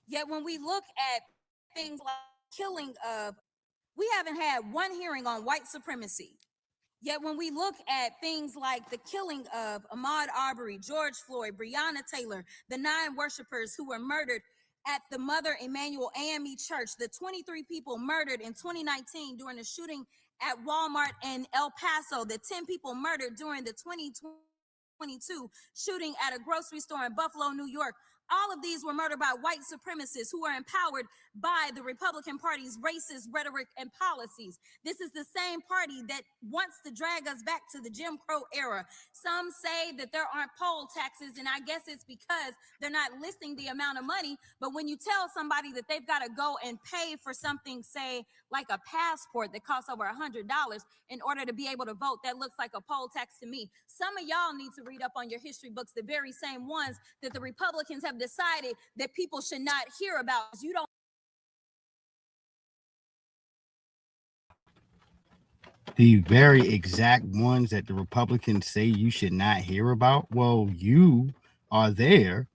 Yet when we look at things like killing of, we haven't had one hearing on white supremacy. Yet when we look at things like the killing of Ahmaud Arbery, George Floyd, Breonna Taylor, the 9 worshipers who were murdered at the Mother Emanuel AME Church, the 23 people murdered in 2019 during the shooting at Walmart in El Paso, the 10 people murdered during the 2022 shooting at a grocery store in Buffalo, New York. All of these were murdered by white supremacists who are empowered by the Republican Party's racist rhetoric and policies. This is the same party that wants to drag us back to the Jim Crow era. Some say that there aren't poll taxes, and I guess it's because they're not listing the amount of money. But when you tell somebody that they've got to go and pay for something, say, like a passport that costs over $100 in order to be able to vote, that looks like a poll tax to me. Some of y'all need to read up on your history books, the very same ones that the Republicans have decided that people should not hear about. You don't. The very exact ones that the Republicans say you should not hear about. Well, you are there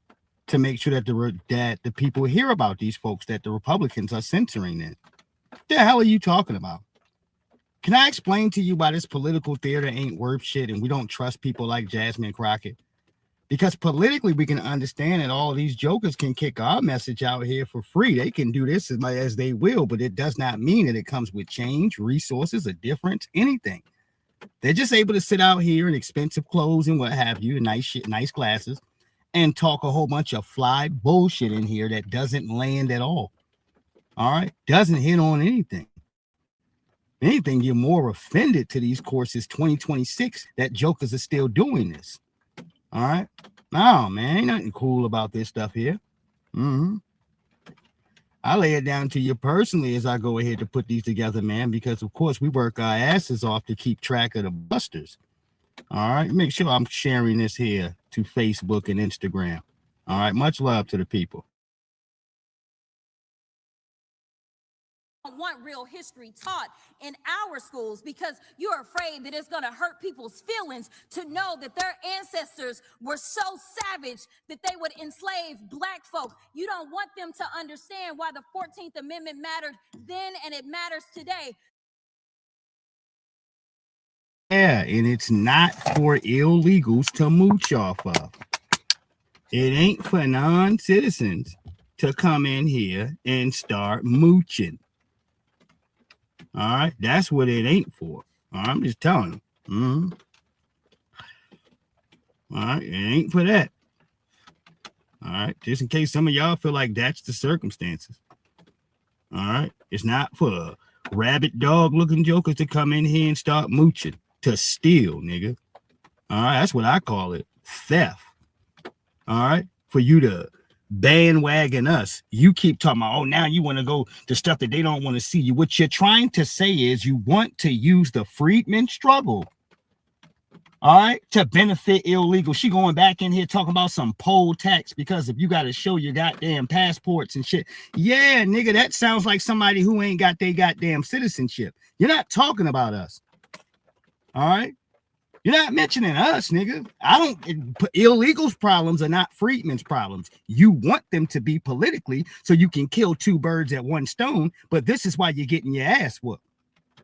to make sure that the people hear about these folks that the Republicans are censoring it. The hell are you talking about? Can I explain to you why this political theater ain't worth shit and we don't trust people like Jasmine Crockett? Because politically, we can understand that all these jokers can kick our message out here for free. They can do this as they will, but it does not mean that it comes with change, resources, a difference, anything. They're just able to sit out here in expensive clothes and what have you, nice shit, nice glasses, and talk a whole bunch of fly bullshit in here that doesn't land at all. All right? Doesn't hit on anything. If anything, you're more offended to these courses 2026 that jokers are still doing this. All right. No, man, ain't nothing cool about this stuff here. I lay it down to you personally as I go ahead to put these together, man, because of course we work our asses off to keep track of the busters. All right. Make sure I'm sharing this here to Facebook and Instagram. All right. Much love to the people. Want real history taught in our schools because you're afraid that it's going to hurt people's feelings to know that their ancestors were so savage that they would enslave black folk. You don't want them to understand why the 14th Amendment mattered then and it matters today. Yeah, and it's not for illegals to mooch off of. It ain't for non-citizens to come in here and start mooching. All right, that's what it ain't for. I'm just telling you. All right, it ain't for that. All right, just in case some of y'all feel like that's the circumstances. All right, it's not for rabbit dog looking jokers to come in here and start mooching to steal, nigga. All right, that's what I call it, theft. All right, for you to bandwagon us. You keep talking about, oh, now you want to go to stuff that they don't want to see you. What you're trying to say is you want to use the freedmen struggle, all right, to benefit illegal. She going back in here talking about some poll tax because if you got to show your goddamn passports and shit. Yeah, nigga, that sounds like somebody who ain't got their goddamn citizenship. You're not talking about us. All right. You're not mentioning us, nigga. Illegals' problems are not freedmen's problems. You want them to be politically so you can kill 2 birds at 1 stone, but this is why you're getting your ass whooped.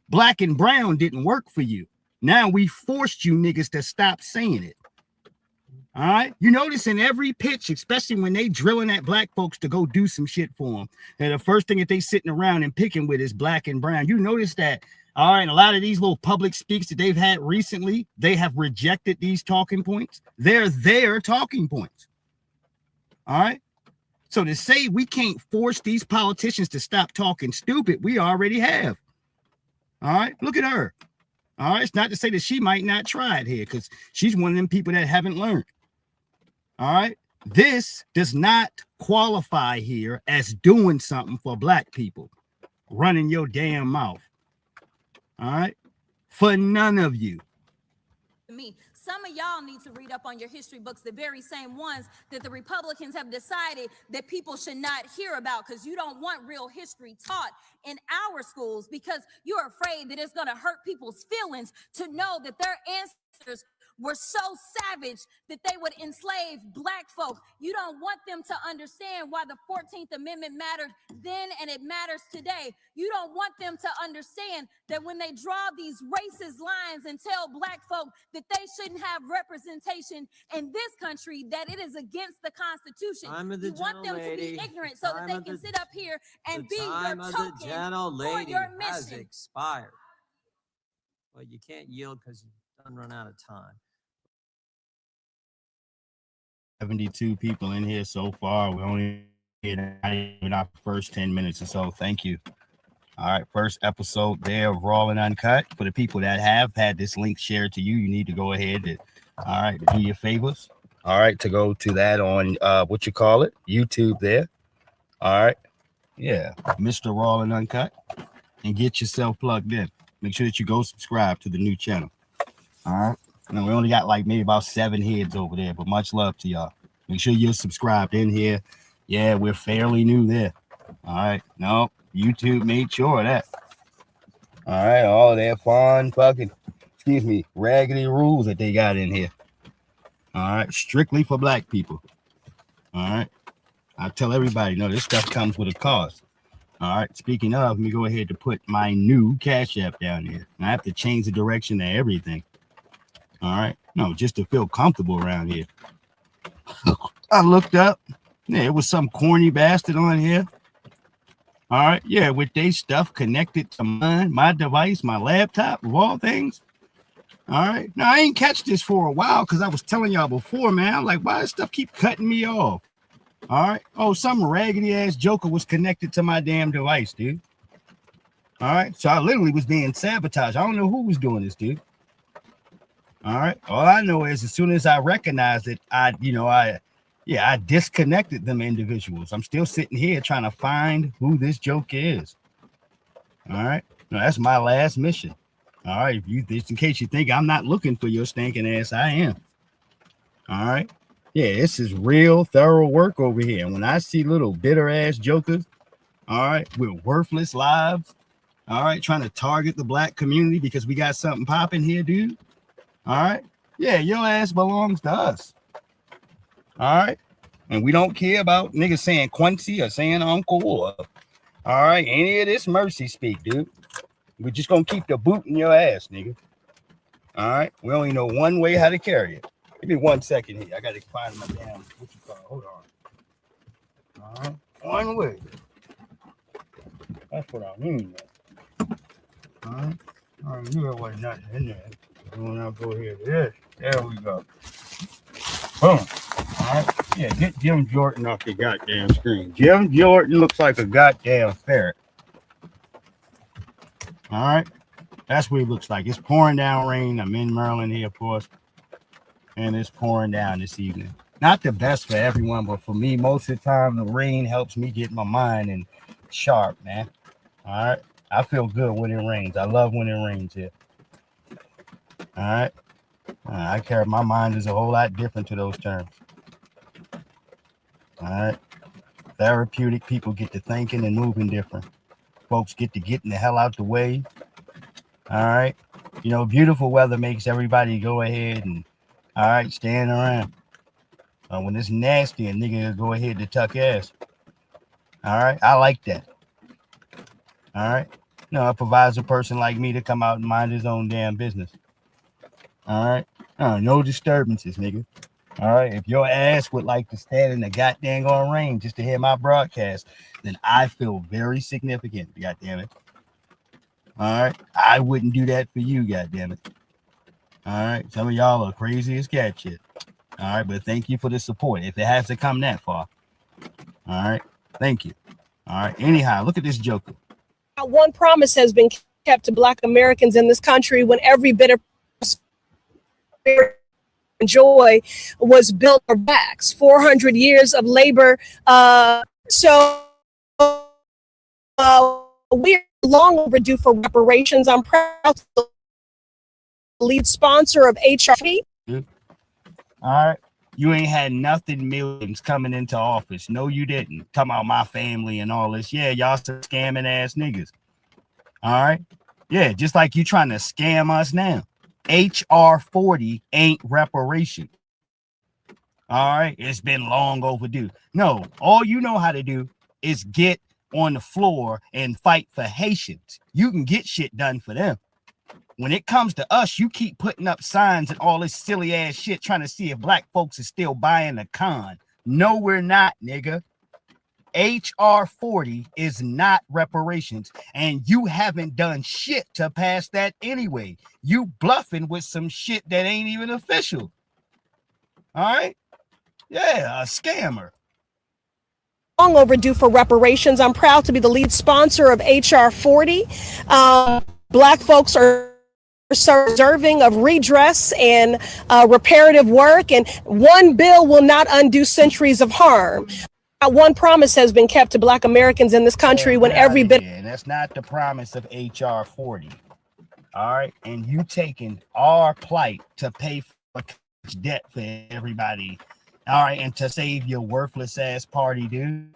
Black and brown didn't work for you. Now we forced you niggas to stop saying it. All right? You notice in every pitch, especially when they drilling at black folks to go do some shit for them, and the first thing that they sitting around and picking with is black and brown. You notice that. All right, a lot of these little public speaks that they've had recently, they have rejected these talking points. They're their talking points. All right. So to say we can't force these politicians to stop talking stupid, we already have. All right. Look at her. All right. It's not to say that she might not try it here because she's one of them people that haven't learned. All right. This does not qualify here as doing something for black people. Running your damn mouth. All right, for none of you. Me, some of y'all need to read up on your history books, the very same ones that the Republicans have decided that people should not hear about because you don't want real history taught in our schools because you're afraid that it's going to hurt people's feelings to know that their ancestors were so savage that they would enslave black folk. You don't want them to understand why the 14th Amendment mattered then and it matters today. You don't want them to understand that when they draw these racist lines and tell black folk that they shouldn't have representation in this country, that it is against the Constitution. You want them to be ignorant so that they can sit up here and be your token for your mission. Has expired. Well, you can't yield because you've done run out of time. 72 people in here so far. We only in our first 10 minutes or so. Thank you. All right, first episode there of Raw and Uncut. For the people that have had this link shared to you, you need to go ahead and do your favors. All right, to go to that on YouTube there. All right, yeah, Mr. Raw and Uncut, and get yourself plugged in. Make sure that you go subscribe to the new channel. All right. Now, we only got like maybe about 7 heads over there, but much love to y'all. Make sure you're subscribed in here. Yeah, we're fairly new there. All right. No, YouTube made sure of that. All right. All that fun fucking, raggedy rules that they got in here. All right. Strictly for black people. All right. I tell everybody, no, this stuff comes with a cost. All right. Speaking of, let me go ahead to put my new Cash App down here. I have to change the direction of everything. All right. No, just to feel comfortable around here. I looked up. Yeah, it was some corny bastard on here. All right. Yeah, with they stuff connected to mine, my device, my laptop, of all things. All right. Now, I ain't catch this for a while because I was telling y'all before, man. I'm like, why does stuff keep cutting me off? All right. Oh, some raggedy ass joker was connected to my damn device, dude. All right. So I literally was being sabotaged. I don't know who was doing this, dude. All right. All I know is as soon as I recognized it, I disconnected them individuals. I'm still sitting here trying to find who this joke is. All right. No, that's my last mission. All right. Just in case you think I'm not looking for your stinking ass, I am. All right. Yeah, this is real thorough work over here. And when I see little bitter ass jokers, all right, with worthless lives, all right, trying to target the black community because we got something popping here, dude. All right. Yeah, your ass belongs to us. All right. And we don't care about niggas saying Quincy or saying Uncle or, all right, any of this mercy speak, dude. We're just going to keep the boot in your ass, nigga. All right. We only know one way how to carry it. Give me 1 second here. I got to find my damn, hold on. All right. One way. That's what I mean, man. All right. All right. You know what's nothing in there. When I go here to this, there we go. Boom. All right. Yeah, get Jim Jordan off the goddamn screen. Jim Jordan looks like a goddamn ferret. All right. That's what he looks like. It's pouring down rain. I'm in Maryland here, of course. And it's pouring down this evening. Not the best for everyone, but for me, most of the time, the rain helps me get my mind and sharp, man. All right. I feel good when it rains. I love when it rains here. All right. I care. My mind is a whole lot different to those terms. All right. Therapeutic people get to thinking and moving different. Folks get to getting the hell out the way. All right. You know, beautiful weather makes everybody go ahead and, all right, stand around. When it's nasty, a nigga go ahead to tuck ass. All right. I like that. All right. No, it provides a person like me to come out and mind his own damn business. All right. No disturbances, nigga. All right. If your ass would like to stand in the goddamn on rain just to hear my broadcast, then I feel very significant. Goddamn it. All right. I wouldn't do that for you. Goddamn it. All right. Some of y'all are crazy as cat shit. All right. But thank you for the support. If it has to come that far. All right. Thank you. All right. Anyhow, look at this joker. One promise has been kept to Black Americans in this country when every bit of joy was built on our backs. 400 years of labor. So we're long overdue for reparations. I'm proud to be the lead sponsor of HR. All right. You ain't had nothing millions coming into office. No, you didn't. Talking about my family and all this. Yeah, y'all some scamming ass niggas. All right. Yeah, just like you trying to scam us now. HR 40 ain't reparation. All right, it's been long overdue. No, all you know how to do is get on the floor and fight for Haitians. You can get shit done for them. When it comes to us, you keep putting up signs and all this silly ass shit trying to see if black folks are still buying the con. No, we're not, nigga. HR 40 is not reparations, and you haven't done shit to pass that anyway. You bluffing with some shit that ain't even official. All right? Yeah, a scammer. Long overdue for reparations. I'm proud to be the lead sponsor of HR 40. Black folks are deserving of redress and reparative work, and one bill will not undo centuries of harm. One promise has been kept to Black Americans in this country when every bit. And that's not the promise of HR 40. All right. And you taking our plight to pay for debt for everybody. All right. And to save your worthless ass party, dude.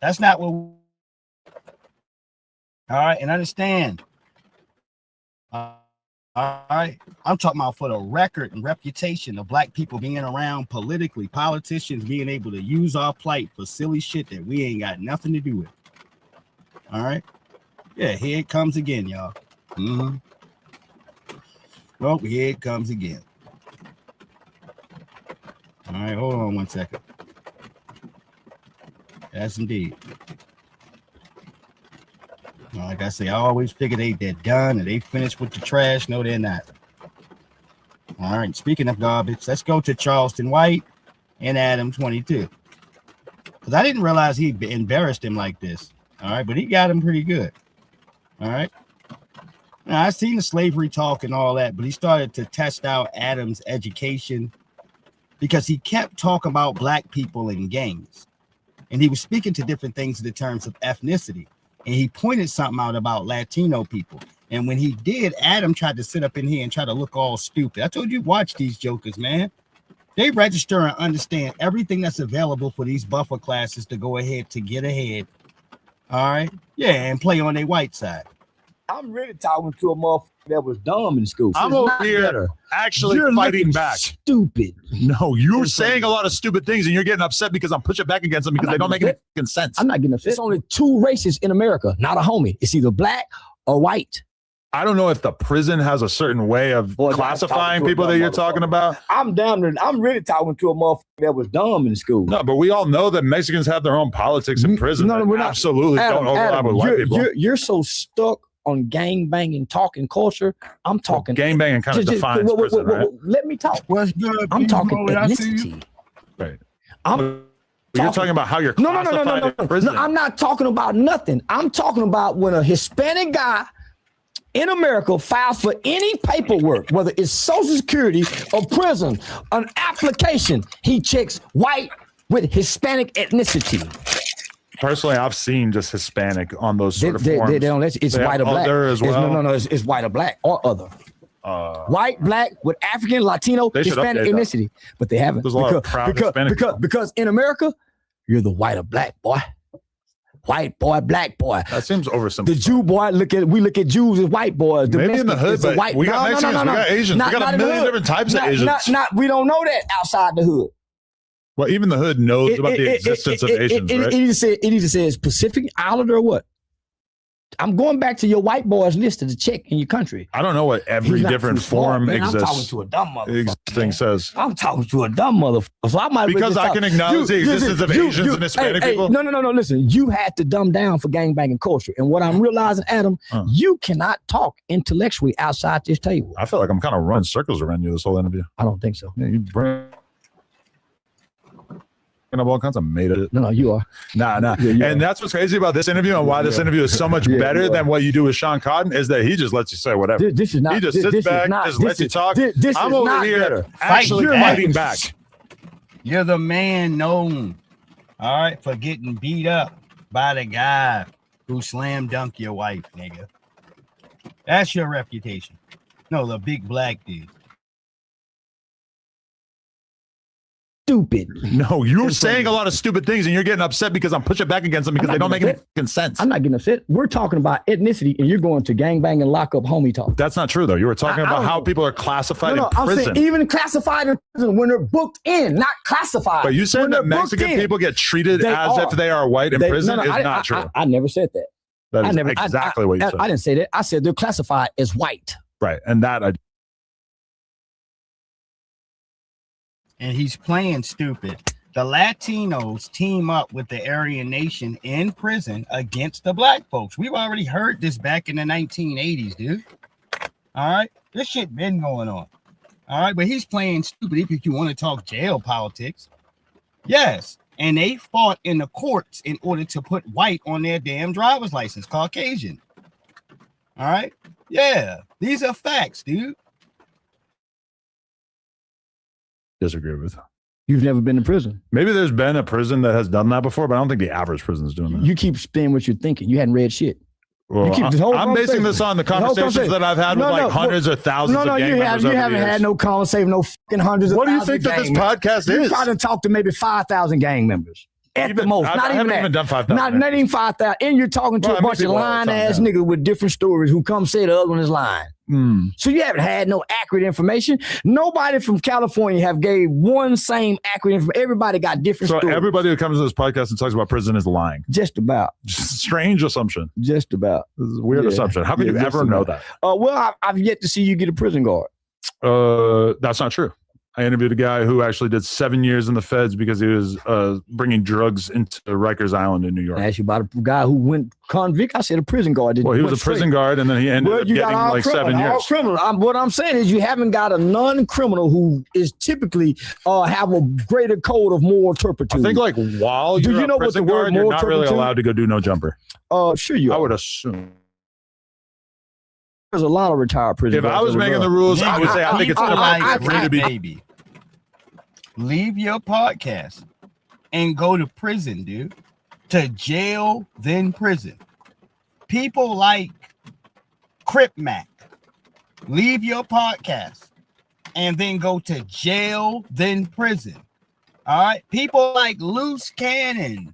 That's not what. All right. And understand. All right, I'm talking about for the record and reputation of black people being around politically, politicians being able to use our plight for silly shit that we ain't got nothing to do with. All right, yeah, here it comes again, y'all. Well, here it comes again. All right, hold on 1 second. Yes, indeed. Like I say, I always figure they're done and they finished with the trash. No, they're not. All right. Speaking of garbage, let's go to Charleston White and Adam 22. Because I didn't realize he embarrassed him like this. All right. But he got him pretty good. All right. Now, I seen the slavery talk and all that, but he started to test out Adam's education because he kept talking about black people in gangs. And he was speaking to different things in the terms of ethnicity. And he pointed something out about Latino people. And when he did, Adam tried to sit up in here and try to look all stupid. I told you, watch these jokers, man. They register and understand everything that's available for these buffer classes to go ahead to get ahead. All right. Yeah, and play on their white side. I'm really talking to a motherfucker that was dumb in school. I'm over here actually You're fighting back. Stupid. No, you're saying a lot of stupid things and you're getting upset because I'm pushing back against them because they don't make any fucking sense. I'm not getting upset. There's only two races in America, not a homie. It's either black or white. I don't know if the prison has a certain way of classifying people that you're talking about. I'm really talking to a motherfucker that was dumb in school. No, but we all know that Mexicans have their own politics in prison. No, we're not. Absolutely don't overlap with white people. You're so stuck on gang banging talking culture. I'm talking gang banging kind of defines prison, right? Let me talk. What's good? I'm talking ethnicity. Right. You're talking about how you're classified in prison. No, I'm not talking about nothing. I'm talking about when a Hispanic guy in America files for any paperwork, whether it's Social Security or prison, an application, he checks white with Hispanic ethnicity. Personally, I've seen just Hispanic on those sort of forms. It's white or black. Other as well. It's white or black or other. White, black, with African, Latino, Hispanic ethnicity, but they haven't. There's a lot of proud Hispanic people. Because in America, you're the white or black boy. White boy, black boy. That seems oversimplified. The Jew boy, we look at Jews as white boys. The Maybe in the hood, but we got Mexicans, we got Asians, we got a million different types of Asians. We don't know that outside the hood. Well, even the hood knows about the existence of Asians, right? It either says Pacific Islander or what? I'm going back to your white boys list to check in your country. I don't know what every different form exists. I'm talking to a dumb motherfucker. Says. I'm talking to a dumb motherfucker. So I might because I can acknowledge the existence of Asians and Hispanic people. No. Listen, you had to dumb down for gangbanging culture. And what I'm realizing, Adam, you cannot talk intellectually outside this table. I feel like I'm kind of running circles around you this whole interview. I don't think so. Yeah, you bring up all kinds of made it. No, you are. Nah. Yeah, and that's what's crazy about this interview and why this interview is so much better than what you do with Sean Cotton is that he just lets you say whatever. This is not. He just sits back, just lets you talk. I'm over here actually fighting back. You're the man known, all right, for getting beat up by the guy who slam dunked your wife, nigga. That's your reputation. No, the big black dude. stupid. No, you're saying a lot of stupid things and you're getting upset because I'm pushing back against them because they don't make any fucking sense. I'm not getting upset. We're talking about ethnicity and you're going to gangbang and lock up homie talk. That's not true, though. You were talking about how people are classified in I'm prison. saying even classified in prison when they're booked in, not classified. But you said that Mexican people get treated as if they are white in prison is not true. I never said that. That is exactly what you said. I didn't say that. I said they're classified as white. Right. And that And he's playing stupid. The Latinos team up with the Aryan Nation in prison against the black folks. We've already heard this back in the 1980s, dude. All right. This shit been going on. All right. But he's playing stupid if you want to talk jail politics. Yes. And they fought in the courts in order to put white on their damn driver's license, Caucasian. All right. Yeah. These are facts, dude. disagree with. You've never been to prison. Maybe there's been a prison that has done that before, but I don't think the average prison is doing that. You keep spinning what you're thinking. You hadn't read shit. Well, I'm basing this on the conversations that I've had with hundreds or thousands of gang members. You haven't had no conversation, no fucking hundreds of What do you thousands think that this podcast is? You try to talk to maybe 5,000 gang members. At the most. I haven't even done 5,000. Not even 5,000. And you're talking to a bunch of lying-ass niggas with different stories who come say the other one is lying. So you haven't had no accurate information. Nobody from California have gave one same accurate information. Everybody got different stories. So everybody who comes to this podcast and talks about prison is lying. Just about. Strange assumption. Just about. This is a weird assumption. How can you ever know that? Well, I've yet to see you get a prison guard. That's not true. I interviewed a guy who actually did 7 years in the feds because he was bringing drugs into Rikers Island in New York. I asked you about a guy who went convict. I said a prison guard. Well, he was a prison guard, and then he ended up getting like 7 years. What I'm saying is you haven't got a non-criminal who is typically have a greater code of moral turpitude. I think like while you're a prison guard, you're not really allowed to go do no jumper. Sure you are. I would assume. There's a lot of retired prison guards. If I was making the rules, I would say I think it's like to be baby. Leave your podcast and go to prison, dude. To jail, then prison. People like Crip Mac. Leave your podcast and then go to jail, then prison. All right. People like Loose Cannon.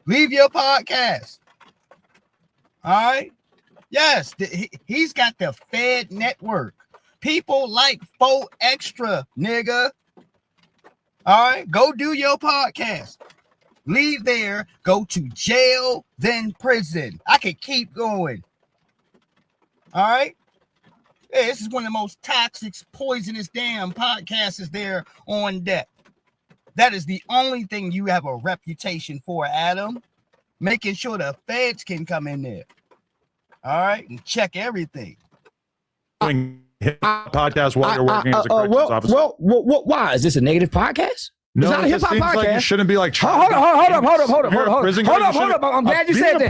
Leave your podcast. All right. Yes, he's got the Fed network. People like 4 Extra, nigga. All right, go do your podcast. Leave there, go to jail, then prison. I could keep going. All right. Yeah, this is one of the most toxic, poisonous damn podcasts there on deck. That is the only thing you have a reputation for, Adam. Making sure the feds can come in there. All right, and check everything. Podcast while you're working as a corrections officer. Well, why is this a negative podcast? No, it's not a hip hop podcast. Like you shouldn't be like. Hold up. I'm glad you said that.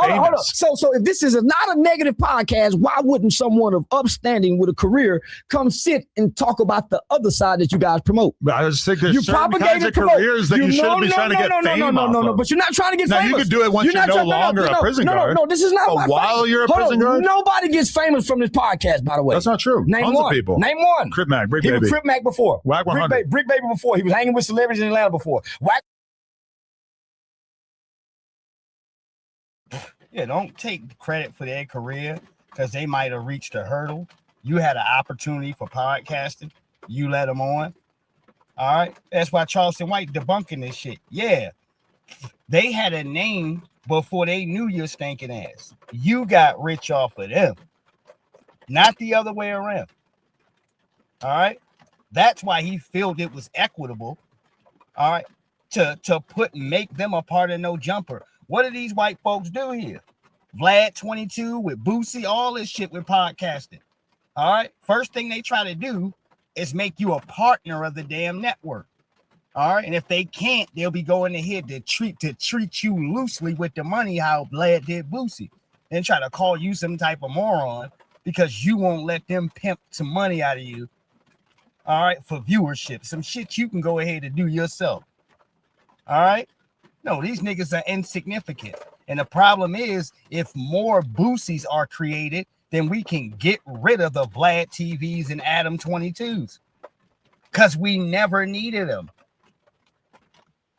Hold up. So if this is not a negative podcast, why wouldn't someone of upstanding with a career come sit and talk about the other side that you guys promote? But I just think there's certain kinds of careers that you shouldn't be trying to get fame off of. No. But you're not trying to get famous. Now you can do it once you're no longer a prison guard. No, this is not. But while you're a prison guard, nobody gets famous from this podcast. By the way, that's not true. Name Tons one. of people. Name one. Crip Mac, Brick Baby. Crip Mac before. Whack 100. Brick Baby before. He was hanging with celebrities in Atlanta before. Whack. Yeah, don't take credit for their career because they might have reached a hurdle. You had an opportunity for podcasting. You let them on. All right. That's why Charleston White debunking this shit. Yeah. They had a name before they knew your stinking ass. You got rich off of them. Not the other way around. All right. That's why he felt it was equitable. All right. To make them a part of No Jumper. What do these white folks do here? Vlad 22 with Boosie, all this shit with podcasting. All right. First thing they try to do is make you a partner of the damn network. All right. And if they can't, they'll be going ahead to treat you loosely with the money, how Vlad did Boosie, and try to call you some type of moron because you won't let them pimp some money out of you. All right. For viewership, some shit you can go ahead and do yourself. All right. No, these niggas are insignificant. And the problem is, if more Boosies are created, then we can get rid of the Vlad TVs and Adam 22s. because we never needed him.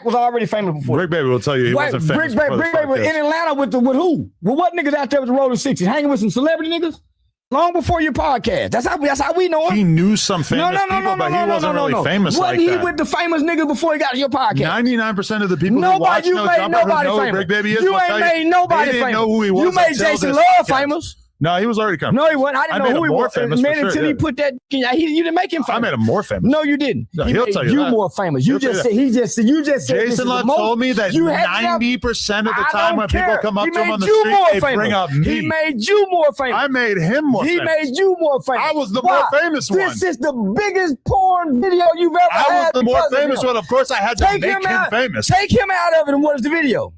Was already famous before. Brick Baby will tell you he wasn't famous. Brick Baby was in Atlanta with who? With what niggas out there with the Rolling 60s? Hanging with some celebrity niggas? Long before your podcast. That's how we know him. He knew some famous people, but he wasn't really famous like that. Wasn't he with the famous niggas before he got to your podcast? 99% of the people who watch No Jumper who know who Brick Baby is, you ain't made nobody famous. Know who he was. You made Jason Love famous. No, he was already coming. No, he wasn't. I didn't know who he was. Famous man, until he put that. You didn't make him famous. I made him more famous. No, you didn't. No, he he'll made tell you that. more famous. You just said you just said Jason Love told me that 90% of the time when people come up to him on the street, they bring up me. He made you more famous. I made him more famous. He made you more famous. I was the more famous one. This is the biggest porn video you've ever had. I was the more famous one. Of course, I had to make him famous. Take him out of it, and what is the video?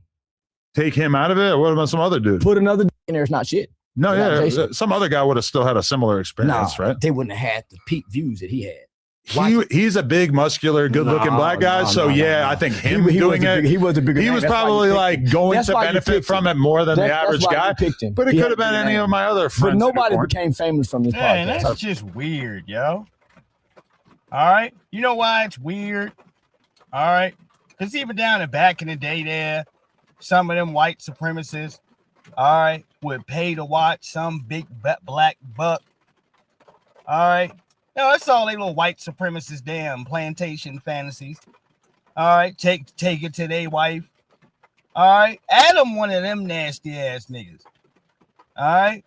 Take him out of it? Or what about some other dude? Put another in there. It's not shit. No, yeah, some other guy would have still had a similar experience, right? They wouldn't have had the peak views that he had. He's a big, muscular, good-looking black guy. I think him doing it. He was a bigger. He was probably like going to benefit from it more than the average guy. But it could have been any of my other friends. But nobody became famous from this podcast. That's just weird, yo. All right, you know why it's weird? All right, because even down back in the day, there, some of them white supremacists, all right, would pay to watch some big black buck. All right. No, that's all they little white supremacist damn plantation fantasies. All right, take it to their wife. All right. Adam one of them nasty ass niggas. All right.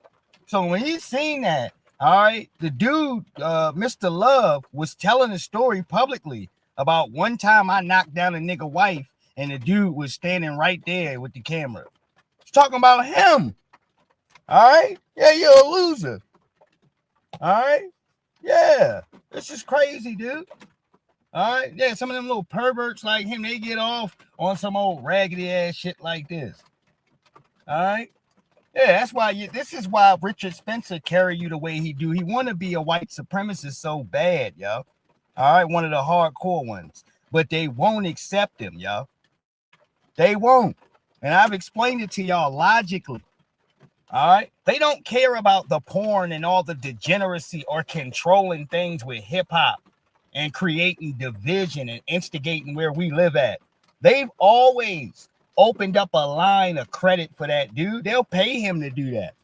So when he seen that, all right, the dude, Mr. Love, was telling a story publicly about one time I knocked down a nigga wife and the dude was standing right there with the camera. Talking about him. All right. Yeah, you're a loser. All right. Yeah. This is crazy, dude. All right. Yeah, some of them little perverts like him, they get off on some old raggedy ass shit like this. All right. Yeah, that's why this is why Richard Spencer carry you the way he do. He want to be a white supremacist so bad, yo. All right, one of the hardcore ones. But they won't accept him, yo. They won't. And I've explained it to y'all logically. All right. They don't care about the porn and all the degeneracy or controlling things with hip hop and creating division and instigating where we live at. They've always opened up a line of credit for that dude. They'll pay him to do that.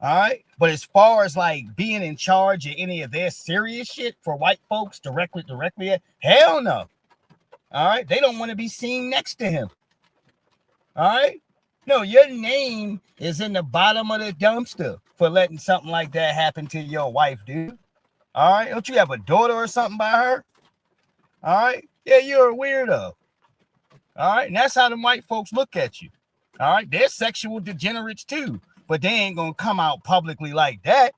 All right. But as far as like being in charge of any of their serious shit for white folks directly, hell no. All right. They don't want to be seen next to him. All right. No, your name is in the bottom of the dumpster for letting something like that happen to your wife, dude. All right. Don't you have a daughter or something by her? All right. Yeah, you're a weirdo. All right. And that's how the white folks look at you. All right. They're sexual degenerates too, but they ain't going to come out publicly like that.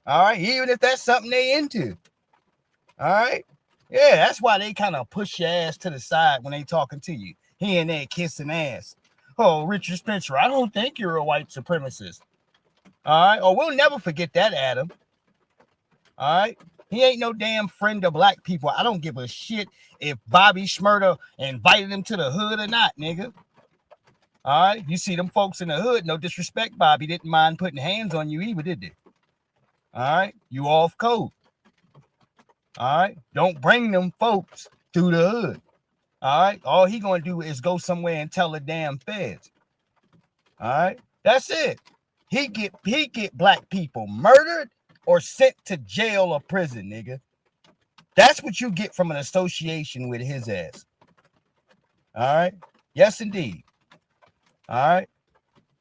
All right. Even if that's something they into. All right. Yeah, that's why they kind of push your ass to the side when they talking to you. He in there kissing ass. Oh, Richard Spencer, I don't think you're a white supremacist. All right. Oh, we'll never forget that, Adam. All right. He ain't no damn friend of black people. I don't give a shit if Bobby Shmurda invited him to the hood or not, nigga. All right. You see them folks in the hood, no disrespect, Bobby didn't mind putting hands on you either, did they? All right. You off code. All right. Don't bring them folks through the hood. All right. All he gonna do is go somewhere and tell the damn feds. All right. That's it. He get black people murdered or sent to jail or prison, nigga. That's what you get from an association with his ass. All right. Yes, indeed. All right.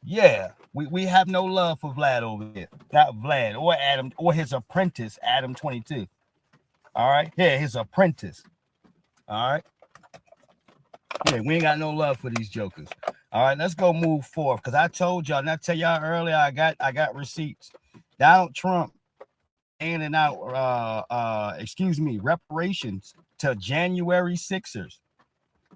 Yeah. We have no love for Vlad over here. Not Vlad or Adam or his apprentice, Adam 22. All right. Yeah, his apprentice. All right. Yeah, we ain't got no love for these jokers. All right, let's go move forward. Because I told y'all, and I tell y'all earlier, I got receipts. Donald Trump handing out reparations to January Sixers.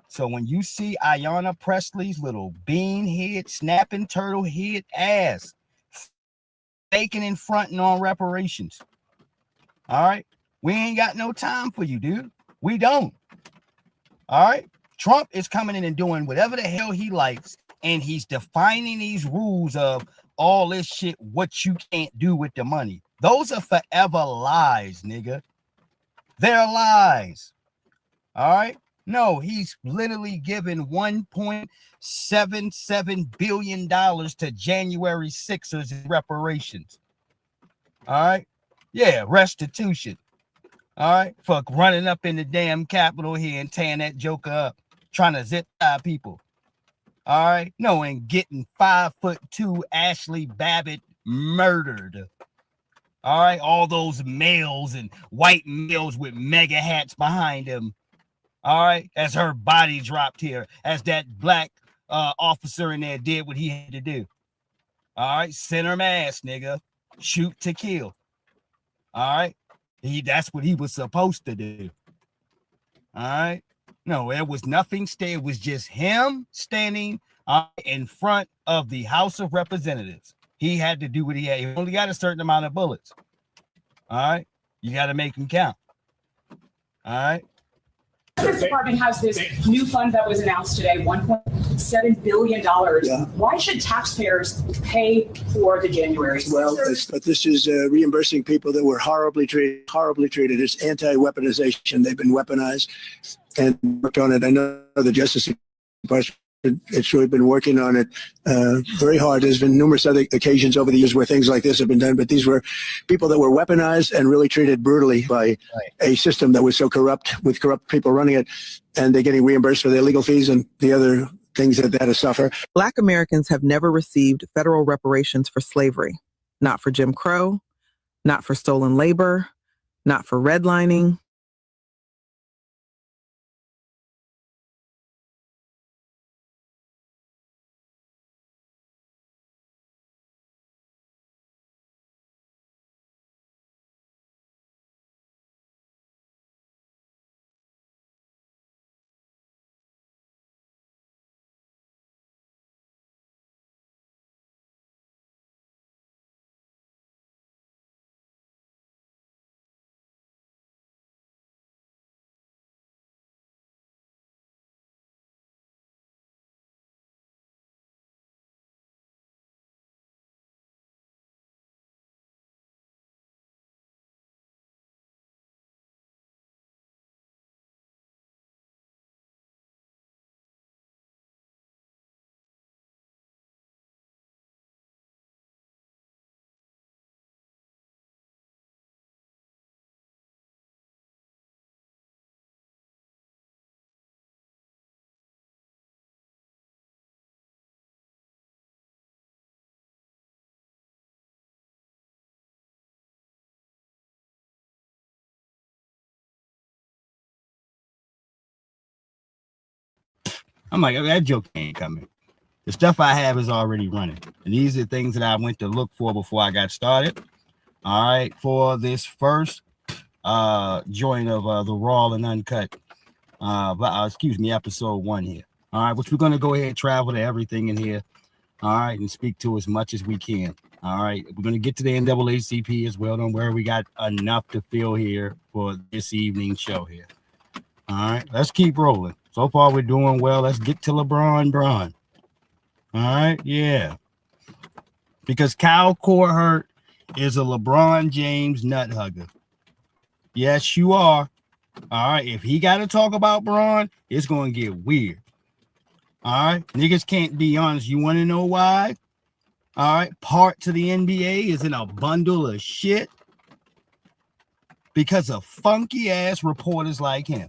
So when you see Ayanna Presley's little bean head, snapping turtle head ass faking and fronting on reparations. All right, we ain't got no time for you, dude. We don't. All right. Trump is coming in and doing whatever the hell he likes, and he's defining these rules of all this shit, what you can't do with the money. Those are forever lies, nigga. They're lies. All right. No, he's literally given $1.77 billion to January 6ers in reparations. All right. Yeah, restitution. All right. For running up in the damn Capitol here and tearing that joker up, trying to zip tie people. All right. No, and getting 5'2" Ashley Babbitt murdered. All right. All those males and white males with mega hats behind them. All right. As her body dropped here, as that black officer in there did what he had to do. All right. Center mass, nigga. Shoot to kill. All right. That's what he was supposed to do. All right. No, there was nothing. It was just him standing in front of the House of Representatives. He had to do what he had. He only got a certain amount of bullets. All right. You got to make them count. All right. The Justice Department has this new fund that was announced today, $1.7 billion. Yeah. Why should taxpayers pay for the January? Well, but this is reimbursing people that were horribly treated. It's anti-weaponization. They've been weaponized and worked on it. I know the Justice Department, it's really been working on it very hard. There's been numerous other occasions over the years where things like this have been done, but these were people that were weaponized and really treated brutally by a system that was so corrupt, with corrupt people running it, and they're getting reimbursed for their legal fees and the other things that they had to suffer. Black Americans have never received federal reparations for slavery, not for Jim Crow, not for stolen labor, not for redlining. I'm like, that joke ain't coming. The stuff I have is already running. And these are things that I went to look for before I got started. All right. For this first joint of the Raw and Uncut, episode 1 here. All right. Which we're going to go ahead and travel to everything in here. All right. And speak to as much as we can. All right. We're going to get to the NAACP as well. Don't worry. We got enough to fill here for this evening's show here. All right. Let's keep rolling. So far, we're doing well. Let's get to LeBron. All right. Yeah. Because Kyle Korhart is a LeBron James nut hugger. Yes, you are. All right. If he got to talk about Bron, it's going to get weird. All right. Niggas can't be honest. You want to know why? All right. Part to the NBA is in a bundle of shit because of funky ass reporters like him.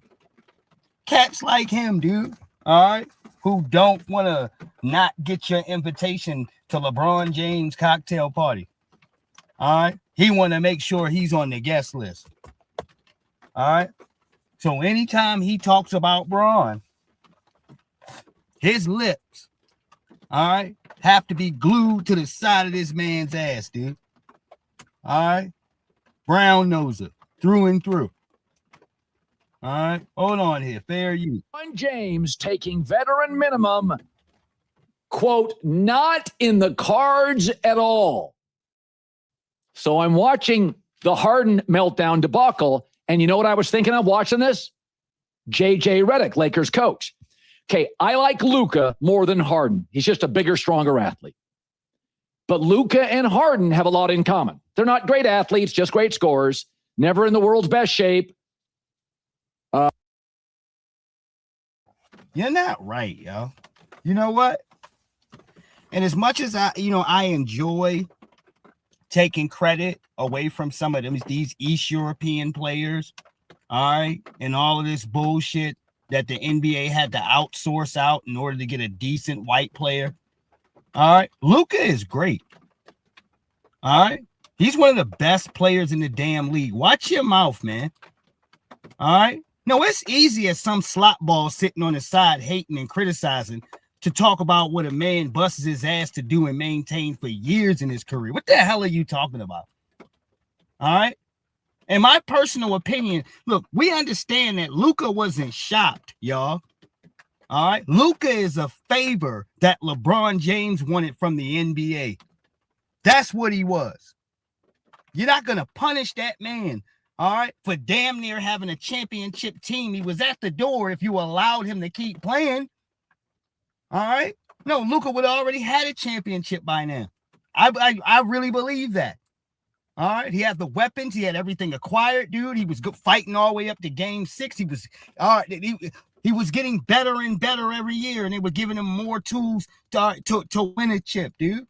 Cats like him, dude. All right. Who don't want to not get your invitation to LeBron James cocktail party. All right. He want to make sure he's on the guest list. All right. So anytime he talks about Bron, his lips, all right, have to be glued to the side of this man's ass, dude. All right. Brown noser through and through. All right, hold on here. Fair you. James taking veteran minimum, quote, not in the cards at all. So I'm watching the Harden meltdown debacle, and you know what I was thinking of watching this? JJ Redick, Lakers coach. Okay, I like Luka more than Harden. He's just a bigger, stronger athlete. But Luka and Harden have a lot in common. They're not great athletes, just great scorers, never in the world's best shape. You're not right, yo. You know what? And as much as I enjoy taking credit away from some of these East European players, all right, and all of this bullshit that the NBA had to outsource out in order to get a decent white player. All right, Luka is great. All right, he's one of the best players in the damn league. Watch your mouth, man. All right. No, it's easy as some slot ball sitting on the side hating and criticizing to talk about what a man busts his ass to do and maintain for years in his career. What the hell are you talking about? All right. In my personal opinion, look, we understand that Luka wasn't shopped, y'all. All right. Luka is a favor that LeBron James wanted from the NBA. That's what he was. You're not going to punish that man, all right, for damn near having a championship team. He was at the door if you allowed him to keep playing. All right. No, Luka would have already had a championship by now. I really believe that. All right. He had the weapons. He had everything acquired, dude. He was fighting all the way up to game 6. He was all right. He was getting better and better every year, and they were giving him more tools to win a chip, dude.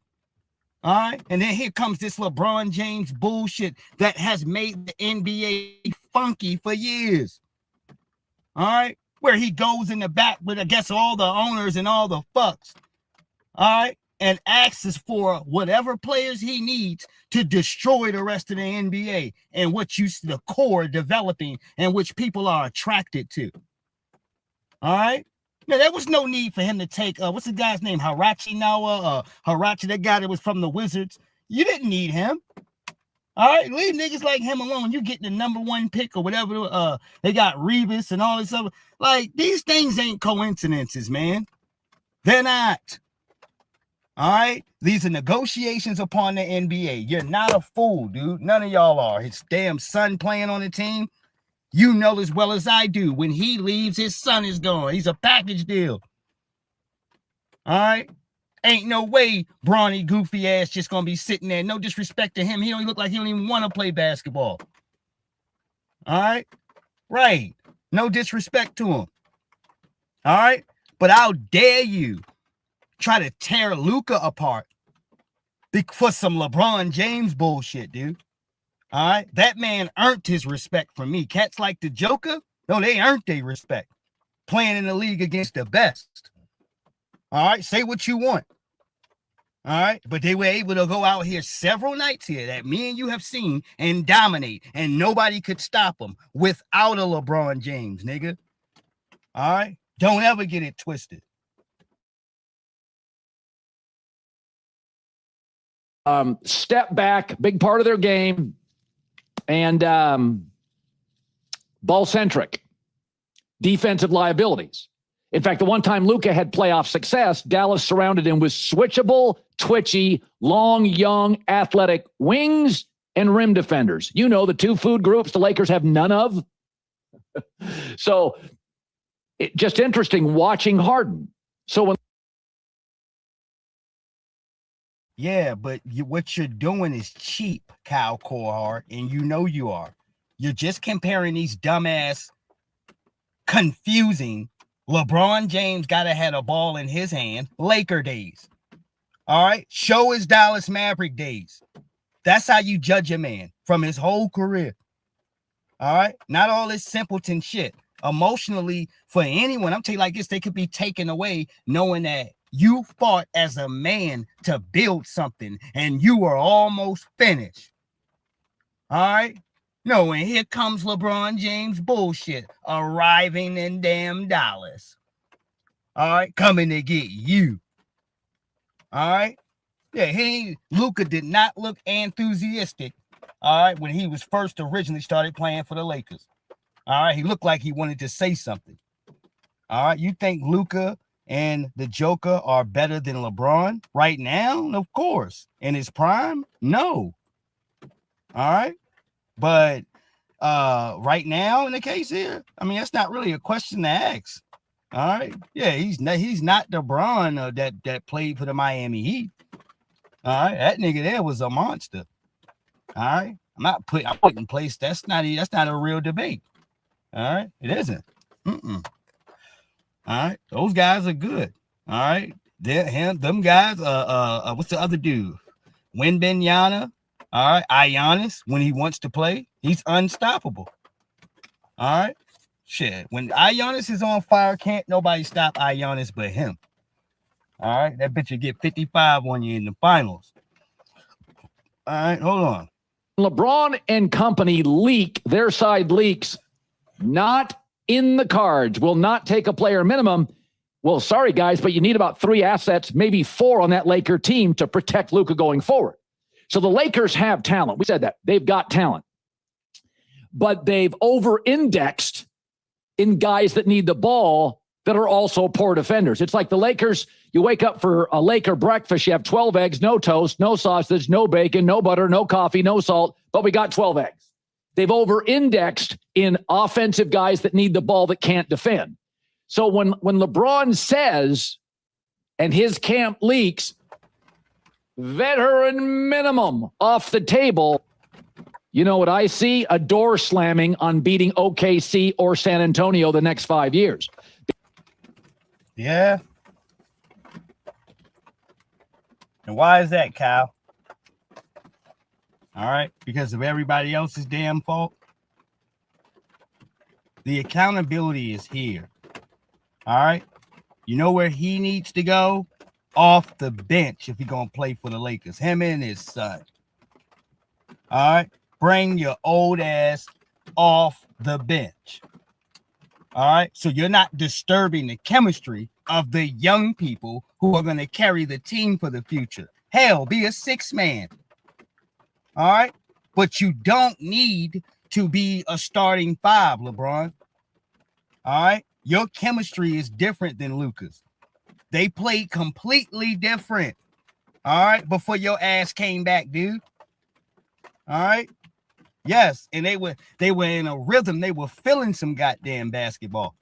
All right. And then here comes this LeBron James bullshit that has made the NBA funky for years. All right. Where he goes in the back with, I guess, all the owners and all the fucks. All right. And asks for whatever players he needs to destroy the rest of the NBA and the core developing and which people are attracted to. All right. Now, there was no need for him to take, what's the guy's name? Harachi Nawa, Harachi, that guy that was from the Wizards. You didn't need him. All right, leave niggas like him alone. You get the number 1 pick or whatever. They got Revis and all this other. Like, these things ain't coincidences, man. They're not. All right? These are negotiations upon the NBA. You're not a fool, dude. None of y'all are. His damn son playing on the team. You know as well as I do. When he leaves, his son is gone. He's a package deal. All right? Ain't no way brawny, goofy ass just going to be sitting there. No disrespect to him. He don't look like he don't even want to play basketball. All right? Right. No disrespect to him. All right? But how dare you try to tear Luka apart for some LeBron James bullshit, dude. All right? That man earned his respect from me. Cats like the Joker, no, they earned their respect. Playing in the league against the best. All right, say what you want. All right, but they were able to go out here several nights here that me and you have seen and dominate, and nobody could stop them without a LeBron James, nigga. All right, don't ever get it twisted. Step back, big part of their game, and ball-centric, defensive liabilities. In fact, the one time Luka had playoff success, Dallas surrounded him with switchable, twitchy, long, young, athletic wings and rim defenders. You know, the 2 food groups the Lakers have none of. So just interesting watching Harden. So when yeah, but what you're doing is cheap, Kyle Korhart, and you know you are. You're just comparing these dumbass, confusing LeBron James got to have a ball in his hand, Laker days. All right? Show his Dallas Maverick days. That's how you judge a man from his whole career. All right? Not all this simpleton shit. Emotionally, for anyone, I'm telling you like this, they could be taken away knowing that you fought as a man to build something and you were almost finished. All right? No, and here comes LeBron James bullshit arriving in damn Dallas. All right, coming to get you. All right? Yeah, Luka did not look enthusiastic, all right, when he was first originally started playing for the Lakers. All right, he looked like he wanted to say something. All right, you think Luka and the Joker are better than LeBron right now? Of course. In his prime? No. All right. But right now in the case here, I mean, that's not really a question to ask. All right. Yeah, he's not LeBron that played for the Miami Heat. All right. That nigga there was a monster. All right. I wouldn't place. That's not a real debate. All right. It isn't. All right, those guys are good. All right, them guys. What's the other dude? Wembanyama. All right, Giannis. When he wants to play, he's unstoppable. All right, shit. When Giannis is on fire, can't nobody stop Giannis but him. All right, that bitch will get 55 on you in the finals. All right, hold on. LeBron and company leak, their side leaks, not in the cards, will not take a player minimum. Well, sorry, guys, but you need about 3 assets, maybe 4 on that Laker team to protect Luka going forward. So the Lakers have talent. We said that. They've got talent. But they've over-indexed in guys that need the ball that are also poor defenders. It's like the Lakers, you wake up for a Laker breakfast, you have 12 eggs, no toast, no sausage, no bacon, no butter, no coffee, no salt, but we got 12 eggs. They've over-indexed in offensive guys that need the ball that can't defend. So when LeBron says, and his camp leaks, veteran minimum off the table, you know what I see? A door slamming on beating OKC or San Antonio the next 5 years. Yeah. And why is that, Kyle? All right, because of everybody else's damn fault. The accountability is here. All right. You know where he needs to go? Off the bench if he's going to play for the Lakers. Him and his son. All right. Bring your old ass off the bench. All right. So you're not disturbing the chemistry of the young people who are going to carry the team for the future. Hell, be a 6th man. All right. But you don't need to be a starting 5, LeBron. All right. Your chemistry is different than Luka's. They played completely different. All right. Before your ass came back, dude. All right. Yes. And they were in a rhythm. They were feeling some goddamn basketball.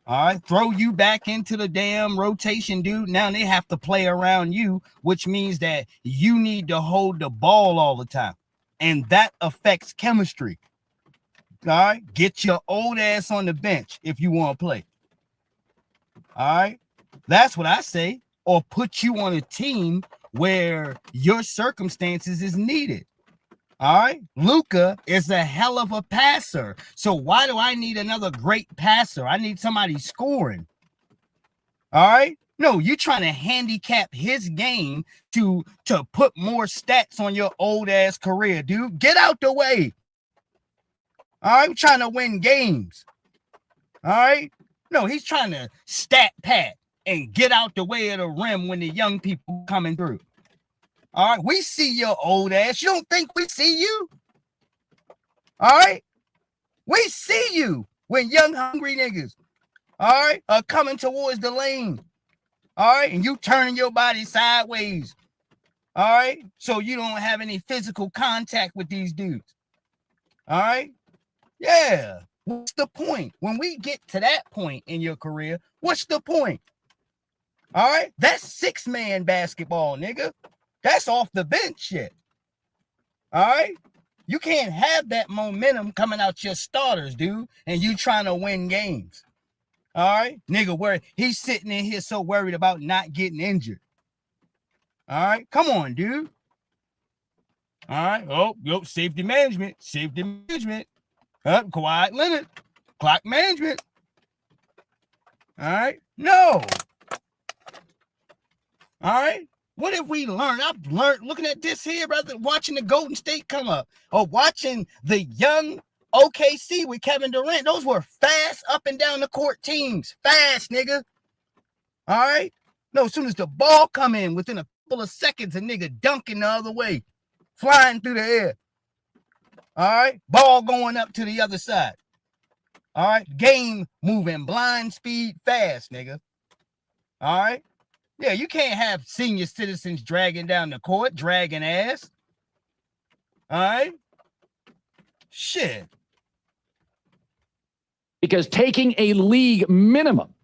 All right. Throw you back into the damn rotation, dude. Now they have to play around you, which means that you need to hold the ball all the time. And that affects chemistry. All right. Get your old ass on the bench if you want to play. All right. That's what I say. Or put you on a team where your circumstances is needed. All right. Luka is a hell of a passer. So why do I need another great passer? I need somebody scoring. All right. No, you're trying to handicap his game to put more stats on your old ass career, dude. Get out the way. All right. I'm trying to win games. All right. No, he's trying to stat pad and get out the way of the rim when the young people coming through. All right, we see your old ass. You don't think we see you? All right, we see you when young hungry niggas, all right, are coming towards the lane. All right, and you turning your body sideways. All right, so you don't have any physical contact with these dudes. All right, yeah. What's the point? When we get to that point in your career, what's the point? All right, that's 6-man basketball, nigga. That's off the bench shit. All right? You can't have that momentum coming out your starters, dude, and you trying to win games. All right? Nigga, where he's sitting in here so worried about not getting injured. All right? Come on, dude. All right? Oh, yo, safety management. Safety management. Quiet limit. Clock management. All right? No. All right? What have we learned? I've learned looking at this here, brother, watching the Golden State come up or watching the young OKC with Kevin Durant. Those were fast up and down the court teams. Fast, nigga. All right? No, as soon as the ball come in, within a couple of seconds, a nigga dunking the other way, flying through the air. All right? Ball going up to the other side. All right? Game moving, blind speed, fast, nigga. All right? Yeah, you can't have senior citizens dragging down the court, dragging ass. All right? Shit. Because taking a league minimum,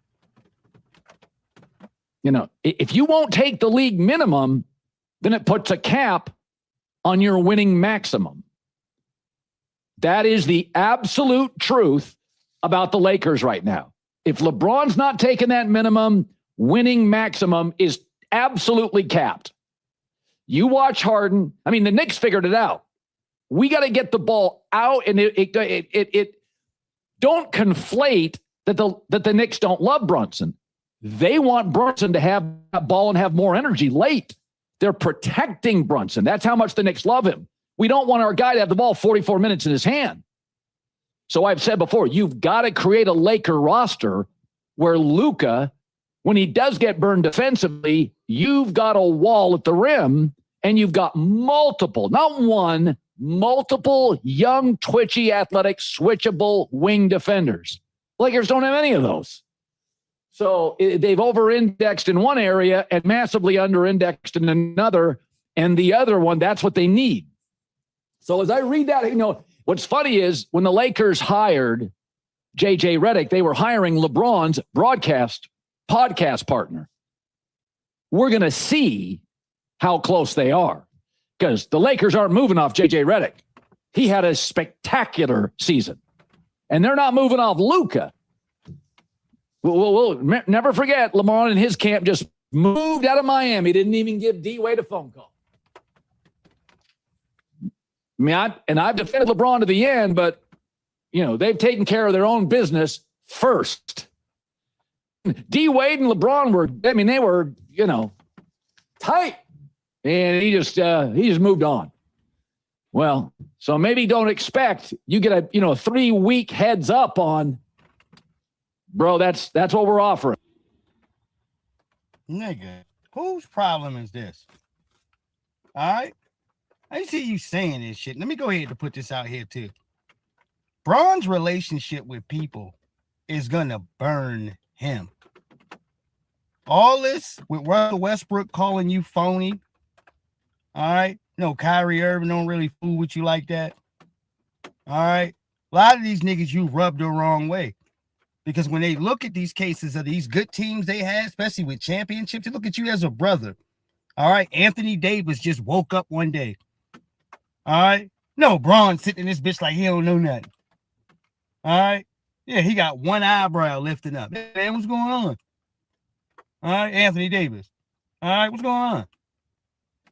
you know, if you won't take the league minimum, then it puts a cap on your winning maximum. That is the absolute truth about the Lakers right now. If LeBron's not taking that minimum, winning maximum is absolutely capped. You watch Harden. I mean, the Knicks figured it out. We got to get the ball out, and it don't conflate that the Knicks don't love Brunson. They want Brunson to have that ball and have more energy late. They're protecting Brunson. That's how much the Knicks love him. We don't want our guy to have the ball 44 minutes in his hand. So I've said before, you've got to create a Laker roster where Luka, when he does get burned defensively, you've got a wall at the rim, and you've got multiple, not one, multiple young, twitchy, athletic, switchable wing defenders. Lakers don't have any of those. So they've over-indexed in one area and massively under-indexed in another, and the other one, that's what they need. So as I read that, what's funny is when the Lakers hired J.J. Redick, they were hiring LeBron's podcast partner. We're going to see how close they are because the Lakers aren't moving off J.J. Redick. He had a spectacular season, and they're not moving off Luka. We'll never forget LeBron and his camp just moved out of Miami. Didn't even give D-Wade a phone call. I mean, I've defended LeBron to the end, but, they've taken care of their own business first. D-Wade and LeBron they were, tight. And he just moved on. Well, so maybe don't expect you get a 3-week heads up on, bro, that's what we're offering. Nigga, whose problem is this? All right? I see you saying this shit. Let me go ahead and put this out here too. Bron's relationship with people is gonna burn him. All this with Russell Westbrook calling you phony. All right. No, Kyrie Irving don't really fool with you like that. All right. A lot of these niggas you rub the wrong way. Because when they look at these cases of these good teams they had, especially with championships, they look at you as a brother. All right. Anthony Davis just woke up one day. All right. No, Bron sitting in this bitch like he don't know nothing. All right. Yeah, he got one eyebrow lifting up. Man, what's going on? All right, Anthony Davis. All right, what's going on?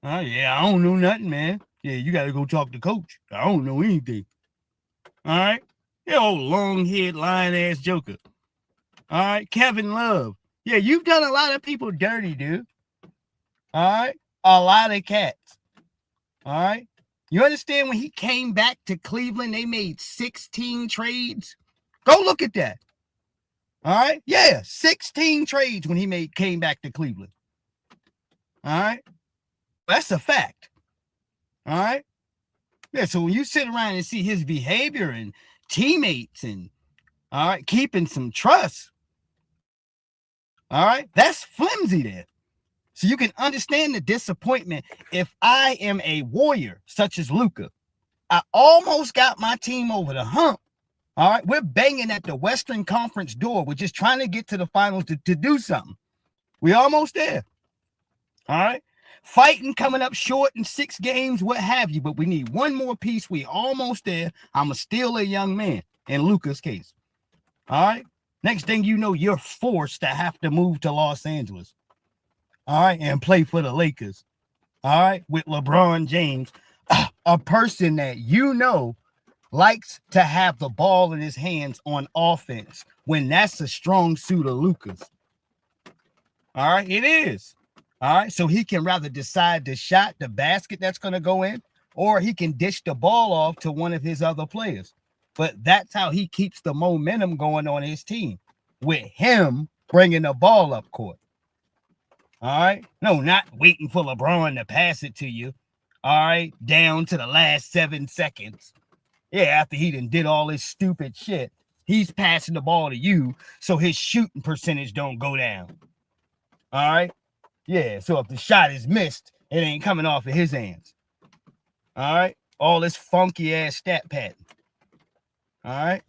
All right, yeah, I don't know nothing, man. Yeah, you got to go talk to coach. I don't know anything. All right. Yeah, old long-haired, lying-ass joker. All right, Kevin Love. Yeah, you've done a lot of people dirty, dude. All right, a lot of cats. All right. You understand when he came back to Cleveland, they made 16 trades? Go look at that. All right. Yeah, 16 trades when he came back to Cleveland. All right. That's a fact. All right. Yeah, so when you sit around and see his behavior and teammates and, all right, keeping some trust, all right, that's flimsy there. So you can understand the disappointment. If I am a warrior such as Luka, I almost got my team over the hump. All right, we're banging at the Western Conference door. We're just trying to get to the finals to do something. We're almost there. All right, fighting coming up short in 6 games, what have you. But we need one more piece. We're almost there. I'm still a young man in Luka's case. All right, next thing you know, you're forced to have to move to Los Angeles. All right, and play for the Lakers. All right, with LeBron James, a person that likes to have the ball in his hands on offense when that's a strong suit of Luka's. All right, it is. All right, so he can rather decide the shot, the basket that's going to go in, or he can dish the ball off to one of his other players. But that's how he keeps the momentum going on his team, with him bringing the ball up court. All right. No, not waiting for LeBron to pass it to you. All right. Down to the last 7 seconds. Yeah. After he did all this stupid shit, he's passing the ball to you so his shooting percentage don't go down. All right. Yeah. So if the shot is missed, it ain't coming off of his hands. All right. All this funky ass stat pattern. All right.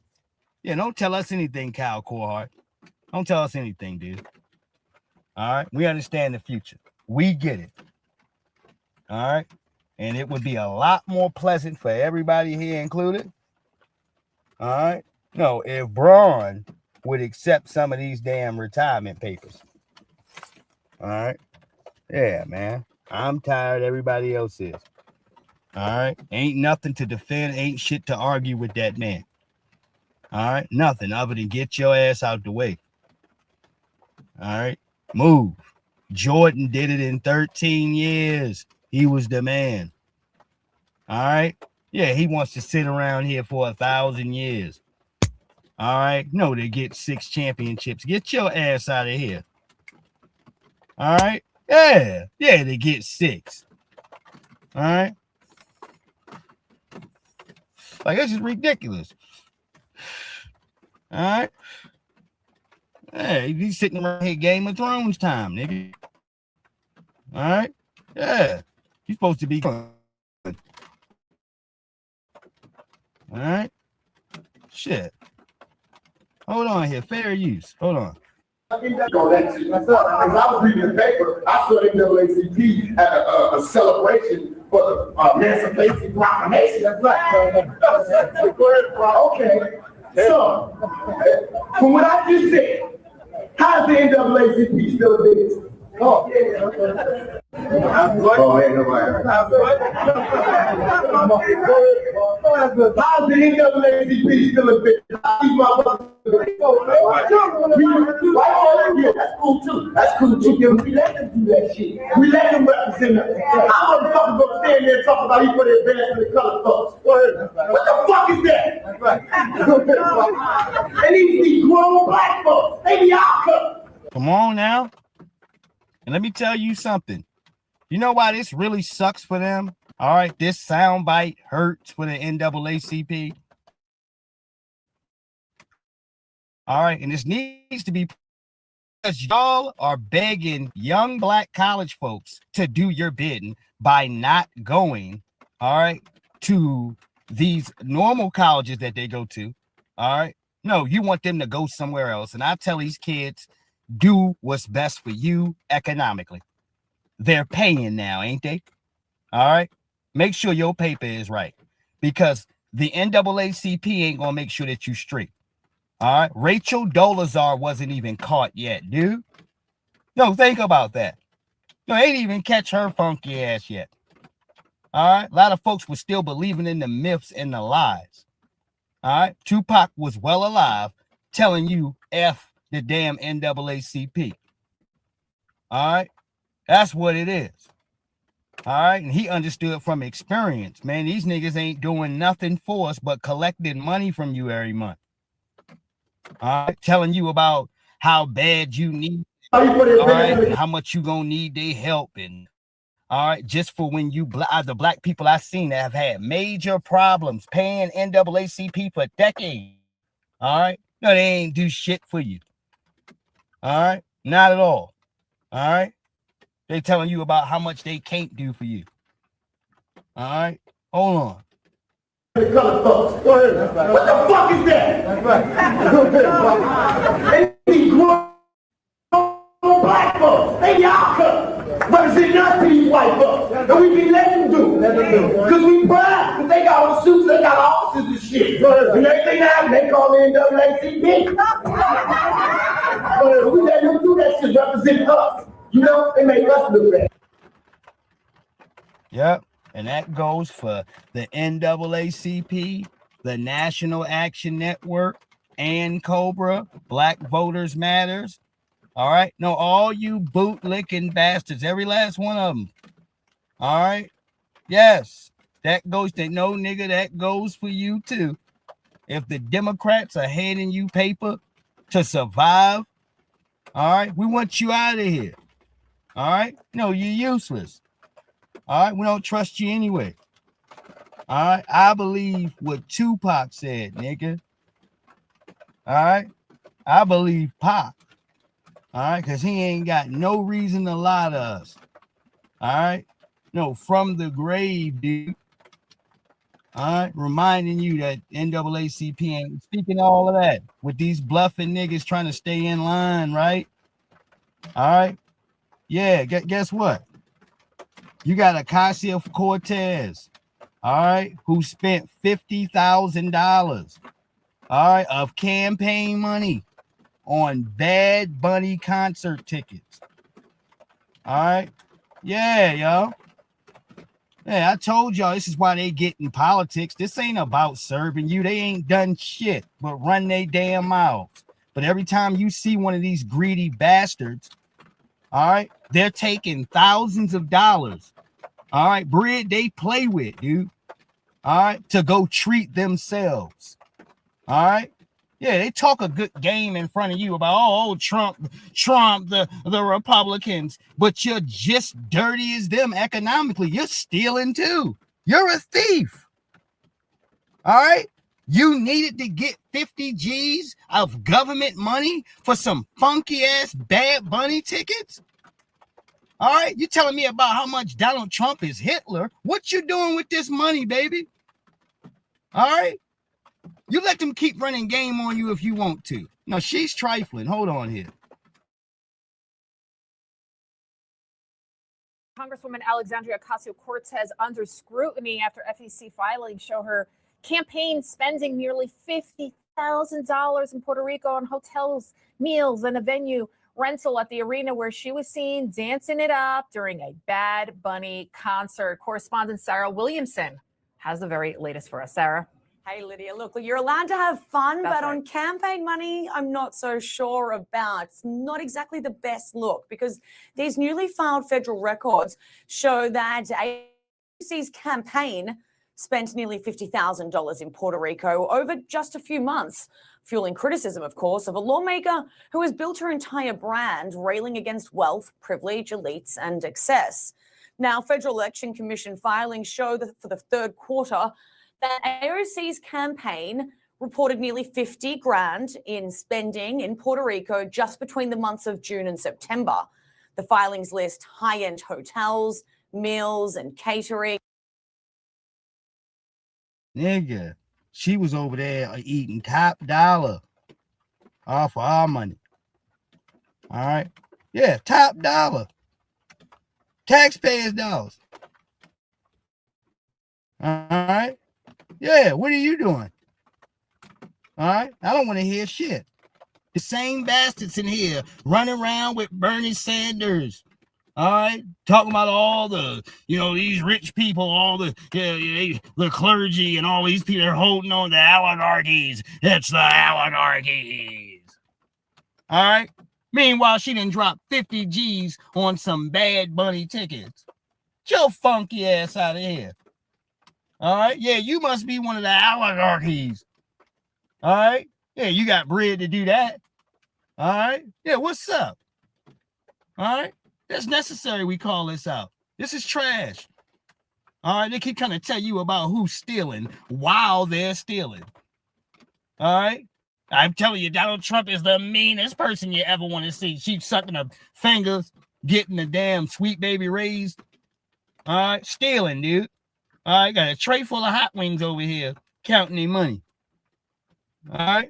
Yeah. Don't tell us anything, Kyle Korhart. Don't tell us anything, dude. All right, we understand the future. We get it. All right, and it would be a lot more pleasant for everybody here included. All right, no, if Bron would accept some of these damn retirement papers. All right. Yeah, man. I'm tired. Everybody else is. All right. Ain't nothing to defend. Ain't shit to argue with that man. All right. Nothing other than get your ass out the way. All right. Move. Jordan did it in 13 years. He was the man. All right. Yeah, he wants to sit around here for 1,000 years. All right. No, they get 6 championships. Get your ass out of here. All right. Yeah. Yeah, they get 6. All right. Like, this is ridiculous. All right. Hey, he's sitting around here Game of Thrones time, nigga. All right. Yeah. He's supposed to be fun. All right. Shit. Hold on here. Fair use. Hold on. I was reading the paper, I saw NAACP had a celebration for the Emancipation Proclamation. That's right. Okay. So, from what I just said, how is the NAACP still a business? Oh, yeah. Oh, ain't nobody. How's the NAACP still a business? I see my brother. That's cool too. That's cool too. We let them do that shit. We let them represent us. I'm motherfuckers gonna stand there and talk about he put his advance for the color folks. What the fuck is that? That's right. And these grown black folks, they be all cut. Come on now. And let me tell you something. You know why this really sucks for them? All right, this soundbite hurts for the NAACP. All right, and this needs to be because y'all are begging young black college folks to do your bidding by not going, all right, to these normal colleges that they go to. All right. No, you want them to go somewhere else. And I tell these kids, do what's best for you economically. They're paying now, ain't they? All right. Make sure your paper is right because the NAACP ain't going to make sure that you straight. All right. Rachel Dolezal wasn't even caught yet, dude. No, think about that. No, they ain't even catch her funky ass yet. All right. A lot of folks were still believing in the myths and the lies. All right. Tupac was well alive telling you F the damn NAACP. All right. That's what it is. All right. And he understood from experience, man, these niggas ain't doing nothing for us but collecting money from you every month. All right. Telling you about how bad you need. All right. How much you gonna need their help. And all right. Just for when you the black people I've seen that have had major problems paying NAACP for decades. All right. No, they ain't do shit for you. All right. Not at all. All right. They telling you about how much they can't do for you. All right. Hold on. What the fuck is that? That's right. And these grown black folks, they y'all cut. Representing us to these white folks. And we be letting them do. Because we proud. Because they got all the suits, they got offices and shit. And everything now, they call the NAACP. We let them do that shit representing us. You know, they make us look bad. Yep. And that goes for the NAACP, the National Action Network, and Cobra, Black Voters Matters. All right. No, all you bootlicking bastards, every last one of them. All right. Yes. That goes to no nigga, that goes for you too. If the Democrats are handing you paper to survive, all right, we want you out of here. All right. No, you're useless. All right. We don't trust you anyway. All right. I believe what Tupac said, nigga. All right. I believe Pac. All right. Because he ain't got no reason to lie to us. All right. No, from the grave, dude. All right. Reminding you that NAACP ain't speaking all of that with these bluffing niggas trying to stay in line, right? All right. Yeah, guess what? You got Ocasio-Cortez, all right, who spent $50,000, all right, of campaign money on Bad Bunny concert tickets. All right. Yeah, yo. Yeah, I told y'all this is why they get in politics. This ain't about serving you. They ain't done shit but run their damn mouths. But every time you see one of these greedy bastards, all right, they're taking thousands of dollars, all right, bread they play with, dude, all right, to go treat themselves, all right. Yeah, they talk a good game in front of you about, oh, Trump, the Republicans, but you're just dirty as them economically. You're stealing too. You're a thief. All right. You needed to get 50 G's of government money for some funky ass Bad Bunny tickets. All right. You're telling me about how much Donald Trump is Hitler. What you doing with this money, baby? All right. You let them keep running game on you if you want to. No, she's trifling. Hold on here. Congresswoman Alexandria Ocasio-Cortez under scrutiny after FEC filings show her campaign spending nearly $50,000 in Puerto Rico on hotels, meals, and a venue rental at the arena where she was seen dancing it up during a Bad Bunny concert. Correspondent Sarah Williamson has the very latest for us. Sarah. Hey, Lydia, look, you're allowed to have fun, That's but right. on campaign money, I'm not so sure about. It's not exactly the best look because these newly filed federal records show that AOC's campaign spent nearly $50,000 in Puerto Rico over just a few months, fueling criticism, of course, of a lawmaker who has built her entire brand railing against wealth, privilege, elites, and excess. Now, Federal Election Commission filings show that for the third quarter, that AOC's campaign reported nearly 50 grand in spending in Puerto Rico just between the months of June and September. The filings list high-end hotels, meals, and catering. Nigga, she was over there eating top dollar off of our money. All right. Yeah, top dollar. Taxpayers' dollars. All right. Yeah, what are you doing? All right. I don't want to hear shit. The same bastards in here running around with Bernie Sanders. All right. Talking about all the, these rich people, all the clergy and all these people are holding on to oligarchies. It's the oligarchies. All right. Meanwhile, she done dropped 50 G's on some Bad Bunny tickets. Get your funky ass out of here. All right. Yeah, you must be one of the oligarchies. All right. Yeah, you got bread to do that. All right. Yeah, what's up? All right. That's necessary. We call this out. This is trash. All right. They can kind of tell you about who's stealing while they're stealing. All right. I'm telling you, Donald Trump is the meanest person you ever want to see. She's sucking her fingers, getting the damn sweet baby raised. All right. Stealing, dude. All right, got a tray full of hot wings over here, counting their money. All right.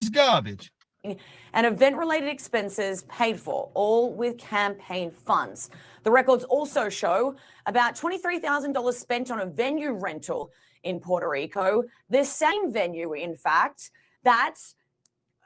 It's garbage. And event-related expenses paid for, all with campaign funds. The records also show about $23,000 spent on a venue rental in Puerto Rico. This same venue, in fact, that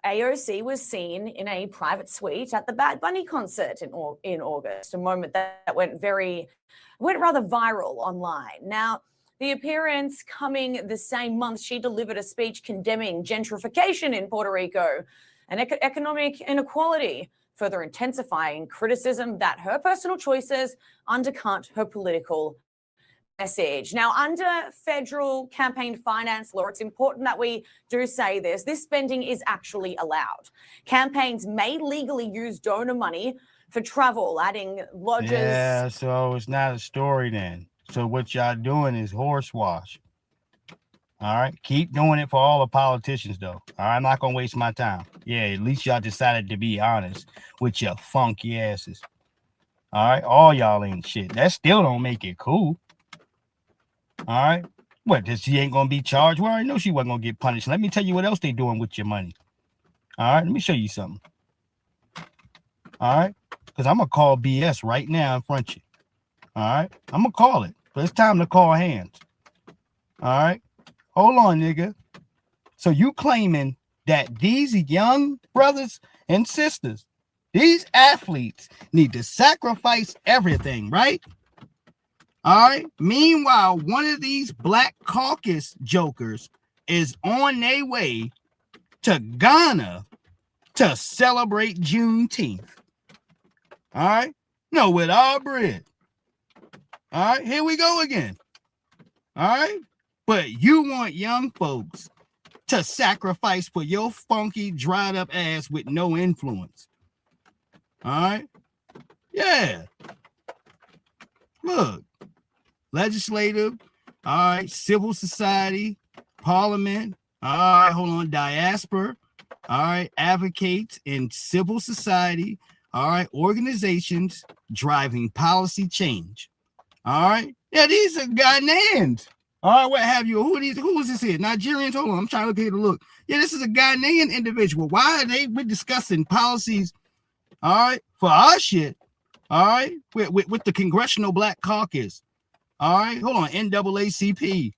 AOC was seen in a private suite at the Bad Bunny concert in August, a moment that went rather viral online. Now, the appearance coming the same month, she delivered a speech condemning gentrification in Puerto Rico and economic inequality, further intensifying criticism that her personal choices undercut her political message. Now, under federal campaign finance law, it's important that we do say this spending is actually allowed. Campaigns may legally use donor money for travel, adding lodges. Yeah, so it's not a story then. So what y'all doing is horse wash. All right. Keep doing it for all the politicians, though. All right. I'm not going to waste my time. Yeah, at least y'all decided to be honest with your funky asses. All right. All y'all ain't shit. That still don't make it cool. All right. What? She ain't going to be charged? Well, I know she wasn't going to get punished. Let me tell you what else they doing with your money. All right. Let me show you something. All right. Because I'm going to call BS right now in front of you. All right. I'm going to call it. But it's time to call hands. All right. Hold on, nigga. So you claiming that these young brothers and sisters, these athletes need to sacrifice everything, right? All right. Meanwhile, one of these Black Caucus jokers is on their way to Ghana to celebrate Juneteenth. All right. No, with our bread. All right. Here we go again. All right. But you want young folks to sacrifice for your funky, dried up ass with no influence. All right. Yeah. Look. Legislative. All right. Civil society. Parliament. All right. Hold on. Diaspora. All right. Advocates in civil society. All right. Organizations driving policy change. All right. Yeah, these are Ghanaians. All right, what have you? Who are these? Who is this here? Nigerians? Hold on, I'm trying to look here to look. Yeah, this is a Ghanaian individual. Why are we're discussing policies, all right, for our shit, all right, with the Congressional Black Caucus. All right, hold on, NAACP.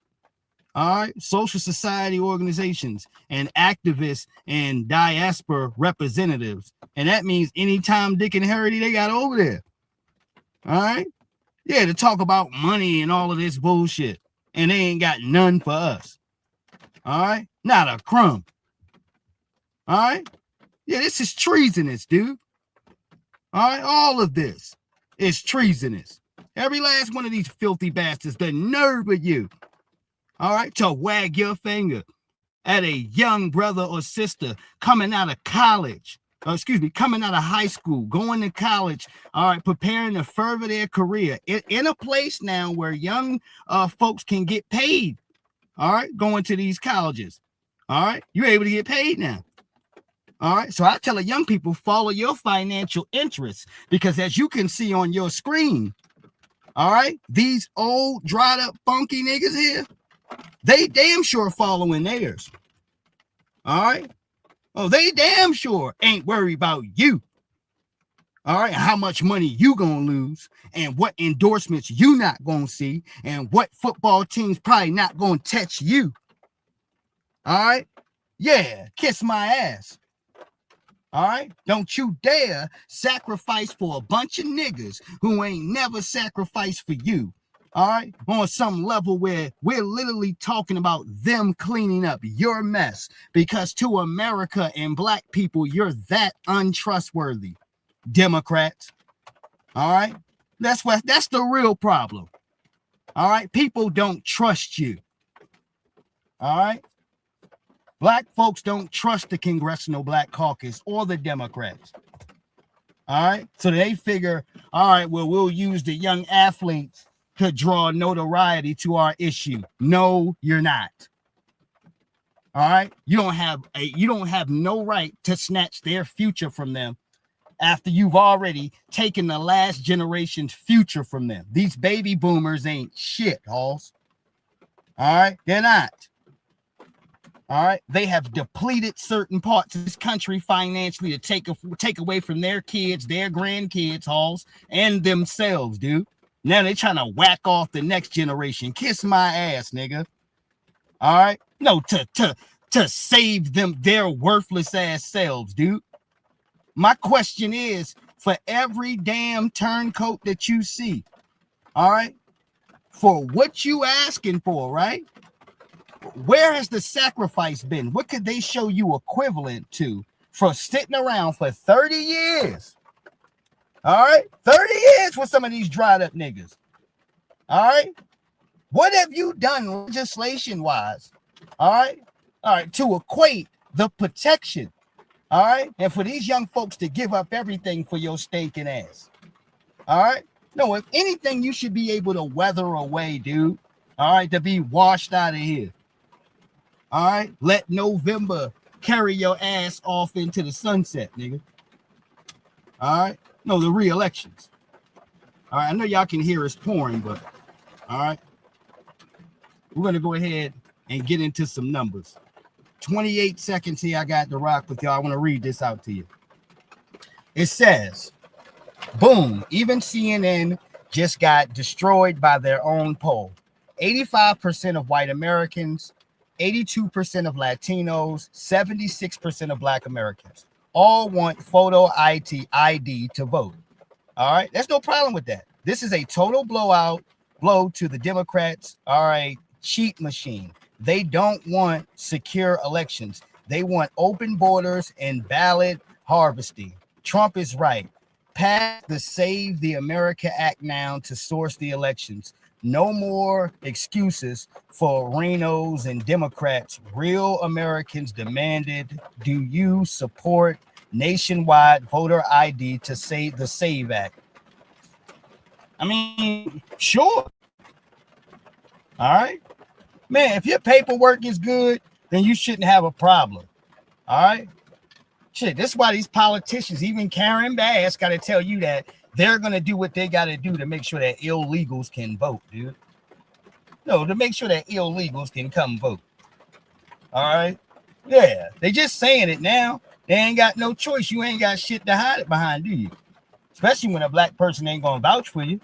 All right, social society organizations and activists and diaspora representatives. And that means anytime Dick and Harry they got over there. All right. Yeah, to talk about money and all of this bullshit. And they ain't got none for us. All right? Not a crumb. All right? Yeah, this is treasonous, dude. All right? All of this is treasonous. Every last one of these filthy bastards, the nerve of you, all right, to wag your finger at a young brother or sister coming out of college, coming out of high school, going to college, all right, preparing to further their career in a place now where young folks can get paid, all right, going to these colleges, all right, you're able to get paid now, all right, so I tell the young people, follow your financial interests, because as you can see on your screen, all right, these old, dried up, funky niggas here, they damn sure following theirs, all right. Oh, they damn sure ain't worried about you. All right, how much money you gonna lose, and what endorsements you not gonna see, and what football teams probably not gonna touch you. All right, yeah, kiss my ass. All right, don't you dare sacrifice for a bunch of niggas who ain't never sacrificed for you. All right, on some level where we're literally talking about them cleaning up your mess, because to America and black people, you're that untrustworthy. Democrats. All right, that's the real problem. All right, people don't trust you. All right, black folks don't trust the Congressional Black Caucus or the Democrats. All right, so they figure, all right, well, we'll use the young athletes to draw notoriety to our issue. No, you're not. All right, you don't have no right to snatch their future from them after you've already taken the last generation's future from them. These baby boomers ain't shit, Halls. All right, they're not. All right, they have depleted certain parts of this country financially to take away from their kids, their grandkids, Halls, and themselves, dude. Now they're trying to whack off the next generation. Kiss my ass, nigga. All right? No, to save them their worthless ass selves, dude. My question is, for every damn turncoat that you see, all right, for what you asking for, right? Where has the sacrifice been? What could they show you equivalent to for sitting around for 30 years? All right, 30 years for some of these dried up niggas. All right, what have you done legislation wise? All right, to equate the protection. All right, and for these young folks to give up everything for your stinking ass. All right, no, if anything, you should be able to weather away, dude. All right, to be washed out of here. All right, let November carry your ass off into the sunset, nigga. All right. No, the re-elections. All right, I know y'all can hear us pouring, but all right, we're going to go ahead and get into some numbers. 28 seconds here I got to rock with y'all. I want to read this out to you. It says, boom, even CNN just got destroyed by their own poll. 85% of white Americans, 82% of Latinos, 76% of Black Americans all want photo ID to vote. All right, there's no problem with that. This is a total blow to the Democrats. All right, cheat machine. They don't want secure elections. They want open borders and ballot harvesting. Trump is right. Pass the Save the America Act now to source the elections. No more excuses for Rhinos and Democrats. Real Americans demanded, do you support nationwide voter ID to save the SAVE Act? I mean, sure. All right. Man, if your paperwork is good, then you shouldn't have a problem. All right. Shit, this is why these politicians, even Karen Bass, got to tell you that they're going to do what they got to do to make sure that illegals can vote, dude. No, to make sure that illegals can come vote. All right. Yeah, they just saying it now. They ain't got no choice. You ain't got shit to hide it behind, do you? Especially when a black person ain't going to vouch for you.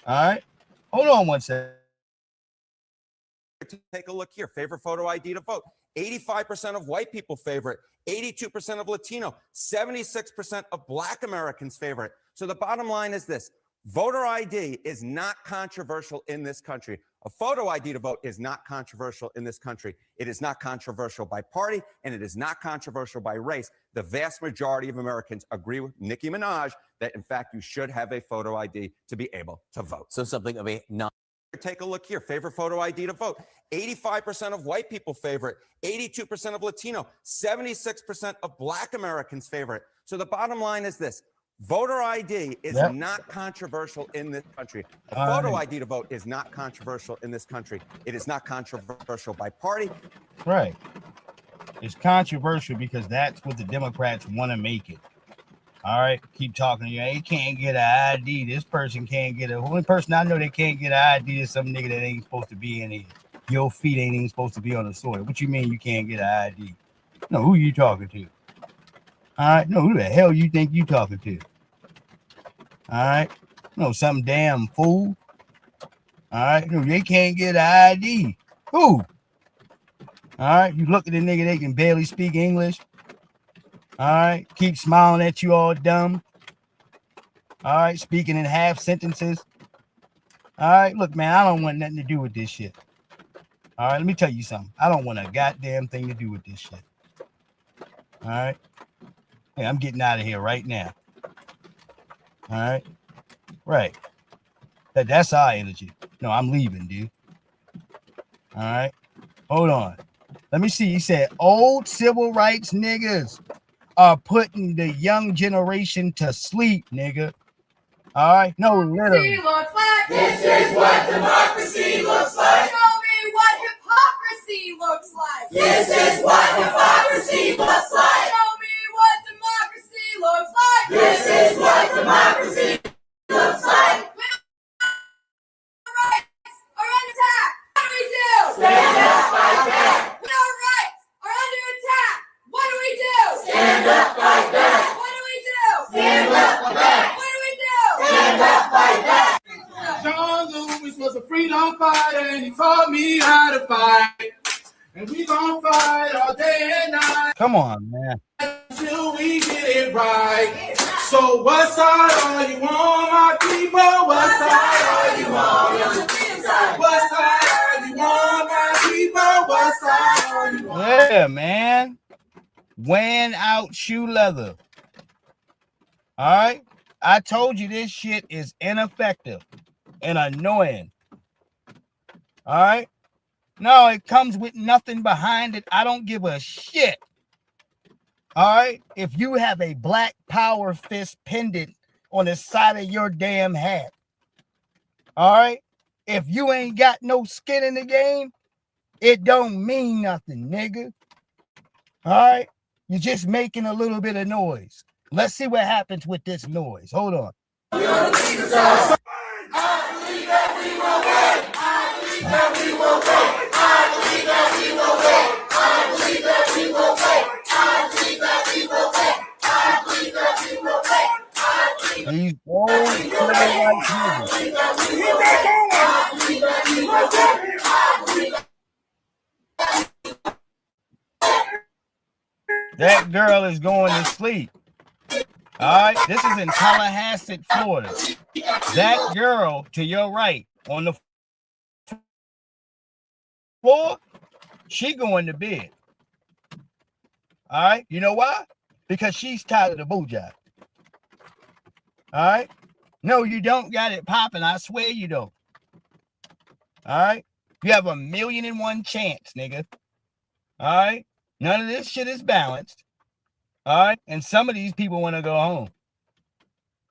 All right. Hold on one second. Take a look here. Favorite photo ID to vote. 85% of white people favor it. 82% of Latino. 76% of Black Americans favor it. So the bottom line is this. Voter ID is not controversial in this country. A photo ID to vote is not controversial in this country. It is not controversial by party, and it is not controversial by race. The vast majority of Americans agree with Nicki Minaj that, in fact, you should have a photo ID to be able to vote. So something of a non. Take a look here. Favorite photo ID to vote. 85% of white people favor it. 82% of Latino. 76% of Black Americans favor it. So the bottom line is this. Voter ID is not controversial in this country. A photo ID to vote is not controversial in this country. It is not controversial by party. Right. It's controversial because that's what the Democrats want to make it. All right, keep talking to you. He can't get an ID. This person can't get it. The only person I know that can't get an ID is some nigga that ain't supposed to be in here. Your feet ain't even supposed to be on the soil. What you mean you can't get an ID? No, who you talking to? All right, no, who the hell you think you talking to? All right, no, some damn fool. All right, no, they can't get an ID. Who? All right, you look at the nigga, they can barely speak English. All right, keep smiling at you all dumb. All right, speaking in half sentences. All right, look, man, I don't want nothing to do with this shit. All right, let me tell you something. I don't want a goddamn thing to do with this shit. All right. Hey, I'm getting out of here right now. All right. Right. That's our energy. No, I'm leaving, dude. All right. Hold on. Let me see. He said old civil rights niggas are putting the young generation to sleep, nigga. All right? No, literally. This is what democracy looks like. Show me what hypocrisy looks like. This is what hypocrisy looks like. Show me what democracy looks like. This is what democracy looks like. When our rights are under attack, what do we do? Stand up, fight back. When our rights are under attack, what do we do? Stand up, fight back. What do we do? Stand up, fight back. What do we do? Stand up, fight back. John Lewis was a freedom fighter, and he taught me how to fight. And we gon' fight all day and night. Come on, man. Until we get it right. So what side are you on, my people? What side are you on? What side are you on, my people? What side are you on? Yeah, man. Weighing out shoe leather. All right. I told you this shit is ineffective and annoying. All right. No, it comes with nothing behind it. I don't give a shit. All right. If you have a black power fist pendant on the side of your damn hat. All right. If you ain't got no skin in the game, it don't mean nothing, nigga. All right. You're just making a little bit of noise. Let's see what happens with this noise. Hold on. I believe that we will win. I believe that we will win. I believe that we will win. I believe that we will win. I believe that we will win. I believe that we will win. These old civil rights niggas. That girl is going to sleep. All right, this is in Tallahassee, Florida. That girl to your right on the floor, she going to bed. All right, you know why? Because she's tired of the boo job. All right, no, you don't got it popping. I swear you don't. All right, you have 1,000,001 chance, nigga. All right, none of this shit is balanced. All right, and some of these people want to go home.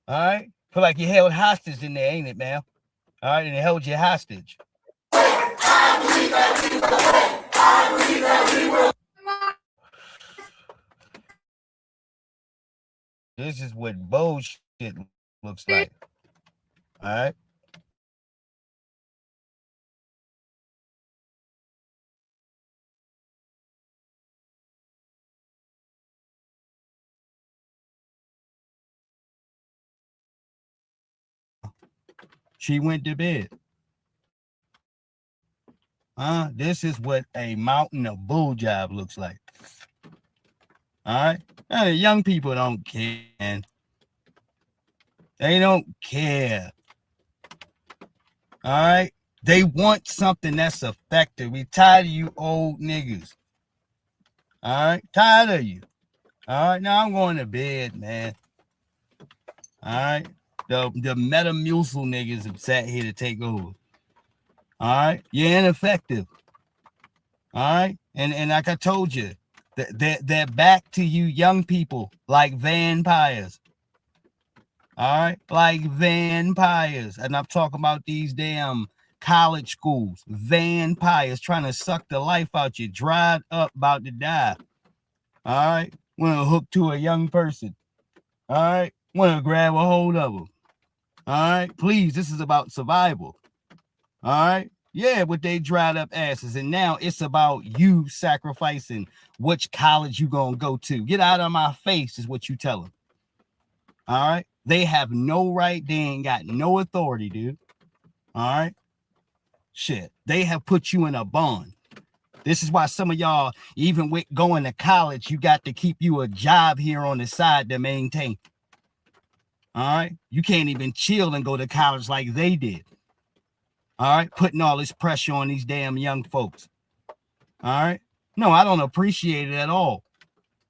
All right, feel like you held hostage in there, ain't it, man? All right, and they held you hostage. This is what bullshit looks like. All right. She went to bed. This is what a mountain of bull job looks like. All right. Young people don't care. Man. They don't care. All right. They want something that's effective. We tired of you old niggas. All right. Tired of you. All right. Now I'm going to bed, man. All right. The Metamucil niggas have sat here to take over. All right. You're ineffective. All right. And like I told you, they're back to you young people like vampires. All right. Like vampires. And I'm talking about these damn college schools. Vampires trying to suck the life out you. Dried up, about to die. All right. Want to hook to a young person. All right. Want to grab a hold of them. All right. Please, this is about survival. All right. Yeah, with they dried up asses. And now it's about you sacrificing which college you gonna go to. Get out of my face is what you tell them. All right. They have no right. They ain't got no authority, dude. All right. Shit. They have put you in a bond. This is why some of y'all, even with going to college, you got to keep you a job here on the side to maintain. All right. You can't even chill and go to college like they did. All right. Putting all this pressure on these damn young folks. All right. No, I don't appreciate it at all.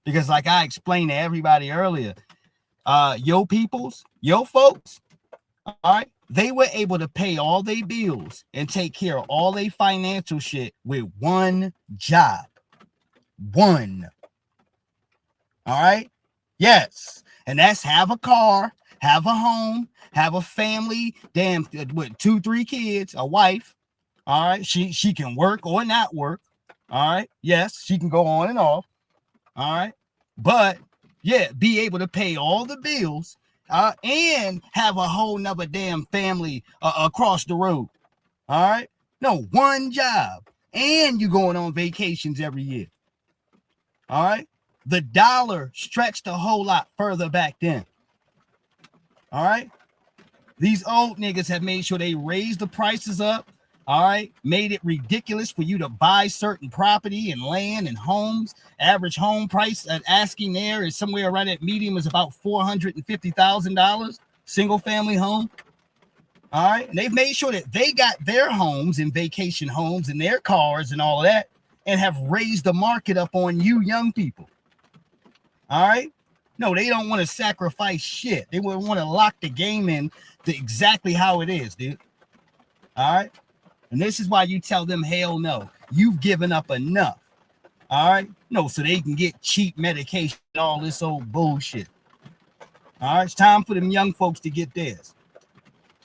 Because like I explained to everybody earlier, yo peoples, yo folks, all right, they were able to pay all their bills and take care of all their financial shit with one job. One. All right. Yes. And that's have a car, have a home, have a family, damn, with 2-3 kids, a wife. All right. She can work or not work. All right. Yes, she can go on and off. All right. But yeah, be able to pay all the bills and have a whole nother damn family across the road. All right. No, one job. And you going on vacations every year. All right. The dollar stretched a whole lot further back then. All right. These old niggas have made sure they raised the prices up. All right. Made it ridiculous for you to buy certain property and land and homes. Average home price at asking there is somewhere right at medium is about $450,000. Single family home. All right. And they've made sure that they got their homes and vacation homes and their cars and all of that and have raised the market up on you young people. All right. No, they don't want to sacrifice shit. They would want to lock the game in to exactly how it is, dude. All right. And this is why you tell them, hell no, you've given up enough. All right. No, so they can get cheap medication, all this old bullshit. All right. It's time for them young folks to get theirs.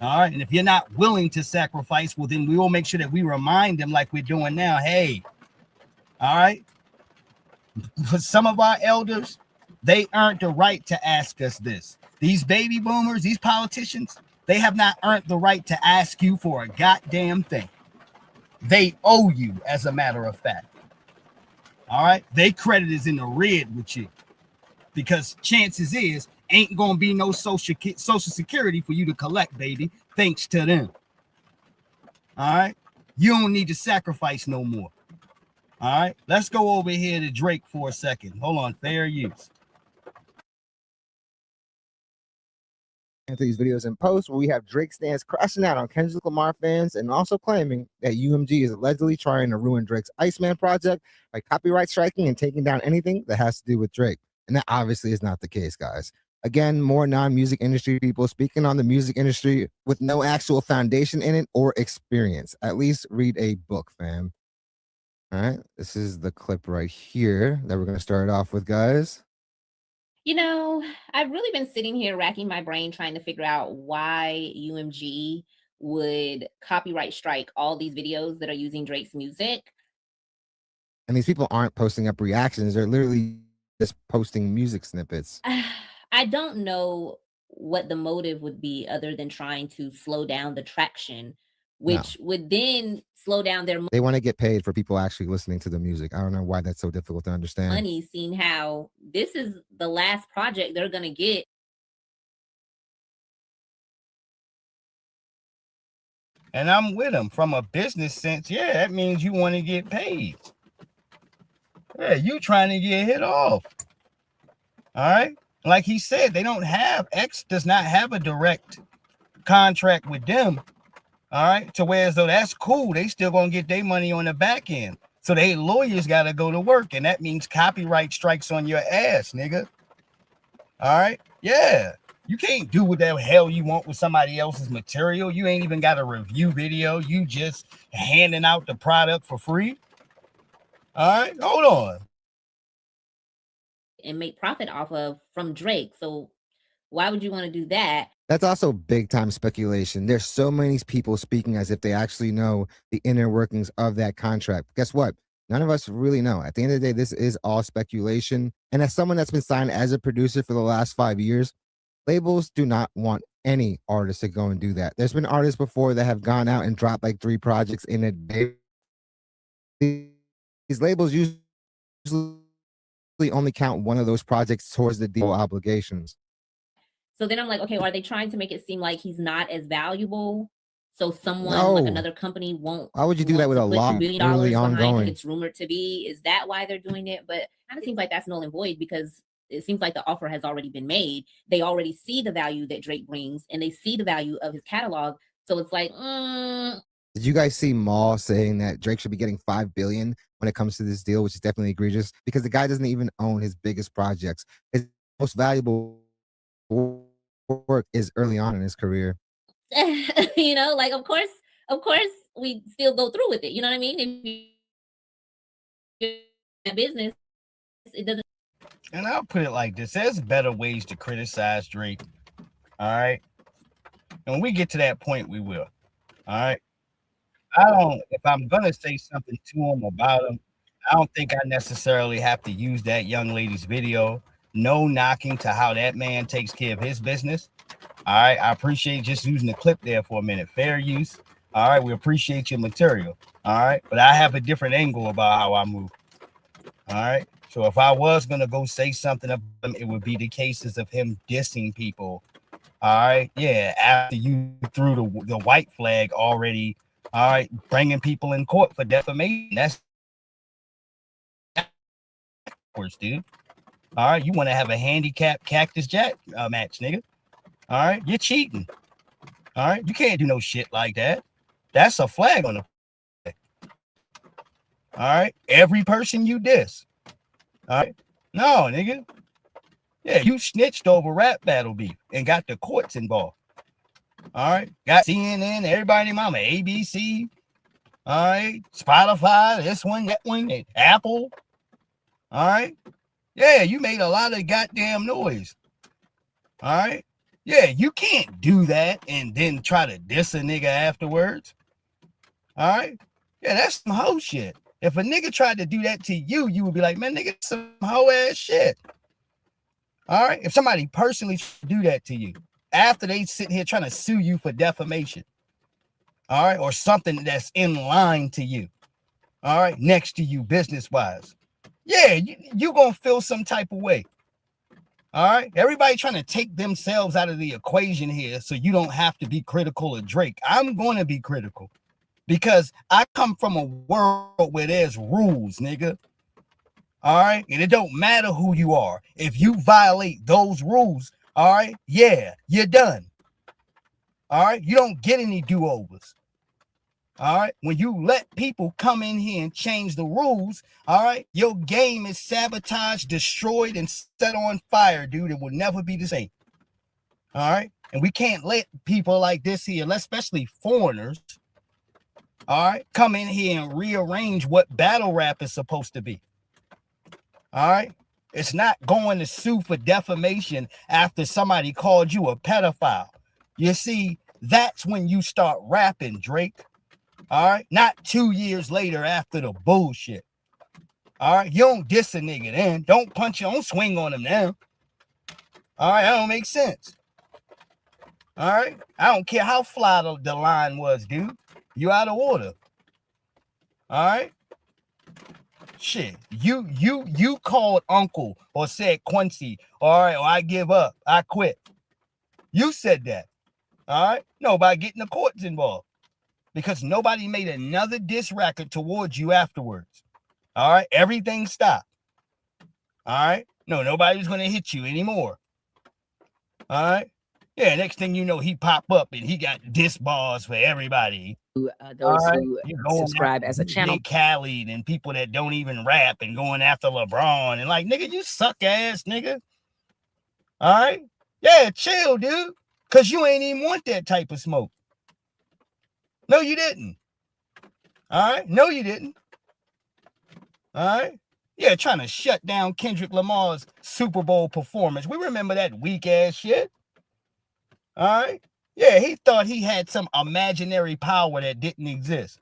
All right. And if you're not willing to sacrifice, well, then we will make sure that we remind them like we're doing now. Hey, all right. For some of our elders, they earned the right to ask us this. These baby boomers, these politicians, they have not earned the right to ask you for a goddamn thing. They owe you, as a matter of fact. All right. Their credit is in the red with you because chances is ain't going to be no social security for you to collect, baby, thanks to them. All right. You don't need to sacrifice no more. All right, let's go over here to Drake for a second. Hold on, fair use. Into these videos and posts where we have Drake stands crashing out on Kendrick Lamar fans and also claiming that UMG is allegedly trying to ruin Drake's Iceman project by copyright striking and taking down anything that has to do with Drake. And that obviously is not the case, guys. Again, more non-music industry people speaking on the music industry with no actual foundation in it or experience. At least read a book, fam. All right, this is the clip right here that we're going to start off with, guys. You know, I've really been sitting here racking my brain trying to figure out why UMG would copyright strike all these videos that are using Drake's music. And these people aren't posting up reactions. They're literally just posting music snippets. I don't know what the motive would be other than trying to slow down the traction, which would then slow down their They want to get paid for people actually listening to the music. I don't know why that's so difficult to understand. money, seeing how this is the last project they're going to get. And I'm with him from a business sense. Yeah, that means you want to get paid. Yeah, you trying to get hit off. All right. Like he said, they don't have, X does not have a direct contract with them. All right. So whereas though that's cool, they still gonna get their money on the back end. So they lawyers gotta go to work, and that means copyright strikes on your ass, nigga. All right. Yeah. You can't do what the hell you want with somebody else's material. You ain't even got a review video. You just handing out the product for free. All right, hold on. And make profit off of from Drake. So why would you want to do that? That's also big time speculation. There's so many people speaking as if they actually know the inner workings of that contract. Guess what? None of us really know. At the end of the day, this is all speculation. And as someone that's been signed as a producer for the last 5 years, labels do not want any artist to go and do that. There's been artists before that have gone out and dropped like 3 projects in a day. These labels usually only count one of those projects towards the deal obligations. So then I'm like, okay, are they trying to make it seem like he's not as valuable? So someone like another company won't. Why would you do that with a law $1 billion really behind what ongoing? it's rumored to be? Is that why they're doing it? But it kind of seems like that's null and void because it seems like the offer has already been made. They already see the value that Drake brings and they see the value of his catalog. So it's like, Did you guys see Maul saying that Drake should be getting $5 billion when it comes to this deal, which is definitely egregious because the guy doesn't even own his biggest projects. His most valuable work is early on in his career. you know, like of course we still go through with it. You know what I mean? If you're in business, it doesn't. And I'll put it like this: there's better ways to criticize Drake. All right. And when we get to that point, we will. All right. If I'm gonna say something to him about him, I don't think I necessarily have to use that young lady's video. No knocking to how that man takes care of his business. All right. I appreciate just using the clip there for a minute. Fair use. All right. We appreciate your material. All right. But I have a different angle about how I move. All right. So if I was gonna go say something about him, it would be the cases of him dissing people. All right. Yeah. After you threw the white flag already. All right. Bringing people in court for defamation. That's worse, dude. All right. You want to have a handicap Cactus Jack match, nigga. All right. You're cheating. All right. You can't do no shit like that. That's a flag on the flag. All right. Every person you diss. All right. No, nigga. Yeah, you snitched over rap battle beef and got the courts involved. All right. Got CNN, everybody, mama, ABC. All right. Spotify, this one, that one, Apple. All right. Yeah, you made a lot of goddamn noise. All right. Yeah, you can't do that and then try to diss a nigga afterwards. All right. Yeah, that's some hoe shit. If a nigga tried to do that to you, you would be like, man, nigga, some hoe ass shit. All right. If somebody personally do that to you after they sit here trying to sue you for defamation, all right, or something that's in line to you, all right, next to you business wise, yeah, you gonna feel some type of way. All right. Everybody trying to take themselves out of the equation here so you don't have to be critical of Drake. I'm going to be critical because I come from a world where there's rules, nigga. All right, and it don't matter who you are. If you violate those rules, all right, yeah, you're done. All right, you don't get any do-overs. All right, when you let people come in here and change the rules, all right, your game is sabotaged, destroyed, and set on fire, dude. It will never be the same. All right, and we can't let people like this here, especially foreigners, all right, come in here and rearrange what battle rap is supposed to be. All right, it's not going to sue for defamation after somebody called you a pedophile. You see, that's when you start rapping, Drake. All right, not 2 years later after the bullshit. All right, you don't diss a nigga then. Don't punch him, don't swing on him now. All right, that don't make sense. All right, I don't care how fly the line was, dude. You out of order. All right. Shit, you called Uncle or said Quincy, all right, or I give up, I quit. You said that. All right, no, by getting the courts involved. Because nobody made another diss record towards you afterwards. All right, everything stopped. All right, no, nobody's gonna hit you anymore. All right, yeah, next thing you know, he pop up and he got diss bars for everybody. Those who subscribe as a channel. Khaled and people that don't even rap and going after LeBron and like, nigga, you suck ass, nigga. All right, yeah, chill, dude, because you ain't even want that type of smoke. No, you didn't. All right. No, you didn't. All right. Yeah, trying to shut down Kendrick Lamar's Super Bowl performance. We remember that weak ass shit. All right. Yeah, he thought he had some imaginary power that didn't exist.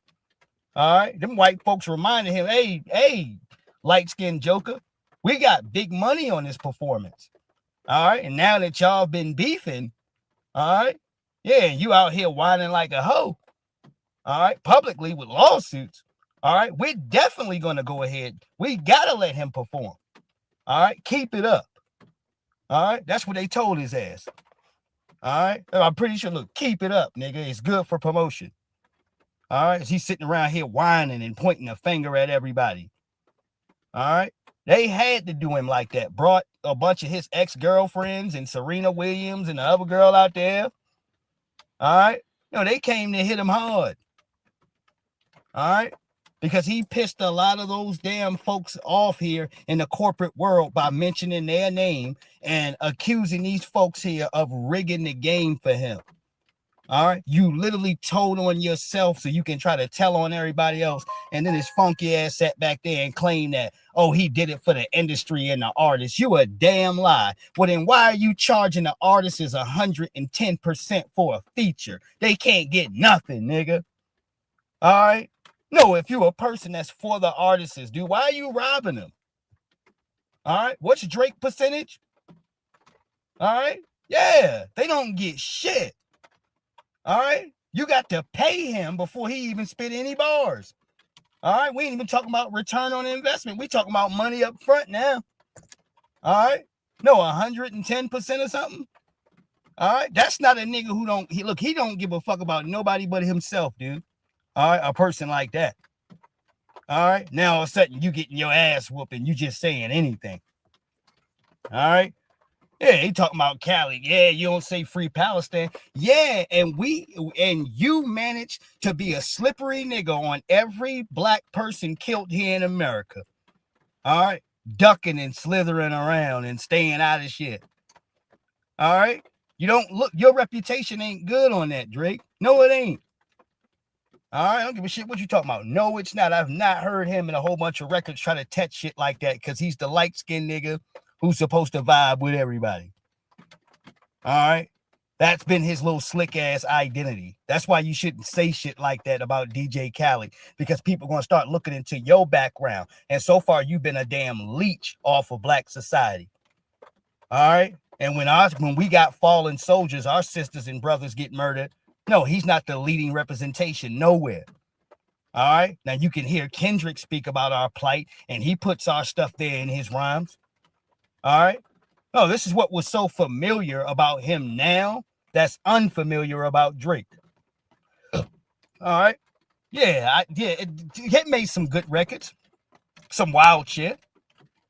All right. Them white folks reminded him, hey, light-skinned joker, we got big money on this performance. All right. And now that y'all been beefing, all right. Yeah, you out here whining like a hoe. All right, publicly with lawsuits. All right, we're definitely going to go ahead. We got to let him perform. All right, keep it up. All right, that's what they told his ass. All right, I'm pretty sure, look, keep it up, nigga. It's good for promotion. All right, he's sitting around here whining and pointing a finger at everybody. All right, they had to do him like that. Brought a bunch of his ex-girlfriends and Serena Williams and the other girl out there. All right, you know, they came to hit him hard. All right, because he pissed a lot of those damn folks off here in the corporate world by mentioning their name and accusing these folks here of rigging the game for him. All right, you literally told on yourself so you can try to tell on everybody else, and then his funky ass sat back there and claimed that, oh, he did it for the industry and the artist. You a damn lie. Well, then why are you charging the artists 110% for a feature? They can't get nothing, nigga. All right. No, if you're a person that's for the artists, dude, why are you robbing them? All right. What's Drake percentage? All right. Yeah, they don't get shit. All right. You got to pay him before he even spit any bars. All right. We ain't even talking about return on investment. We talking about money up front now. All right. No, 110% or something. All right. That's not a nigga who he don't give a fuck about nobody but himself, dude. All right, a person like that. All right, now all of a sudden you getting your ass whooping, you just saying anything. All right, yeah, he talking about Cali. Yeah, you don't say free Palestine. Yeah, and you managed to be a slippery nigga on every black person killed here in America. All right, ducking and slithering around and staying out of shit. All right, you don't look. Your reputation ain't good on that, Drake. No, it ain't. All right, I don't give a shit what you talking about. No, it's not. I've not heard him in a whole bunch of records try to touch shit like that because he's the light-skinned nigga who's supposed to vibe with everybody. All right, that's been his little slick-ass identity. That's why you shouldn't say shit like that about DJ Khaled, because people are going to start looking into your background. And so far, you've been a damn leech off of black society. All right, and when we got fallen soldiers, our sisters and brothers get murdered. No, he's not the leading representation nowhere. All right. Now you can hear Kendrick speak about our plight, and he puts our stuff there in his rhymes. All right. Oh, this is what was so familiar about him now that's unfamiliar about Drake. All right. Yeah, it made some good records, some wild shit.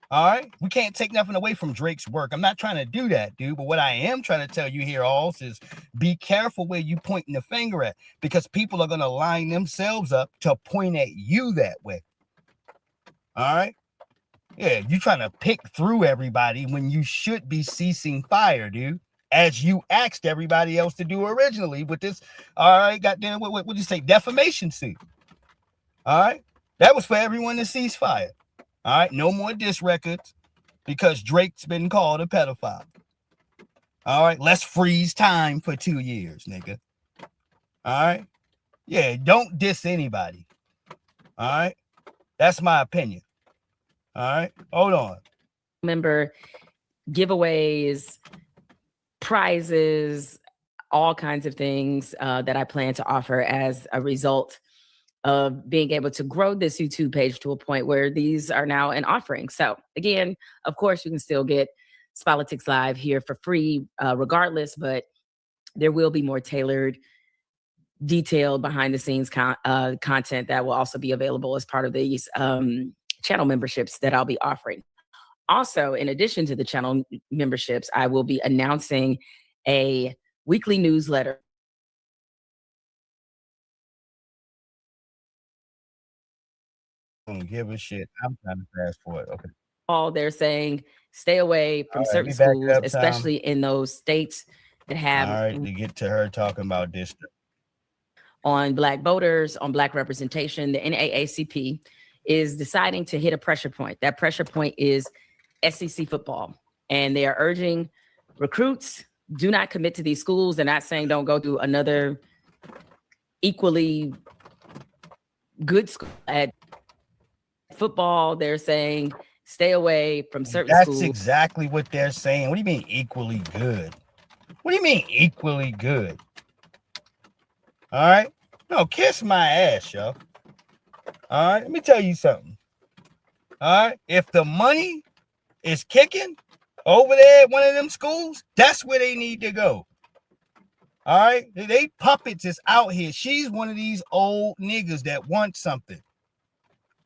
All right, we can't take nothing away from Drake's work. I'm not trying to do that, dude. But what I am trying to tell you here, Alls, is be careful where you pointing the finger at, because people are gonna line themselves up to point at you that way. All right, yeah, you trying to pick through everybody when you should be ceasing fire, dude, as you asked everybody else to do originally with this. All right, goddamn, what you say, defamation suit? All right, that was for everyone to cease fire. All right, no more diss records because Drake's been called a pedophile. All right, let's freeze time for 2 years, nigga. All right, yeah, don't diss anybody. All right, that's my opinion. All right, hold on. Member giveaways, prizes, all kinds of things that I plan to offer as a result of being able to grow this YouTube page to a point where these are now an offering. So again, of course, you can still get Spolitics Live here for free regardless, but there will be more tailored, detailed behind the scenes content that will also be available as part of these channel memberships that I'll be offering. Also, in addition to the channel memberships, I will be announcing a weekly newsletter. Don't give a shit. I'm trying to fast forward. Okay. All they're saying, stay away from All right, certain we back schools, up, Tom. especially in those states that have All right, to get to her talking about this. on Black voters, on Black representation. The NAACP is deciding to hit a pressure point. That pressure point is SEC football. And they are urging recruits, do not commit to these schools. They're not saying don't go to another equally good school at football. They're saying stay away from certain schools. That's exactly what they're saying. What do you mean equally good? What do you mean equally good? All right. No, kiss my ass, yo. All right. Let me tell you something. All right. If the money is kicking over there at one of them schools, that's where they need to go. All right. They puppets is out here. She's one of these old niggas that want something.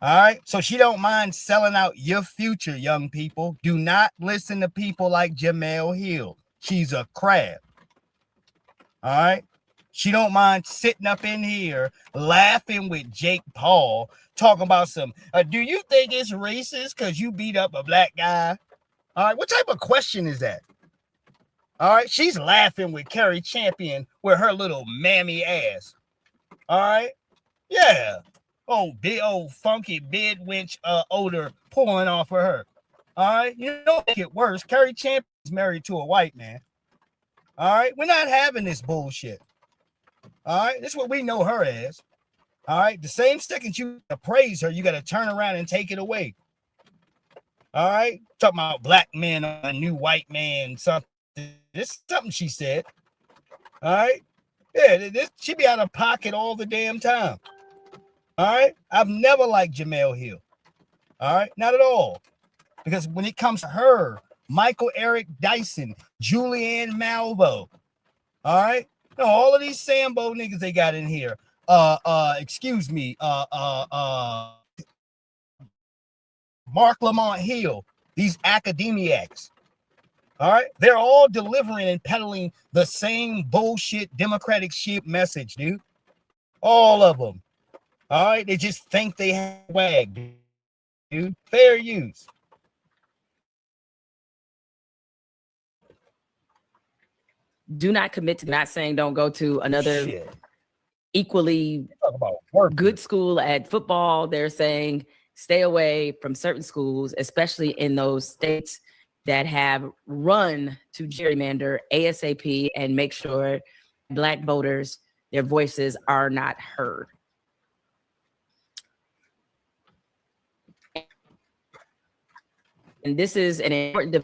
All right. So she don't mind selling out your future, young people. Do not listen to people like Jamel Hill. She's a crab. All right. She don't mind sitting up in here laughing with Jake Paul, talking about some, do you think it's racist because you beat up a black guy? All right. What type of question is that? All right. She's laughing with Kerry Champion with her little mammy ass. All right. Yeah. Oh, big old funky bid winch odor pulling off of her. All right. You know, make it worse. Kerry Champion's married to a white man. All right. We're not having this bullshit. All right. This is what we know her as. All right. The same second you praise her, you got to turn around and take it away. All right. Talking about black men on a new white man, something. This is something she said. All right. Yeah. She be out of pocket all the damn time. All right. I've never liked Jamel Hill. All right. Not at all. Because when it comes to her, Michael Eric Dyson, Julianne Malvo, all right. No, all of these Sambo niggas they got in here. Excuse me. Mark Lamont Hill, these academiacs. All right. They're all delivering and peddling the same bullshit Democratic shit message, dude. All of them. All right, they just think they have swag, dude. Fair use. Do not commit to not saying don't go to another equally good school at football. They're saying stay away from certain schools, especially in those states that have run to gerrymander ASAP and make sure Black voters, their voices are not heard. And this is an important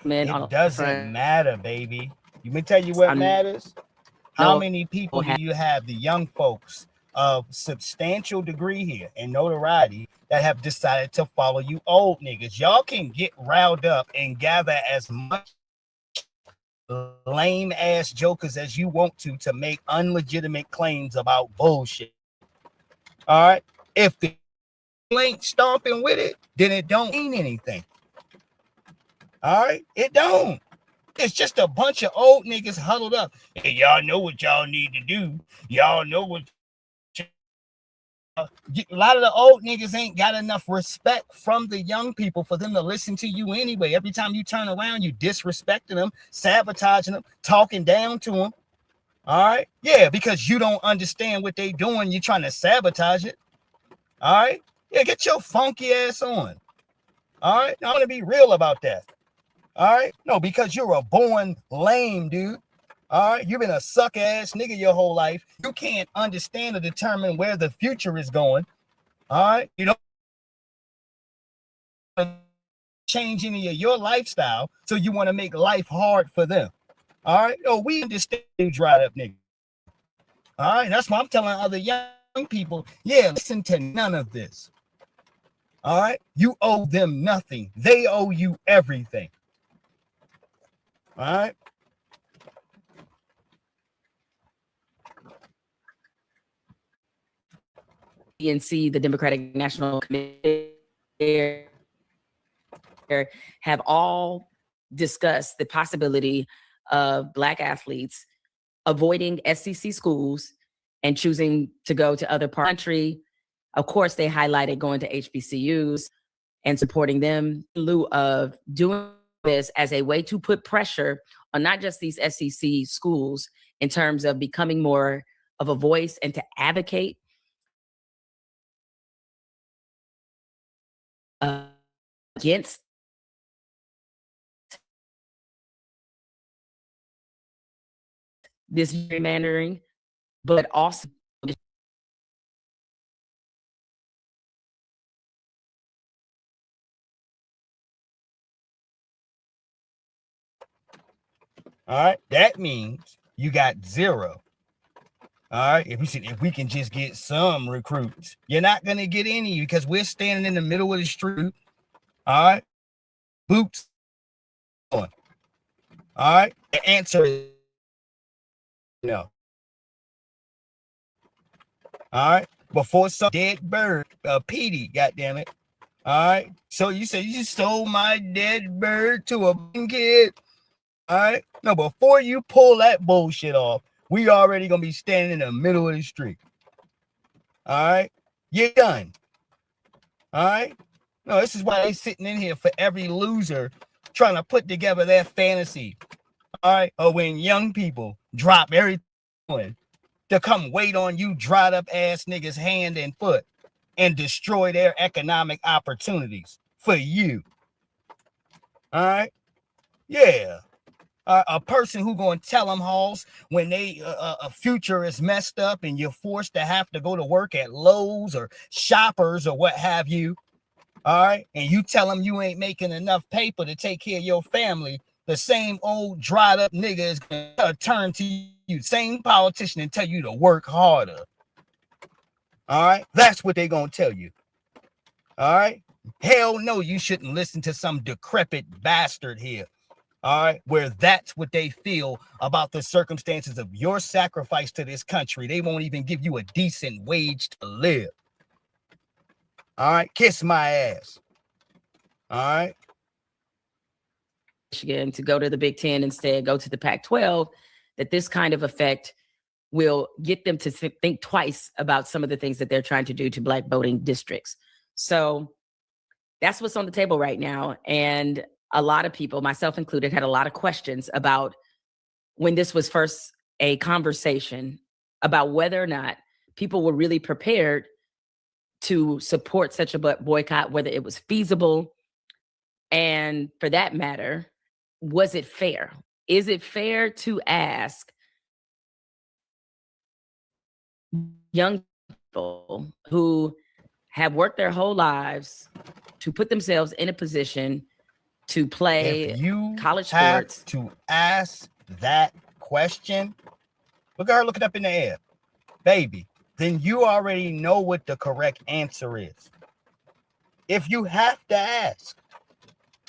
development. It doesn't matter, baby. Let me tell you what matters. How many people do you have, the young folks of substantial degree here and notoriety that have decided to follow you old niggas? Y'all can get riled up and gather as much lame ass jokers as you want to make unlegitimate claims about bullshit. All right. If the ain't stomping with it, then it don't mean anything. All right. It don't. It's just a bunch of old niggas huddled up. Hey, y'all know what y'all need to do. Y'all know what. A lot of the old niggas ain't got enough respect from the young people for them to listen to you anyway. Every time you turn around, you disrespecting them, sabotaging them, talking down to them. All right. Yeah, because you don't understand what they doing. You're trying to sabotage it. All right. Yeah, get your funky ass on. All right. I want to be real about that. All right. No, because you're a born lame, dude. All right. You've been a suck ass nigga your whole life. You can't understand or determine where the future is going. All right. You don't change any of your lifestyle. So you want to make life hard for them. All right. No, we understand you dried up nigga. All right. That's why I'm telling other young people, yeah, listen to none of this. All right. You owe them nothing. They owe you everything. All right. DNC, the Democratic National Committee, have all discussed the possibility of Black athletes avoiding SEC schools and choosing to go to other parts of the country. Of course, they highlighted going to HBCUs and supporting them in lieu of doing this as a way to put pressure on not just these SEC schools in terms of becoming more of a voice and to advocate against this gerrymandering, but also all right. That means you got zero. All right. If we can just get some recruits, you're not gonna get any because we're standing in the middle of the street. All right. Boots on. All right. The answer is no. All right. Before some dead bird, Petey, goddamn it. All right. So you say you stole my dead bird to a kid. All right. No, before you pull that bullshit off, we already gonna be standing in the middle of the street. All right. You're done. All right. No, this is why they sitting in here for every loser trying to put together their fantasy. All right. Or when young people drop everything to come wait on you dried up ass niggas hand and foot and destroy their economic opportunities for you. All right. Yeah. A person who going to tell them halls when they a future is messed up and you're forced to have to go to work at Lowe's or Shoppers or what have you. All right. And you tell them you ain't making enough paper to take care of your family. The same old dried up nigga is going to turn to you, same politician, and tell you to work harder. All right. That's what they're going to tell you. All right. Hell no, you shouldn't listen to some decrepit bastard here. All right, where that's what they feel about the circumstances of your sacrifice to this country. They won't even give you a decent wage to live. All right, kiss my ass. All right. Michigan to go to the Big Ten instead, go to the Pac-12, that this kind of effect will get them to think twice about some of the things that they're trying to do to Black voting districts. So that's what's on the table right now. And a lot of people, myself included, had a lot of questions about when this was first a conversation about whether or not people were really prepared to support such a boycott, whether it was feasible. And for that matter, was it fair? Is it fair to ask young people who have worked their whole lives to put themselves in a position to play college sports? To ask that question, look at her looking up in the air, baby, then you already know what the correct answer is. If you have to ask,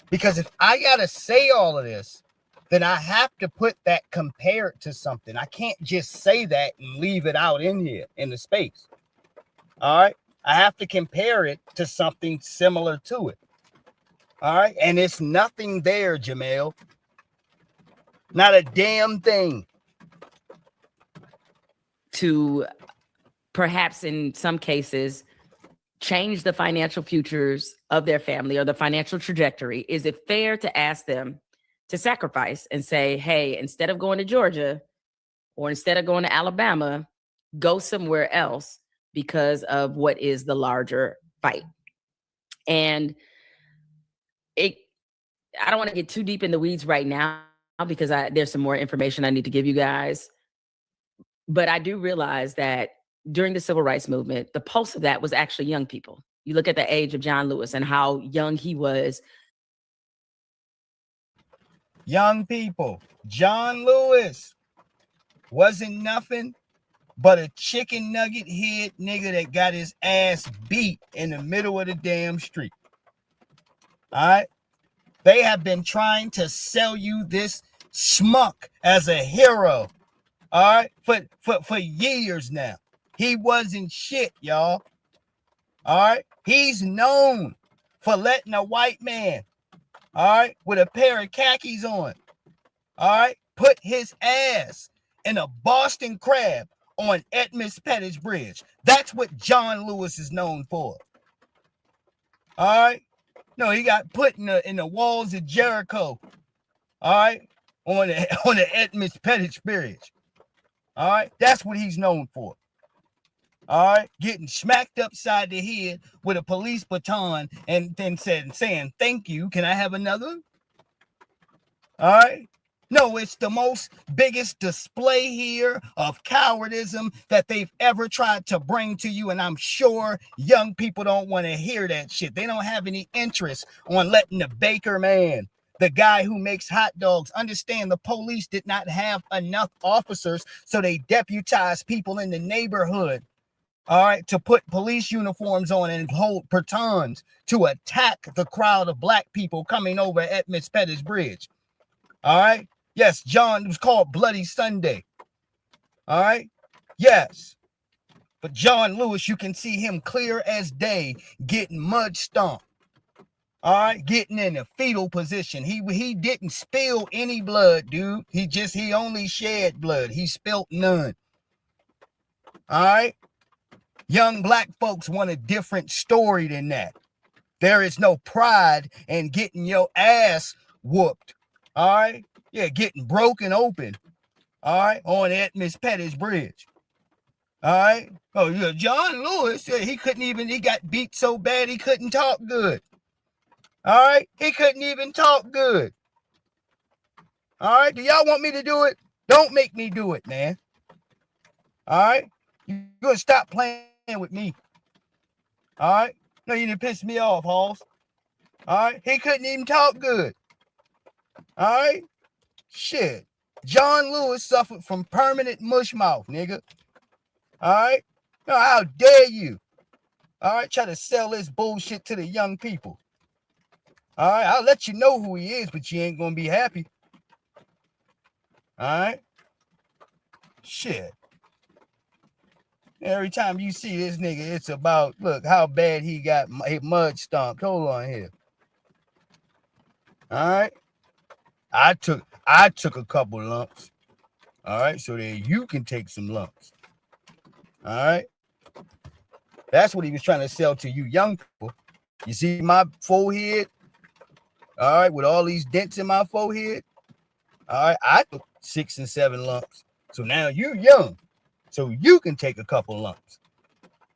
because if I gotta say all of this, then I have to put that compared to something. I can't just say that and leave it out in here in the space. All right. I have to compare it to something similar to it. All right. And it's nothing there, Jamel. Not a damn thing. To perhaps in some cases change the financial futures of their family or the financial trajectory? Is it fair to ask them to sacrifice and say, hey, instead of going to Georgia or instead of going to Alabama, go somewhere else because of what is the larger fight? And I don't want to get too deep in the weeds right now because there's some more information I need to give you guys. But I do realize that during the civil rights movement, the pulse of that was actually young people. You look at the age of John Lewis and how young he was. Young people. John Lewis wasn't nothing but a chicken nugget head nigga that got his ass beat in the middle of the damn street. All right? They have been trying to sell you this schmuck as a hero. All right? For years now. He wasn't shit, y'all. All right? He's known for letting a white man, all right, with a pair of khakis on, all right, put his ass in a Boston Crab on Edmund Pettus Bridge. That's what John Lewis is known for. All right? No, he got put in the walls of Jericho, all right, on the Edmund Pettus Bridge. All right? That's what he's known for. All right, getting smacked upside the head with a police baton and then saying, thank you. Can I have another? All right. No, it's the biggest display here of cowardism that they've ever tried to bring to you. And I'm sure young people don't want to hear that shit. They don't have any interest on letting the baker man, the guy who makes hot dogs, understand the police did not have enough officers. So they deputized people in the neighborhood. All right, to put police uniforms on and hold batons to attack the crowd of black people coming over Edmund Pettus Bridge. All right. Yes, John, it was called Bloody Sunday. All right. Yes. But John Lewis, you can see him clear as day getting mud stomped. All right. Getting in a fetal position. He didn't spill any blood, dude. He only shed blood. He spilt none. All right. Young black folks want a different story than that. There is no pride in getting your ass whooped. All right. Yeah, getting broken open. All right. On Edmund Pettus Bridge. All right. Oh, yeah. John Lewis, he got beat so bad he couldn't talk good. All right. He couldn't even talk good. All right. Do y'all want me to do it? Don't make me do it, man. All right. You're going to stop playing with me. All right. No, you didn't piss me off, Halls. All right. He couldn't even talk good. All right. Shit. John Lewis suffered from permanent mush mouth, nigga. All right. No, how dare you? All right. Try to sell this bullshit to the young people. All right. I'll let you know who he is, but you ain't going to be happy. All right. Shit. Every time you see this nigga, it's about, look, how bad he got mud stomped. Hold on here. All right. I took a couple lumps. All right. So that you can take some lumps. All right. That's what he was trying to sell to you young people. You see my forehead? All right. With all these dents in my forehead. All right. I took 6 and 7 lumps. So now you're young. So you can take a couple lumps.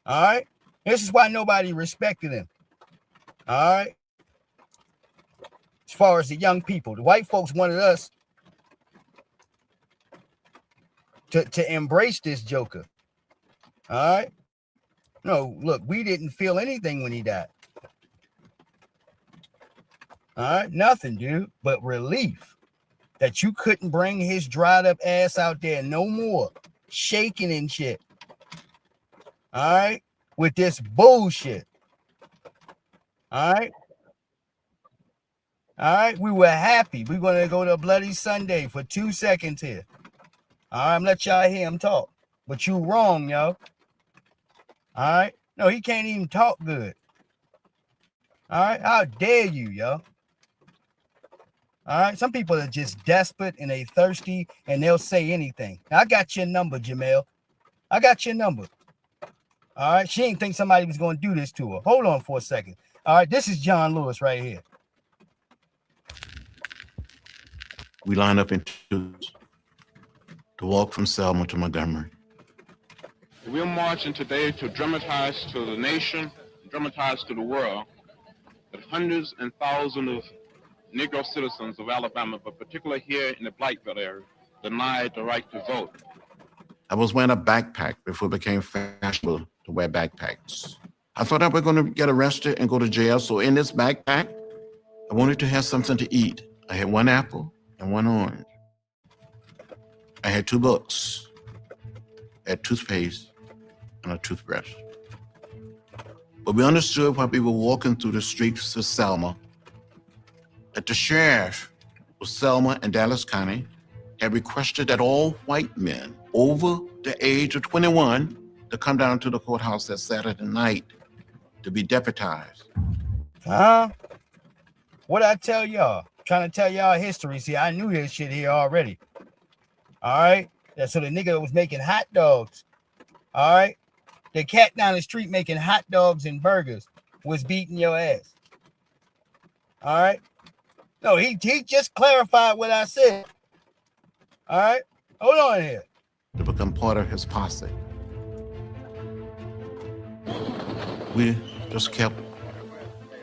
All right. This is why nobody respected him. All right. As far as the young people, the white folks wanted us to embrace this joker. All right. No, look, we didn't feel anything when he died. All right. Nothing, dude, but relief that you couldn't bring his dried up ass out there no more. Shaking and shit. All right. With this bullshit. All right. All right. We were happy. We're going to go to Bloody Sunday for 2 seconds here. All right. I'm let y'all hear him talk. But you wrong, yo. All right. No, he can't even talk good. All right, how dare you, yo? All right, some people are just desperate and they thirsty and they'll say anything. Now, I got your number, Jamel. I got your number. All right, she didn't think somebody was going to do this to her. Hold on for a second. All right, this is John Lewis right here. We line up in twos to walk from Selma to Montgomery. We're marching today to dramatize to the nation, dramatize to the world, that hundreds and thousands of Negro citizens of Alabama, but particularly here in the Black Belt area, denied the right to vote. I was wearing a backpack before it became fashionable to wear backpacks. I thought I was going to get arrested and go to jail, so in this backpack, I wanted to have something to eat. I had one apple and one orange. I had 2 books. I had toothpaste and a toothbrush. But we understood while we were walking through the streets of Selma that the sheriff of Selma and Dallas County had requested that all white men over the age of 21 to come down to the courthouse that Saturday night to be deputized. What I tell y'all? Trying to tell y'all history. See, I knew this shit here already. All right. So the nigga was making hot dogs. All right. The cat down the street making hot dogs and burgers was beating your ass. All right. No, he just clarified what I said. All right. Hold on here. To become part of his posse. We just kept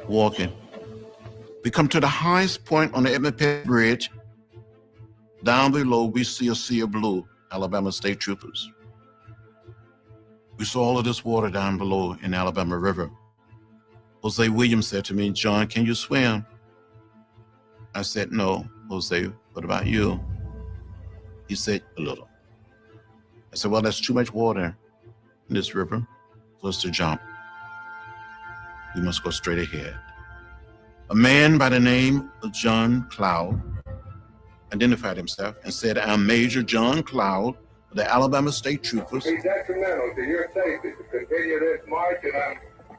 walking. We come to the highest point on the Edmund Pettus Bridge. Down below, we see a sea of blue, Alabama State Troopers. We saw all of this water down below in the Alabama River. Jose Williams said to me, "John, can you swim?" I said, "No." "Jose, what about you?" He said, "A little." I said, "Well, there's too much water in this river for us to jump. We must go straight ahead." A man by the name of John Cloud identified himself and said, "I'm Major John Cloud of the Alabama State Troopers." It's detrimental to your safety to continue this march, and I'm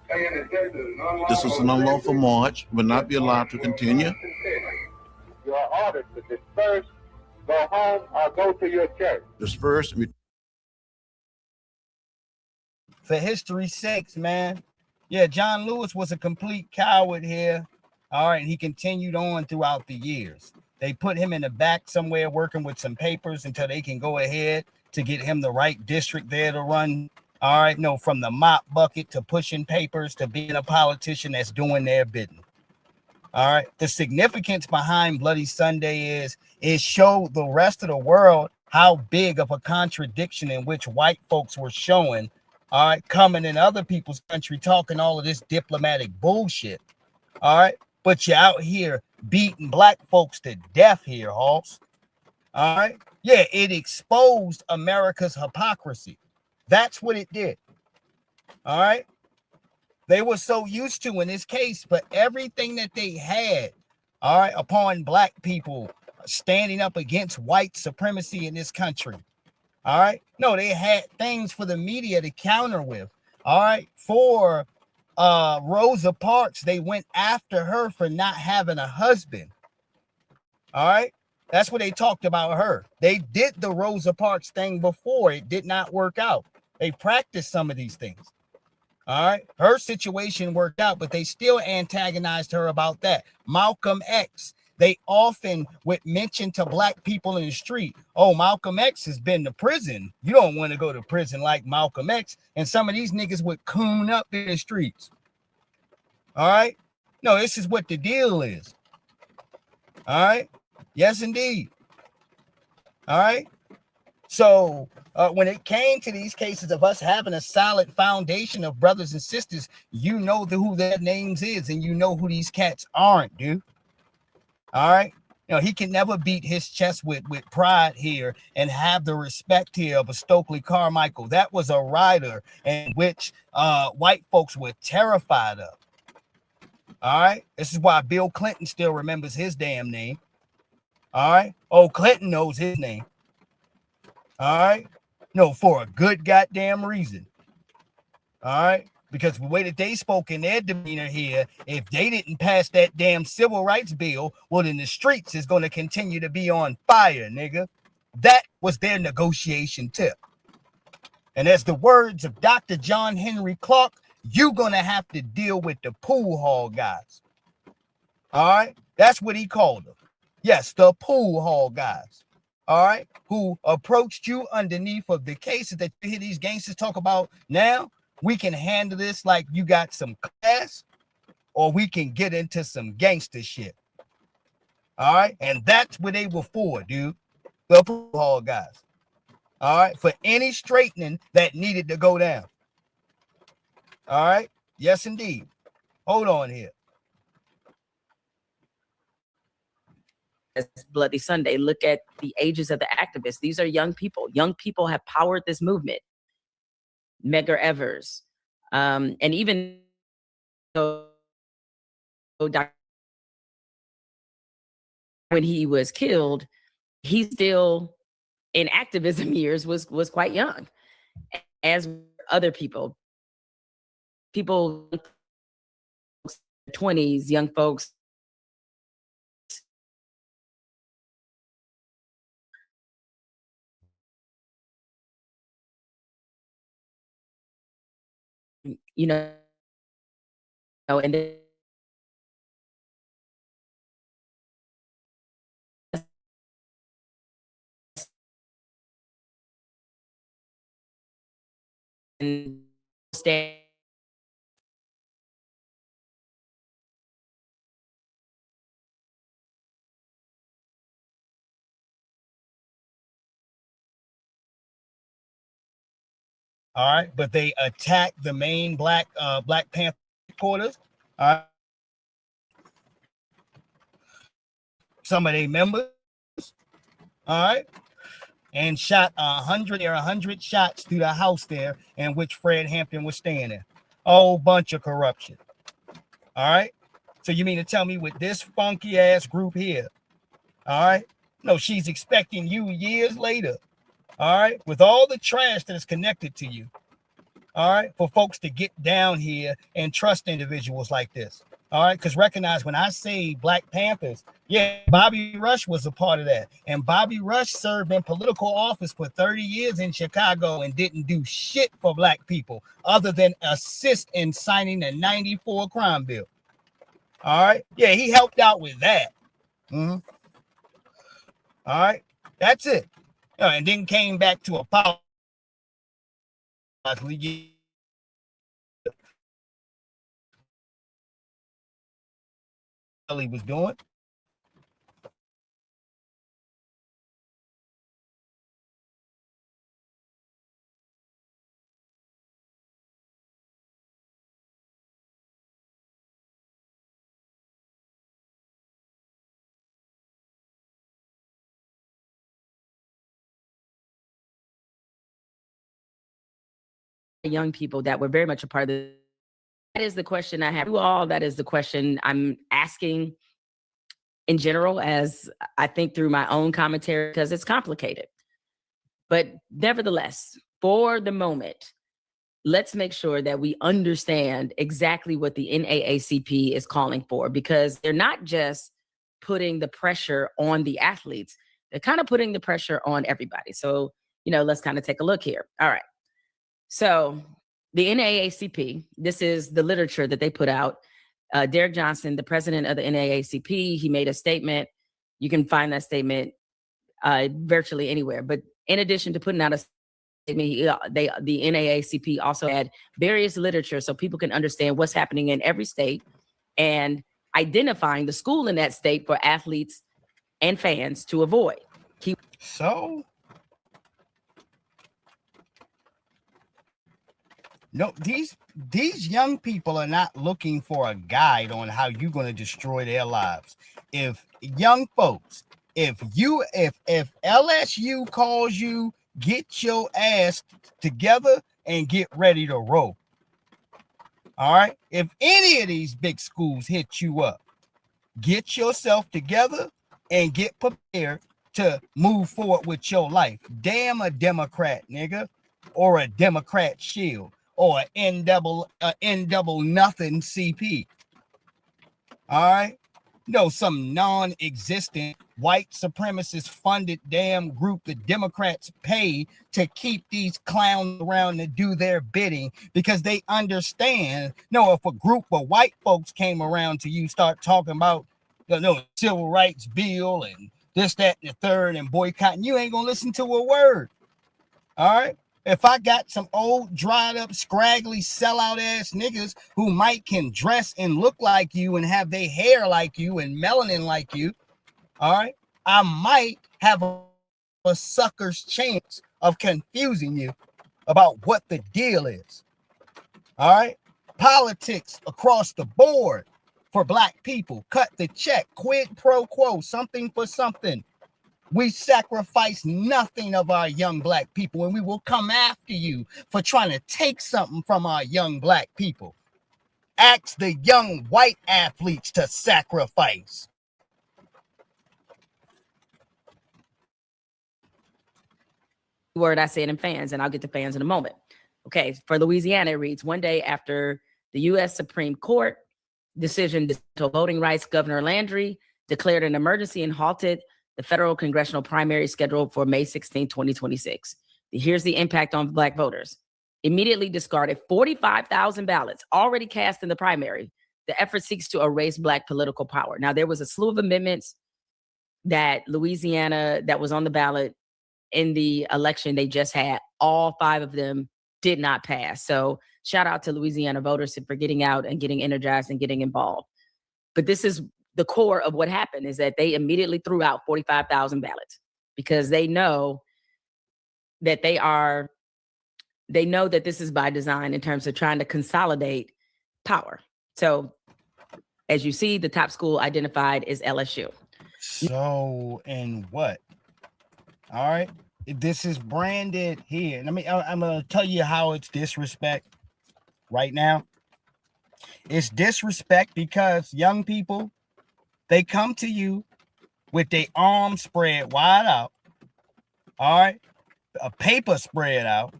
saying that this is an unlawful. This is an unlawful march, will not be allowed to continue. You are ordered to disperse, go home, or go to your church. Disperse. For history's sakes, man. Yeah, John Lewis was a complete coward here. All right, and he continued on throughout the years. They put him in the back somewhere working with some papers until they can go ahead to get him the right district there to run. All right, no, from the mop bucket to pushing papers to being a politician that's doing their bidding. All right, the significance behind Bloody Sunday is it showed the rest of the world how big of a contradiction in which white folks were showing. All right, coming in other people's country talking all of this diplomatic bullshit. All right, but you're out here beating black folks to death here, Hoss. All right, yeah, it exposed America's hypocrisy. That's what it did. All right, they were so used to in this case, but everything that they had, all right, upon black people standing up against white supremacy in this country. All right, no, they had things for the media to counter with. All right, for Rosa Parks, they went after her for not having a husband. All right, that's what they talked about her. They did the Rosa Parks thing before. It did not work out. They practiced some of these things. All right, her situation worked out, but they still antagonized her about that. Malcolm X, they often would mention to black people in the street, "Oh, Malcolm X has been to prison. You don't want to go to prison like Malcolm X." And some of these niggas would coon up in the streets. All right. No, this is what the deal is. All right. Yes, indeed. All right. So when it came to these cases of us having a solid foundation of brothers and sisters, you know who their names is, and you know who these cats aren't, dude. All right. You know, he can never beat his chest with pride here and have the respect here of a Stokely Carmichael. That was a rider in which white folks were terrified of. All right. This is why Bill Clinton still remembers his damn name. All right. Oh, Clinton knows his name. All right. No, for a good goddamn reason. All right. because the way that they spoke in their demeanor here, if they didn't pass that damn civil rights bill, well, then the streets is going to continue to be on fire, nigga. That was their negotiation tip. And as the words of Dr. John Henry Clark, you're going to have to deal with the pool hall guys. All right? That's what he called them. Yes, the pool hall guys. All right? Who approached you underneath of the cases that you hear these gangsters talk about now. We can handle this like you got some class, or we can get into some gangster shit. All right? And that's what they were for, dude. The pool hall guys. All right? For any straightening that needed to go down. All right? Yes, indeed. Hold on here. Bloody Sunday. Look at the ages of the activists. These are young people. Young people have powered this movement. Medgar Evers. And even though when he was killed, he still in activism years was quite young, as other people 20s, young folks. You know, and then and stay. All right, but they attacked the main Black Panther headquarters. All right. Some of their members, all right, and shot 100 shots through the house there in which Fred Hampton was staying in. A whole bunch of corruption. All right. So you mean to tell me with this funky ass group here, all right? No, she's expecting you years later, all right, with all the trash that is connected to you, all right, for folks to get down here and trust individuals like this, all right? Because recognize when I say Black Panthers, yeah, Bobby Rush was a part of that. And Bobby Rush served in political office for 30 years in Chicago and didn't do shit for Black people other than assist in signing the 94 crime bill. All right. Yeah, he helped out with that. All right. That's it. And then came back to apologize. He was doing. Young people that were very much a part of the. That is the question I have. You all, that is the question I'm asking in general, as I think through my own commentary, because it's complicated. But nevertheless, for the moment, let's make sure that we understand exactly what the NAACP is calling for, because they're not just putting the pressure on the athletes, they're kind of putting the pressure on everybody. So, let's kind of take a look here. All right. So the NAACP, this is the literature that they put out. Derek Johnson, the president of the NAACP, he made a statement. You can find that statement virtually anywhere. But in addition to putting out a statement, the NAACP also had various literature so people can understand what's happening in every state and identifying the school in that state for athletes and fans to avoid. So no, these young people are not looking for a guide on how you're going to destroy their lives. If young folks, if LSU calls you, get your ass together and get ready to roll. All right. If any of these big schools hit you up, get yourself together and get prepared to move forward with your life. Damn a Democrat, nigga, or a Democrat shield. or N double nothing CP. All right. No, some non-existent white supremacist funded damn group the Democrats pay to keep these clowns around to do their bidding because they understand. No, if a group of white folks came around to you, start talking about civil rights bill and this, that, and the third, and boycotting, you ain't gonna listen to a word. All right. If I got some old, dried up, scraggly, sellout ass niggas who can dress and look like you and have their hair like you and melanin like you, all right, I might have a sucker's chance of confusing you about what the deal is. All right. Politics across the board for black people. Cut the check. Quid pro quo. Something for something. We sacrifice nothing of our young black people, and we will come after you for trying to take something from our young black people. Ask the young white athletes to sacrifice. Word I said in fans, and I'll get to fans in a moment. Okay, for Louisiana, it reads, one day after the U.S. Supreme Court decision to voting rights, Governor Landry declared an emergency and halted the federal congressional primary scheduled for May 16, 2026. Here's the impact on black voters. Immediately discarded 45,000 ballots already cast in the primary. The effort seeks to erase black political power. Now, there was a slew of amendments that Louisiana that was on the ballot in the election they just had. All 5 of them did not pass. So shout out to Louisiana voters for getting out and getting energized and getting involved. But this is the core of what happened, is that they immediately threw out 45,000 ballots because they know that this is by design in terms of trying to consolidate power. So as you see, the top school identified is LSU. So, and what? All right. This is branded here. I'm going to tell you how it's disrespect right now. It's disrespect because young people, they come to you with their arms spread wide out, all right, a paper spread out,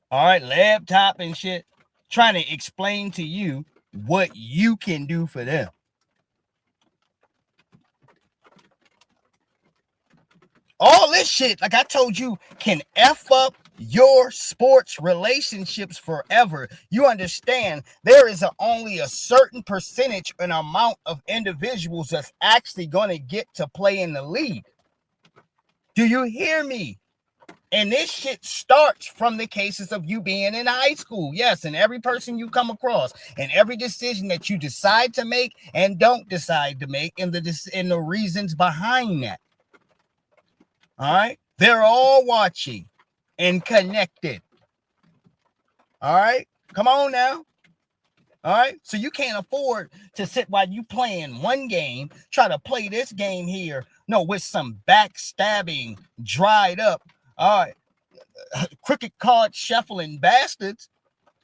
all right, laptop and shit, trying to explain to you what you can do for them. All this shit, like I told you, can F up your sports relationships forever. You understand there is only a certain percentage and amount of individuals that's actually going to get to play in the league. Do you hear me? And this shit starts from the cases of you being in high school. Yes, and every person you come across and every decision that you decide to make and don't decide to make and the reasons behind that. All right. They're all watching and connected. All right. Come on now. All right. So you can't afford to sit while you playing one game, try to play this game here. No, with some backstabbing, dried up, all right, cricket card shuffling bastards.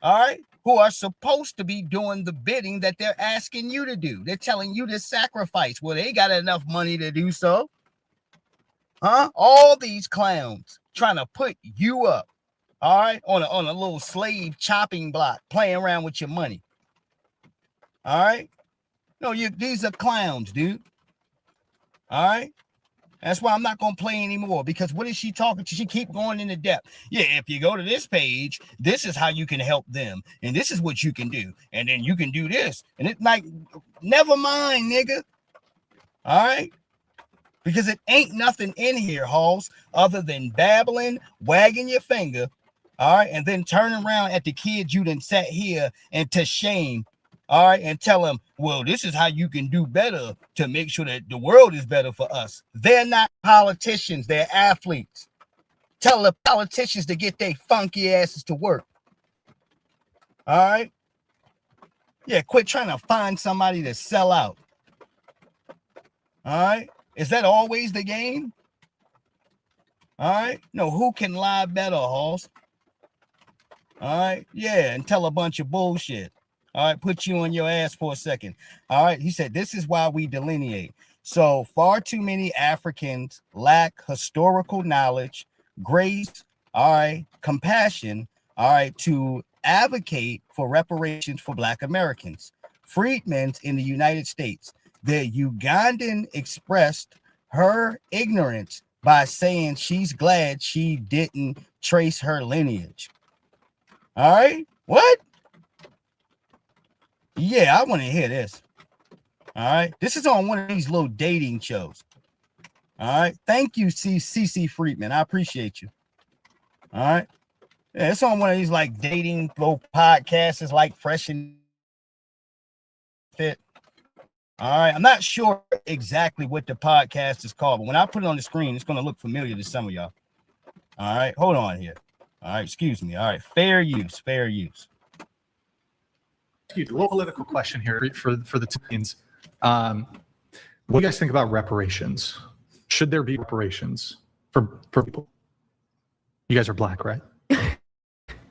All right. Who are supposed to be doing the bidding that they're asking you to do. They're telling you to sacrifice. Well, they got enough money to do so. Huh? All these clowns trying to put you up, all right, on a little slave chopping block, playing around with your money. All right? No, these are clowns, dude. All right? That's why I'm not going to play anymore, because what is she talking to? She keep going into depth. Yeah, if you go to this page, this is how you can help them, and this is what you can do, and then you can do this. And it's like, never mind, nigga. All right? Because it ain't nothing in here, Halls, other than babbling, wagging your finger, all right, and then turning around at the kids you done sat here and to shame, all right, and tell them, well, this is how you can do better to make sure that the world is better for us. They're not politicians, they're athletes. Tell the politicians to get their funky asses to work. All right? Yeah, quit trying to find somebody to sell out. All right? Is that always the game? All right. No, who can lie better, Hoss? All right. Yeah, and tell a bunch of bullshit. All right. Put you on your ass for a second. All right. He said, this is why we delineate. So far too many Africans lack historical knowledge, grace, all right, compassion, all right, to advocate for reparations for Black Americans, freedmen in the United States. The Ugandan expressed her ignorance by saying she's glad she didn't trace her lineage. All right, what? Yeah, I want to hear this. All right, this is on one of these little dating shows. All right, thank you, CC Friedman. I appreciate you. All right, yeah, it's on one of these like dating little podcasts. It's like Fresh and Fit. All right, I'm not sure exactly what the podcast is called, but when I put it on the screen, it's going to look familiar to some of y'all. All right, hold on here. All right, excuse me. All right, fair use, fair use. A little political question here for the teens. What do you guys think about reparations? Should there be reparations for people? You guys are Black, right?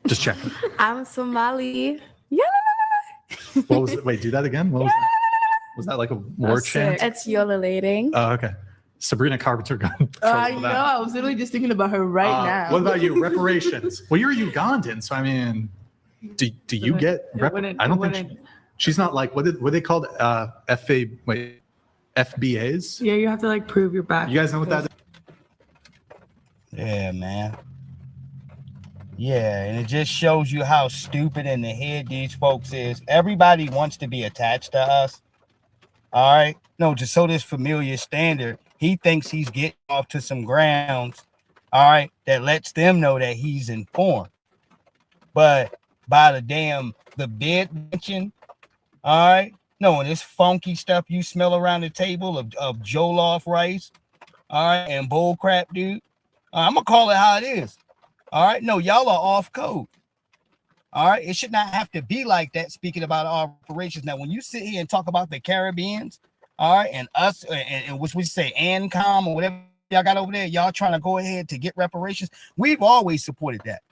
Just checking. I'm Somali. Yeah. What was it? Wait, do that again. What was that? Was that like a war chant? It's yolalating. Oh, okay. Sabrina Carpenter got in trouble I for know. that. I was literally just thinking about her right now. What about you? Reparations. Well, you're Ugandan, so I mean, do you get? I don't think she's not like what they called FBAs. Yeah, you have to like prove your back. You guys know what that is? Yeah, man. Yeah, and it just shows you how stupid in the head these folks is. Everybody wants to be attached to us. All right. No, just so this familiar standard, he thinks he's getting off to some grounds, all right, that lets them know that he's informed. But by the bed mention, all right, no, and this funky stuff you smell around the table of jollof rice, all right, and bull crap, dude. I'm gonna call it how it is. All right, no, y'all are off code. All right, it should not have to be like that. Speaking about operations, now when you sit here and talk about the Caribbeans, all right, and us, and which we say ANCOM or whatever y'all got over there, y'all trying to go ahead to get reparations. We've always supported that.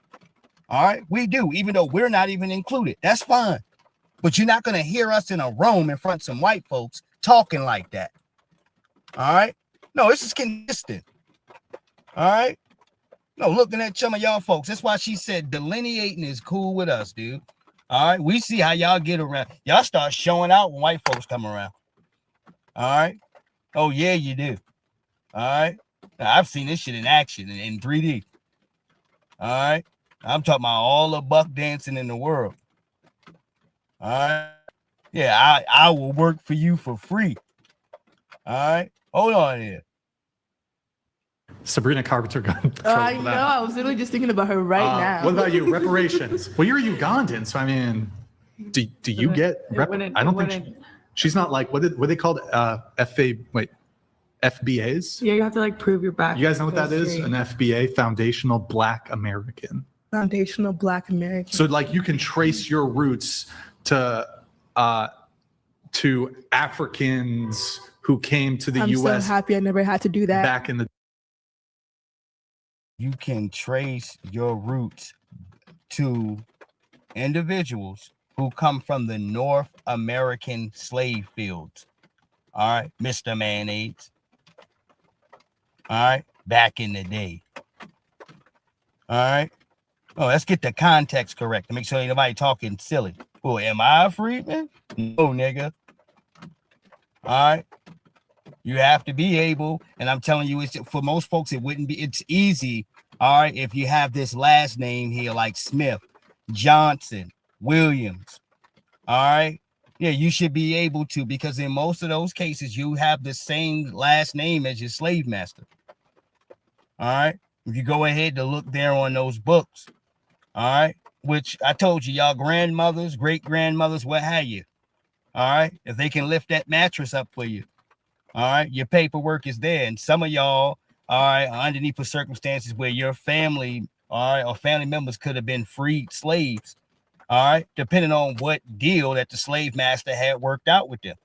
All right, we do, even though we're not even included. That's fine, but you're not gonna hear us in a room in front of some white folks talking like that. All right, no, this is consistent. All right. No, looking at some of y'all folks. That's why she said delineating is cool with us, dude. All right. We see how y'all get around. Y'all start showing out when white folks come around. All right. Oh, yeah, you do. All right. Now, I've seen this shit in action in 3D. All right. I'm talking about all the buck dancing in the world. All right. Yeah, I will work for you for free. All right. Hold on here. Sabrina Carpenter got in trouble I for know. that. I was literally just thinking about her right now. What about you? Reparations. Well, you're Ugandan, so I mean, do you get? I don't think she's not like what they called FBAs. Yeah, you have to like prove your back. You guys know what that is? An FBA, Foundational Black American. Foundational Black American. So like you can trace your roots to Africans who came to the I'm U.S. so happy I never had to do that. back in the. You can trace your roots to individuals who come from the North American slave fields. All right, Mr. Mayonnaise. All right, back in the day. All right. Oh, let's get the context correct to make sure ain't nobody talking silly. Oh, am I a freedman? No, nigga. All right. You have to be able, and I'm telling you, it's for most folks, it's easy, all right, if you have this last name here, like Smith, Johnson, Williams, all right? Yeah, you should be able to, because in most of those cases, you have the same last name as your slave master, all right? If you go ahead to look there on those books, all right, which I told you, y'all grandmothers, great-grandmothers, what have you, all right? If they can lift that mattress up for you, all right, your paperwork is there. And some of y'all, all right, are underneath the circumstances where your family, all right, or family members could have been freed slaves, all right, depending on what deal that the slave master had worked out with them.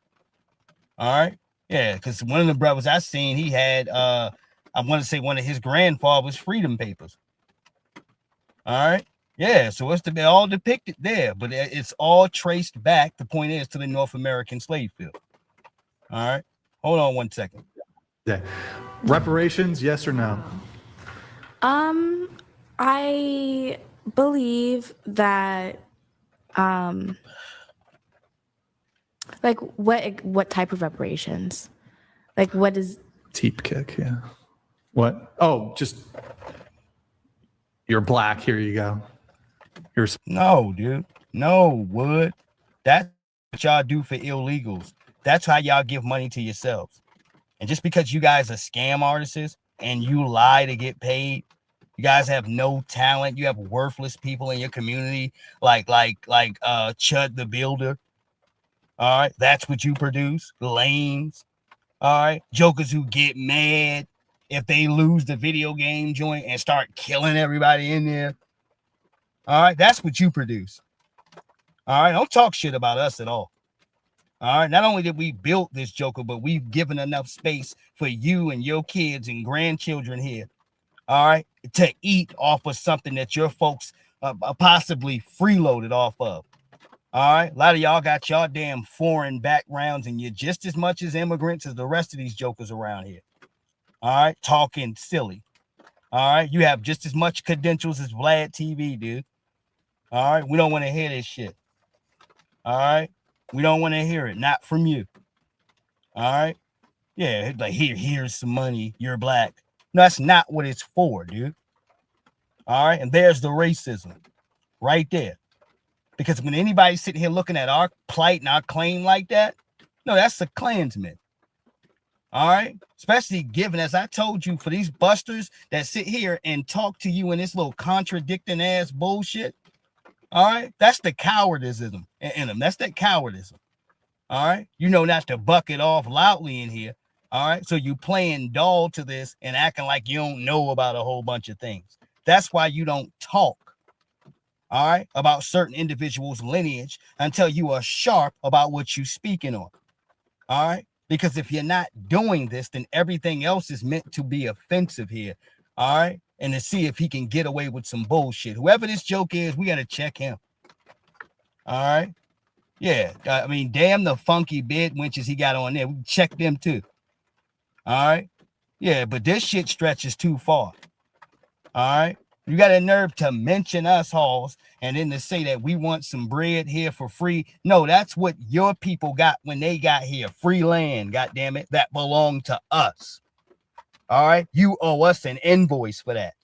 All right. Yeah, because one of the brothers I seen, he had I want to say one of his grandfather's freedom papers. All right. Yeah, so it's all depicted there, but it's all traced back. The point is to the North American slave field. All right. Hold on 1 second. Yeah. Reparations, yes or no? I believe that Like what type of reparations? Like what is Teep kick, yeah. What? Oh, just you're black. Here you go. No, dude. No, Wood. That's what y'all do for illegals. That's how y'all give money to yourselves. And just because you guys are scam artists and you lie to get paid, you guys have no talent. You have worthless people in your community, like Chud the Builder. All right, that's what you produce. Lames. All right, jokers who get mad if they lose the video game joint and start killing everybody in there. All right, that's what you produce. All right, don't talk shit about us at all. All right, not only did we build this joker, but we've given enough space for you and your kids and grandchildren here. All right, to eat off of something that your folks possibly freeloaded off of. All right, a lot of y'all got y'all damn foreign backgrounds, and you're just as much as immigrants as the rest of these jokers around here. All right, talking silly. All right, you have just as much credentials as Vlad TV, dude. All right, we don't want to hear this shit. All right, we don't want to hear it, not from you. All right, yeah, like here's some money. You're black. No, that's not what it's for, dude. All right, and there's the racism right there. Because when anybody's sitting here looking at our plight and our claim like that, no, that's a Klansman. All right, especially given, as I told you, for these busters that sit here and talk to you in this little contradicting ass bullshit. All right, that's the cowardism in them. That's that cowardism. All right, you know not to buck it off loudly in here. All right, so you playing doll to this and acting like you don't know about a whole bunch of things. That's why you don't talk. All right, about certain individuals' lineage until you are sharp about what you're speaking on. All right, because if you're not doing this, then everything else is meant to be offensive here. All right, and to see if he can get away with some bullshit. Whoever this joke is, we got to check him. All right, yeah, I mean, damn the funky bed winches he got on there. We can check them too. All right, yeah, but this shit stretches too far. All right. You got a nerve to mention us, Halls, and then to say that we want some bread here for free. No, that's what your people got when they got here. Free land, goddammit, that belonged to us. All right? You owe us an invoice for that.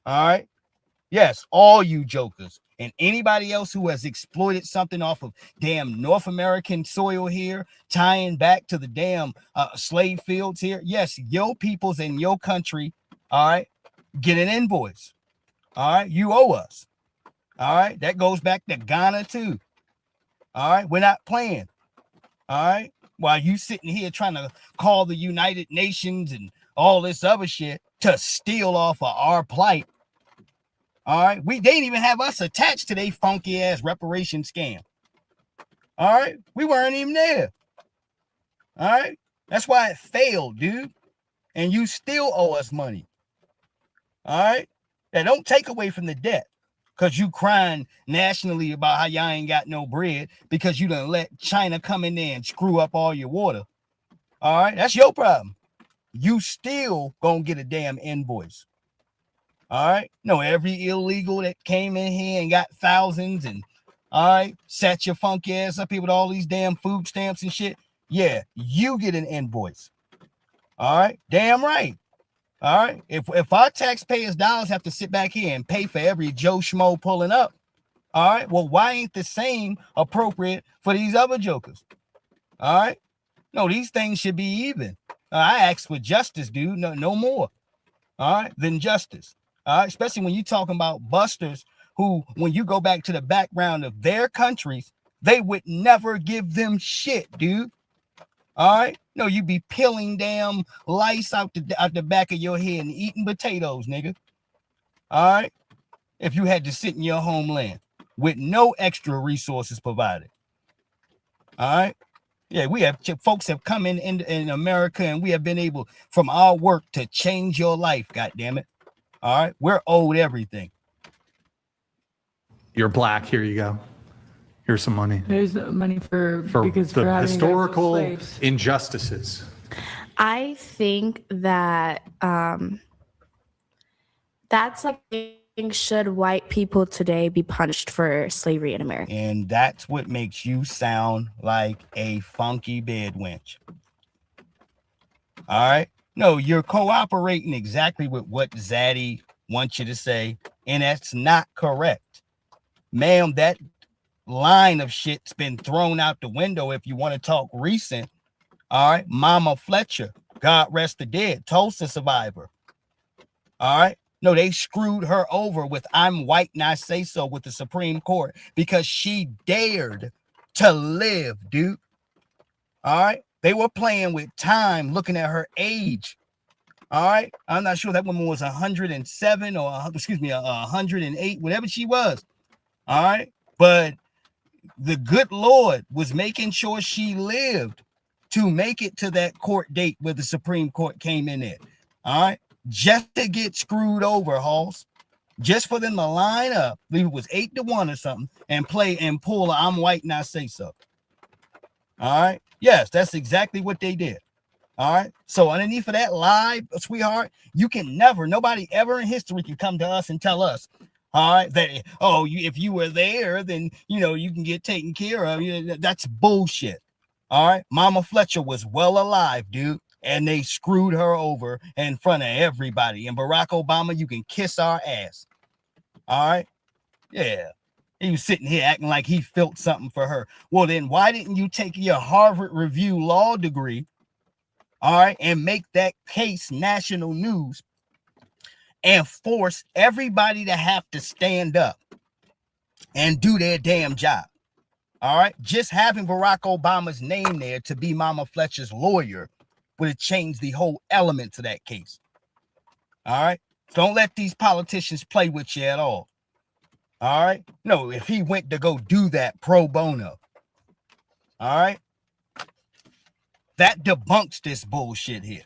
All right? Yes, all you jokers and anybody else who has exploited something off of damn North American soil here, tying back to the damn slave fields here. Yes, your peoples in your country, all right? Get an invoice. All right, you owe us. All right, that goes back to Ghana too. All right, we're not playing. All right, while you sitting here trying to call the United Nations and all this other shit to steal off of our plight. All right, they didn't even have us attached to their funky ass reparation scam. All right, we weren't even there. All right, that's why it failed, dude. And you still owe us money. All right, that don't take away from the debt, because you crying nationally about how y'all ain't got no bread because you done let China come in there and screw up all your water. All right, that's your problem. You still gonna get a damn invoice. All right, no, every illegal that came in here and got thousands and all right, set your funky ass up here with all these damn food stamps and shit. Yeah, you get an invoice. All right, damn right. All right, if our taxpayers' dollars have to sit back here and pay for every Joe Schmo pulling up, all right, well, why ain't the same appropriate for these other jokers? All right, no, these things should be even. I ask for justice, dude, no more. All right, than justice. All right, especially when you're talking about busters who, when you go back to the background of their countries, they would never give them shit, dude. All right, no, you be peeling damn lice out the back of your head and eating potatoes, nigga. All right, if you had to sit in your homeland with no extra resources provided. All right, yeah, we have folks have come in America, and we have been able from our work to change your life. God damn it! All right, we're owed everything. You're black. Here you go. Here's some money. There's money for the having historical slaves. injustices. I think that that's like Should white people today be punished for slavery in America? And that's what makes you sound like a funky bed wench. All right? No, you're cooperating exactly with what Zaddy wants you to say, and that's not correct. Ma'am, that line of shit's been thrown out the window if you want to talk recent. All right? Mama Fletcher, God rest the dead, Tulsa survivor. All right? No, they screwed her over with I'm white and I say so with the Supreme Court because she dared to live, dude. All right? They were playing with time, looking at her age. All right? I'm not sure that woman was 107 or, 108, whatever she was. All right? But the good Lord was making sure she lived to make it to that court date where the Supreme Court came in there. All right? Just to get screwed over, Halls. Just for them to line up, I believe it was 8-1 or something, and play and pull a I'm white and I say so. All right. Yes, that's exactly what they did. All right. So underneath of that lie, sweetheart, you can never, nobody ever in history can come to us and tell us, all right, that if you were there, then you can get taken care of. That's bullshit. All right. Mama Fletcher was well alive, dude. And they screwed her over in front of everybody. And Barack Obama, you can kiss our ass. All right. Yeah. He was sitting here acting like he felt something for her. Well, then why didn't you take your Harvard Review law degree, all right, and make that case national news and force everybody to have to stand up and do their damn job? All right. Just having Barack Obama's name there to be Mama Fletcher's lawyer would have changed the whole element to that case. All right. Don't let these politicians play with you at all. All right. No, if he went to go do that pro bono. All right. That debunks this bullshit here.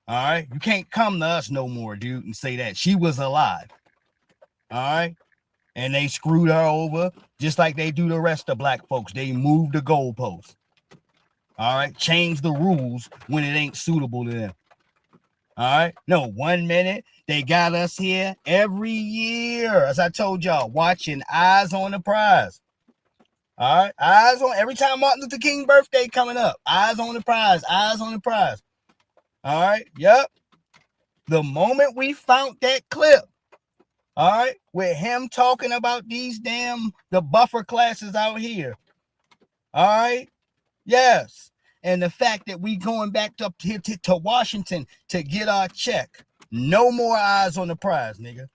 All right. You can't come to us no more, dude, and say that she was alive. All right. And they screwed her over just like they do the rest of black folks. They move the goalposts. All right. Change the rules when it ain't suitable to them. All right. No, 1 minute they got us here every year, as I told y'all, watching Eyes on the Prize. All right. Eyes on every time Martin Luther King birthday coming up. Eyes on the prize. Eyes on the prize. All right. Yep. The moment we found that clip, all right, with him talking about the buffer classes out here. All right. Yes. And the fact that we going back up here to Washington to get our check. No more eyes on the prize, nigga.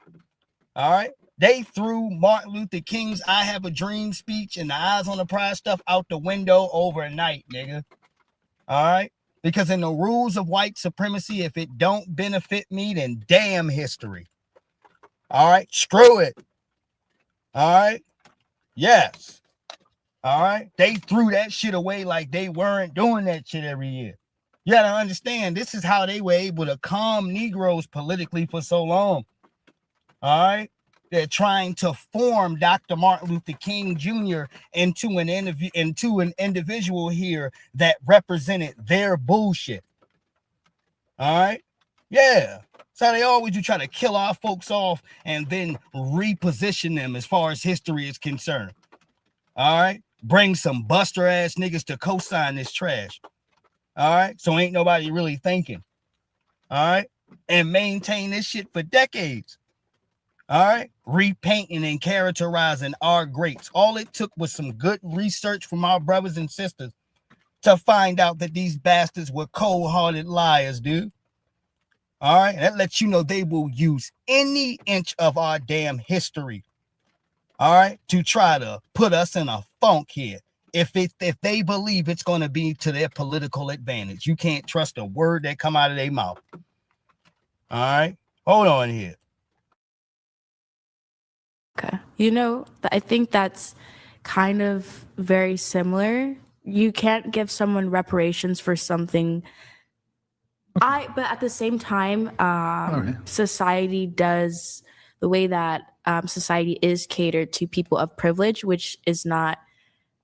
All right. They threw Martin Luther King's I Have a Dream speech and the eyes on the prize stuff out the window overnight, nigga. All right. Because in the rules of white supremacy, if it don't benefit me, then damn history. All right. Screw it. All right. Yes. All right. They threw that shit away like they weren't doing that shit every year. You gotta understand, this is how they were able to calm Negroes politically for so long. All right. They're trying to form Dr. Martin Luther King Jr. into an individual here that represented their bullshit. All right. Yeah. So they always do, try to kill our folks off and then reposition them as far as history is concerned. All right. Bring some buster ass niggas to co-sign this trash. All right. So ain't nobody really thinking. All right. And maintain this shit for decades. All right. Repainting and characterizing our greats. All it took was some good research from our brothers and sisters to find out that these bastards were cold-hearted liars, dude. All right. That lets you know they will use any inch of our damn history. All right. To try to put us in a funk here. If they believe it's going to be to their political advantage. You can't trust a word that come out of their mouth. All right. Hold on here. Okay. I think that's kind of very similar. You can't give someone reparations for something. But at the same time, society does the way that society is catered to people of privilege, which is not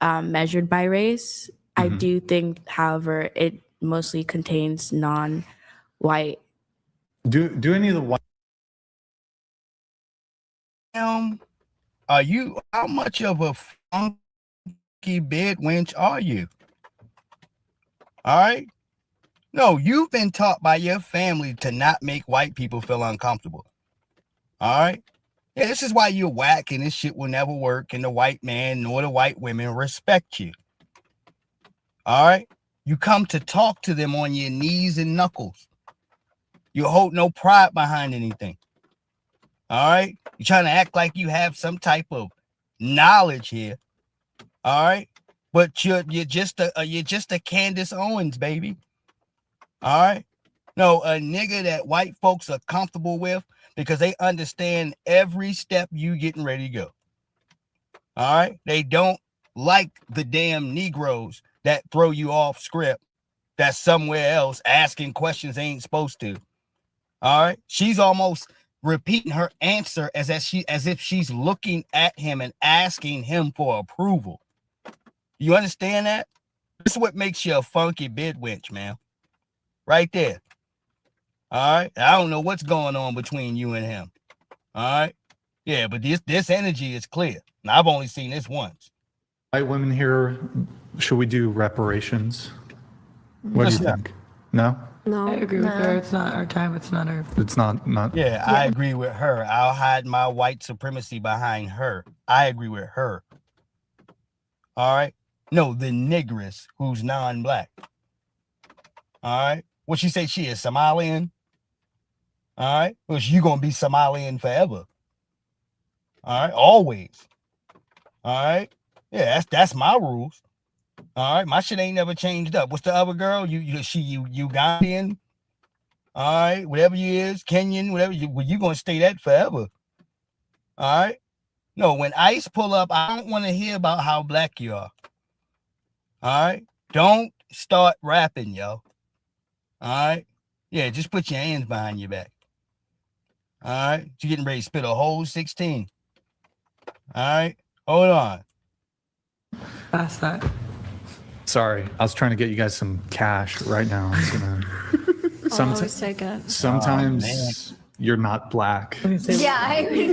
measured by race. I do think, however, it mostly contains non-white. Do any of the white are you? How much of a funky bed wench are you? All right. No, you've been taught by your family to not make white people feel uncomfortable. All right. Yeah, this is why you're whack and this shit will never work, and the white man nor the white women respect you. All right. You come to talk to them on your knees and knuckles. You hold no pride behind anything. All right. You're trying to act like you have some type of knowledge here. All right. But you're just a Candace Owens, baby. All right. No, a nigga that white folks are comfortable with because they understand every step you getting ready to go. All right. They don't like the damn Negroes that throw you off script that's somewhere else asking questions they ain't supposed to. All right. She's almost repeating her answer as if she's looking at him and asking him for approval. You understand that? This is what makes you a funky bed wench, man. Right there. All right. I don't know what's going on between you and him. All right. Yeah, but this energy is clear. And I've only seen this once. White women here, should we do reparations? What do you think? No? No. I agree with her. It's not our time. It's not our. It's not. Yeah, I agree with her. I'll hide my white supremacy behind her. I agree with her. All right. No, the negress who's non-black. All right. What she say? She is Somalian. All right. Well, you gonna be Somalian forever. All right. Always. All right. Yeah, that's my rules. All right. My shit ain't never changed up. What's the other girl? You Ugandan. All right. Whatever you is, Kenyan, whatever you gonna stay that forever. All right. No, when ICE pull up, I don't want to hear about how black you are. All right. Don't start rapping, yo. All right. Yeah, just put your hands behind your back. All right. You're getting ready to spit a whole 16. All right. Hold on. Pass that. Sorry, I was trying to get you guys some cash right now. Always take it. Sometimes you're not black. Yeah, I agree.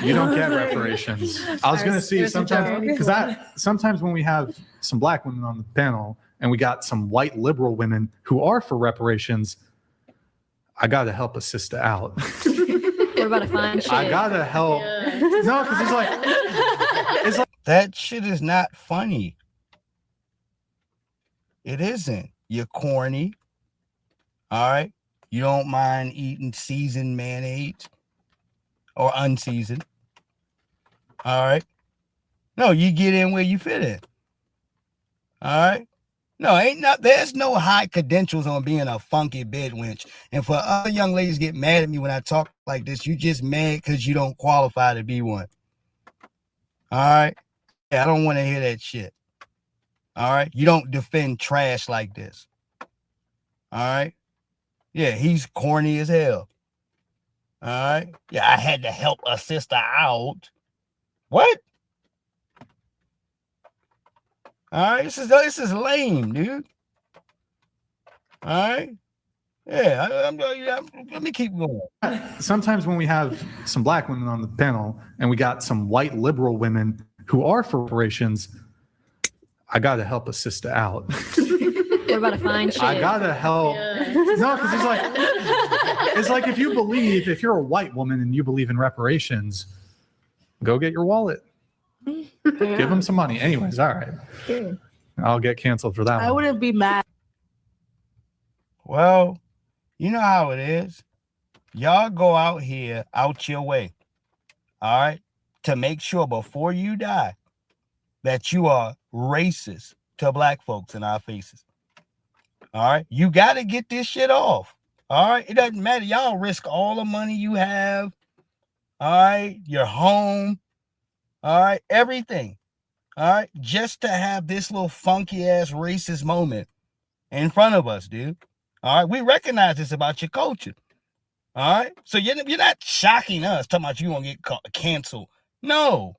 You don't get reparations. I was going to see sometimes, because sometimes when we have some black women on the panel and we got some white liberal women who are for reparations, I got to help a sister out. We're about to find shit. I got to help. Yeah. No, because it's like that shit is not funny. It isn't. You're corny. All right. You don't mind eating seasoned mayonnaise or unseasoned. All right. No, you get in where you fit in. All right. No, there's no high credentials on being a funky bed wench. And for other young ladies get mad at me when I talk like this, you just mad because you don't qualify to be one. All right. Yeah, I don't want to hear that shit. All right. You don't defend trash like this. All right. Yeah, he's corny as hell. All right. Yeah, I had to help a sister out. What? All right. This is lame, dude. All right. Yeah, let me keep going. Sometimes when we have some black women on the panel and we got some white liberal women who are for reparations, I got to help a sister out. We're about to find shit. I got to help. Yeah. No, because it's like if you're a white woman and you believe in reparations, go get your wallet. Yeah. Give them some money. Anyways, all right. Yeah. I'll get canceled for that I wouldn't be mad. Well, you know how it is. Y'all go out here, out your way, all right, to make sure before you die that you are racist to black folks in our faces. All right, you got to get this shit off. All right, it doesn't matter. Y'all risk all the money you have. All right, your home. All right, everything. All right, just to have this little funky ass racist moment in front of us, dude. All right, we recognize this about your culture. All right, so you're not shocking us talking about you gonna get canceled. No.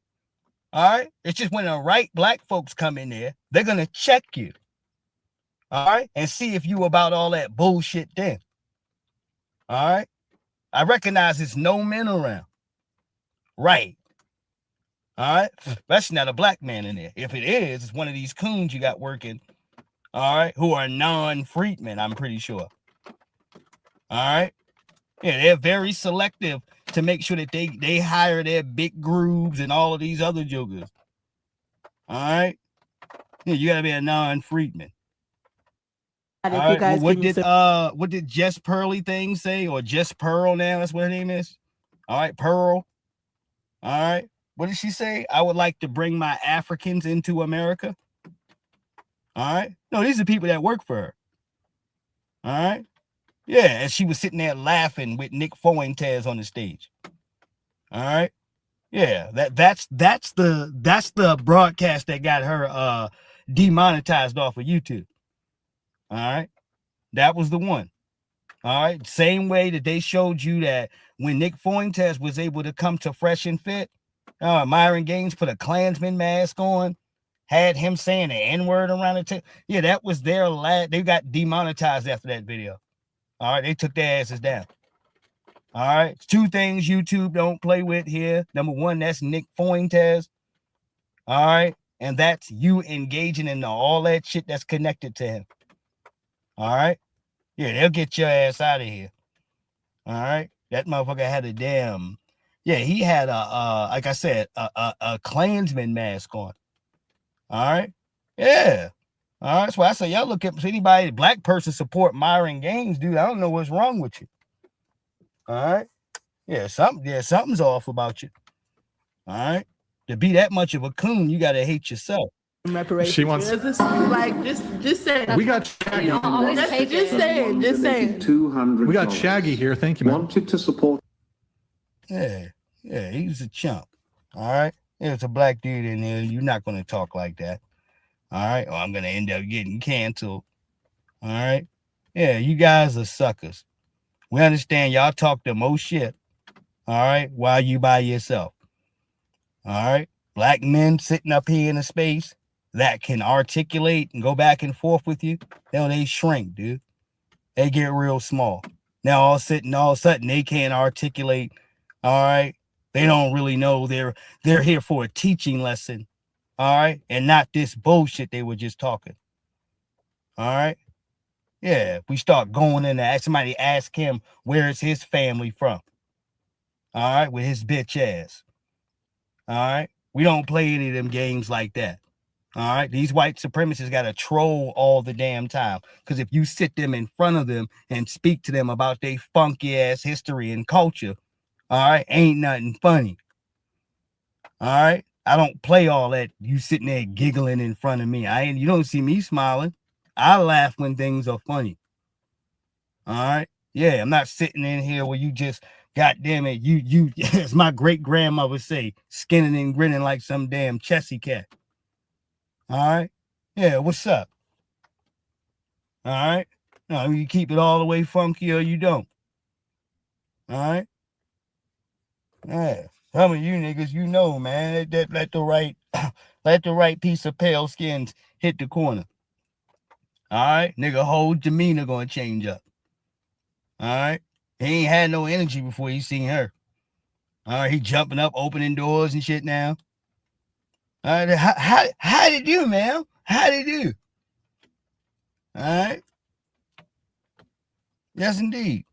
All right, it's just when the right black folks come in there, they're gonna check you. All right, and see if you about all that bullshit then. All right, I recognize there's no men around. Right. All right. That's not a black man in there. If it is, it's one of these coons you got working. All right. Who are non-freedmen, I'm pretty sure. All right. Yeah, they're very selective to make sure that they hire their big grooves and all of these other jokers. All right. Yeah, you gotta be a non-freedman. All right. Well, what did Jess Pearly thing say? Or Jess Pearl now? That's what her name is. All right, Pearl. All right. What did she say? I would like to bring my Africans into America. All right. No, these are people that work for her. All right. Yeah, and she was sitting there laughing with Nick Fuentes on the stage. All right. Yeah, that's the broadcast that got her demonetized off of YouTube. All right. That was the one. All right. Same way that they showed you that when Nick Fuentes was able to come to Fresh and Fit, Myron Gaines put a Klansman mask on, had him saying the N-word around the yeah, that was their they got demonetized after that video. All right, they took their asses down. All right, 2 things YouTube don't play with here. Number 1, that's Nick Fuentes. All right, and that's you engaging in all that shit that's connected to him. All right, yeah, they'll get your ass out of here. All right, that motherfucker had a damn, yeah, he had a like I said, a Klansman mask on. All right, yeah. All right, that's why I say y'all look at anybody black person support Myron Gaines, dude. I don't know what's wrong with you. All right, yeah, something's off about you. All right, to be that much of a coon, you gotta hate yourself. She wants. Like just saying. We got Shaggy. Just saying. 200. We got Shaggy here. Thank you, man. Wanted to support. Yeah, he was a chump. All right, there's a black dude in there. You're not gonna talk like that. All right, or I'm gonna end up getting canceled. All right, yeah, you guys are suckers. We understand y'all talk the most shit. All right, while you by yourself. All right, black men sitting up here in a space that can articulate and go back and forth with you, they shrink, dude. They get real small. Now all of a sudden they can't articulate. All right, they don't really know they're here for a teaching lesson. All right, and not this bullshit they were just talking. All right, yeah. If we start going in there, somebody ask him where is his family from. All right, with his bitch ass. All right, we don't play any of them games like that. All right, these white supremacists got to troll all the damn time, because if you sit them in front of them and speak to them about their funky ass history and culture, all right, ain't nothing funny. All right, I don't play all that. You sitting there giggling in front of me. You don't see me smiling. I laugh when things are funny. All right, yeah, I'm not sitting in here where you just, God damn it, you as my great grandmother say, skinning and grinning like some damn Chessy cat. All right. Yeah, what's up? All right. No, you keep it all the way funky or you don't. All right. Yeah. Some of you niggas, you know, man, let the right piece of pale skins hit the corner. All right. Nigga, whole demeanor gonna change up. All right. He ain't had no energy before he seen her. All right. He jumping up, opening doors and shit now. All right, how did you do, man? How did you do? All right. Yes, indeed.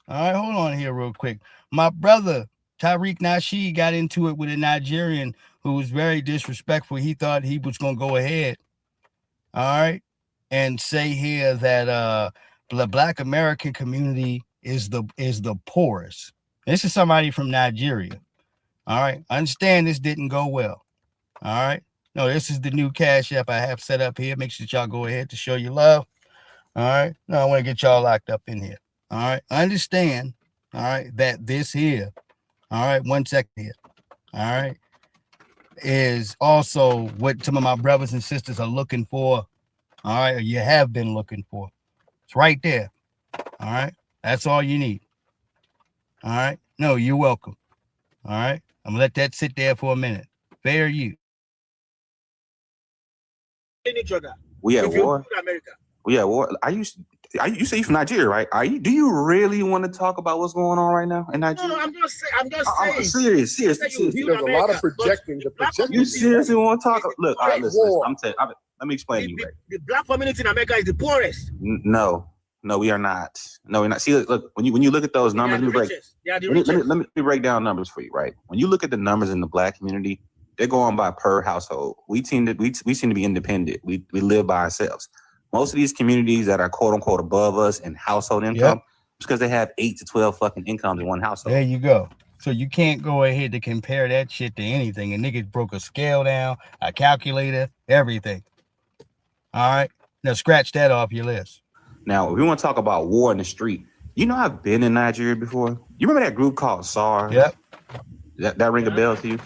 All right, hold on here real quick. My brother, Tariq Nasheed, got into it with a Nigerian who was very disrespectful. He thought he was going to go ahead, all right, and say here that the Black American community is the poorest. This is somebody from Nigeria. All right, I understand this didn't go well. All right. No, this is the new Cash App I have set up here. Make sure y'all go ahead to show your love. All right. No, I want to get y'all locked up in here. All right. I understand. All right. That this here. All right. 1 second here. All right. Is also what some of my brothers and sisters are looking for. All right. Or you have been looking for. It's right there. All right. That's all you need. All right. No, you're welcome. All right. I'm going to let that sit there for a minute. Fair you. Each other. We at If you war. go to America. We at war. I used You say you're from Nigeria, right? Do you really want to talk about what's going on right now in Nigeria? No, I'm just I'm saying. serious. There's a lot of projecting. You seriously want to talk? Look, all right, listen. Let me explain to you, right? The black community in America is the poorest. No, we are not. No, we're not. See, look, when you look at those numbers, let me break down numbers for you, right? When you look at the numbers in the black community, they're going by per household. We seem to be independent. We live by ourselves. Most of these communities that are quote unquote above us in household income, because they have 8 to 12 fucking incomes in one household. There you go. So you can't go ahead to compare that shit to anything. A nigga broke a scale down, a calculator, everything. All right. Now scratch that off your list. Now, if we want to talk about war in the street, you know I've been in Nigeria before. You remember that group called SARS? Yep. That ring a bell to you?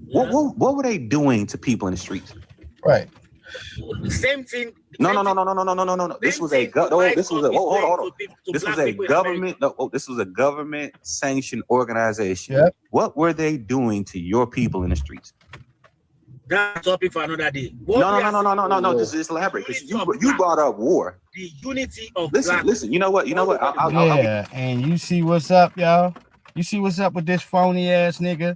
Yeah. What were they doing to people in the streets? Right. Same thing. No. This was a government sanctioned organization. Yep. What were they doing to your people in the streets? That's a topic for another day. No. Just elaborate, because you brought up war. The unity of listen. You know what? And you see what's up, y'all. You see what's up with this phony ass nigga.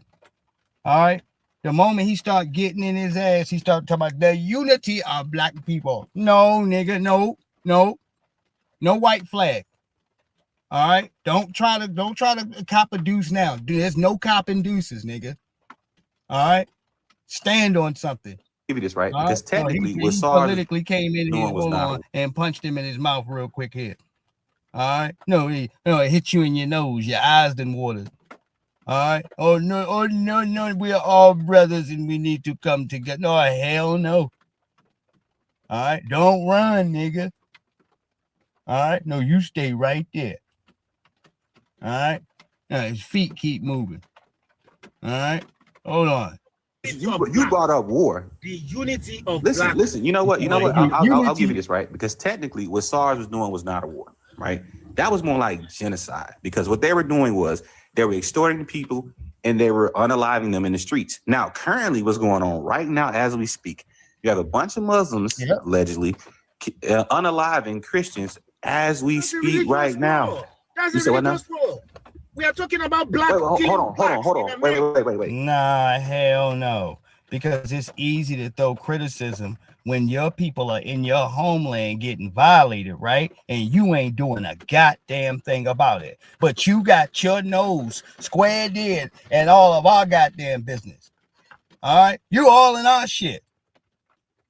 All right. The moment he start getting in his ass, he start talking about the unity of black people. No, nigga, no white flag. All right, don't try to cop a deuce now. There's no copping deuces, nigga. All right, stand on something. Give you this right, All because right? technically, he what SARS politically came in here, hold on, and punched him in his mouth real quick here. All right, it hit you in your nose, your eyes done watered. All right. Oh no. We are all brothers and we need to come together. No, hell no. All right. Don't run, nigga. All right. No, you stay right there. All right. Now his feet keep moving. All right. Hold on. You brought up war. The unity of listen. You know what? I'll give you this, right? Because technically, what SARS was doing was not a war, right? That was more like genocide, because what they were doing was they were extorting people and they were unaliving them in the streets. Now, currently, what's going on right now as we speak, you have a bunch of Muslims allegedly unaliving Christians as we speak right now. That's you said what now? We are talking about black. Hold on. Wait. Nah, hell no. Because it's easy to throw criticism when your people are in your homeland getting violated, right? And you ain't doing a goddamn thing about it. But you got your nose squared in and all of our goddamn business. All right? You all in our shit.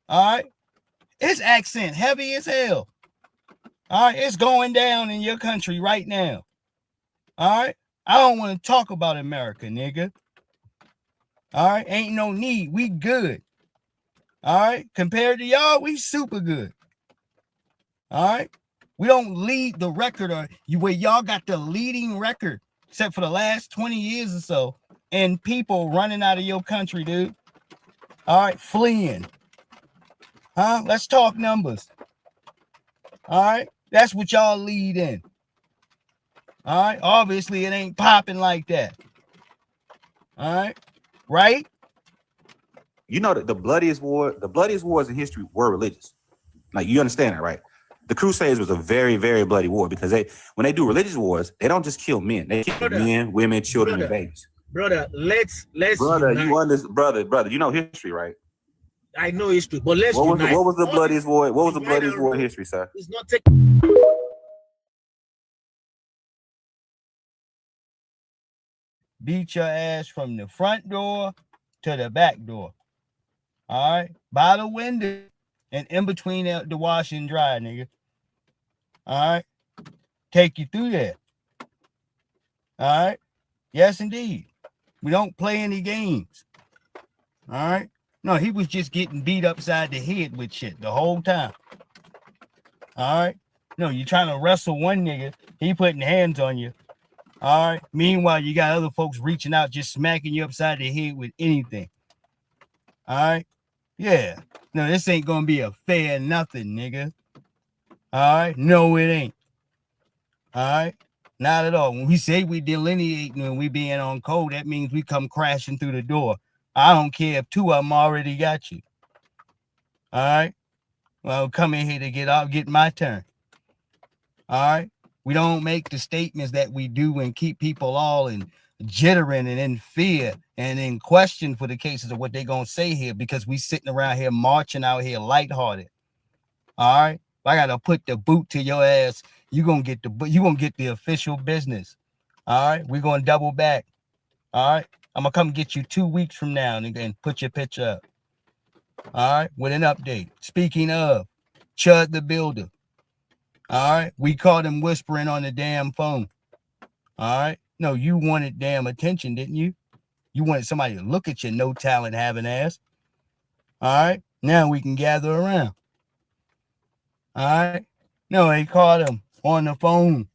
All right? It's accent heavy as hell. All right? It's going down in your country right now. All right? I don't want to talk about America, nigga. All right? Ain't no need. We good. All right? Compared to y'all, we super good. All right? We don't lead the record where y'all got the leading record, except for the last 20 years or so, and people running out of your country, dude. All right? Fleeing. Huh? Let's talk numbers. All right? That's what y'all lead in. All right? Obviously, it ain't popping like that. All right? Right? You know that the bloodiest wars in history were religious. Like, you understand that, right? The Crusades was a very, very bloody war, because when they do religious wars, they don't just kill men. They kill men, women, children, and babies. Brother, let's brother, brother, you know history, right? I know history, but let's what was the bloodiest war? What was the bloodiest war in history, sir? It's not taking. Beat your ass from the front door to the back door. All right? By the window and in between the wash and dry, nigga. All right? Take you through that. All right? Yes, indeed. We don't play any games. All right? No, he was just getting beat upside the head with shit the whole time. All right? No, you're trying to wrestle one nigga, he putting hands on you. All right. Meanwhile, you got other folks reaching out, just smacking you upside the head with anything. All right. Yeah. No, this ain't gonna be a fair nothing, nigga. All right. No, it ain't. All right. Not at all. When we say we delineate and we being on code, that means we come crashing through the door. I don't care if two of them already got you. All right. Well, come in here to get my turn. All right. We don't make the statements that we do and keep people all in jittering and in fear and in question for the cases of what they're gonna say here, because we sitting around here marching out here lighthearted. All right. If I gotta put the boot to your ass, you're gonna get the official business. All right, we're gonna double back. All right. I'm gonna come get you 2 weeks from now and put your picture up. All right, with an update. Speaking of Chud the Builder. All right, we caught him whispering on the damn phone. All right. No, you wanted damn attention, didn't you? You wanted somebody to look at your no talent having ass. All right. Now we can gather around. All right. No, they caught him on the phone.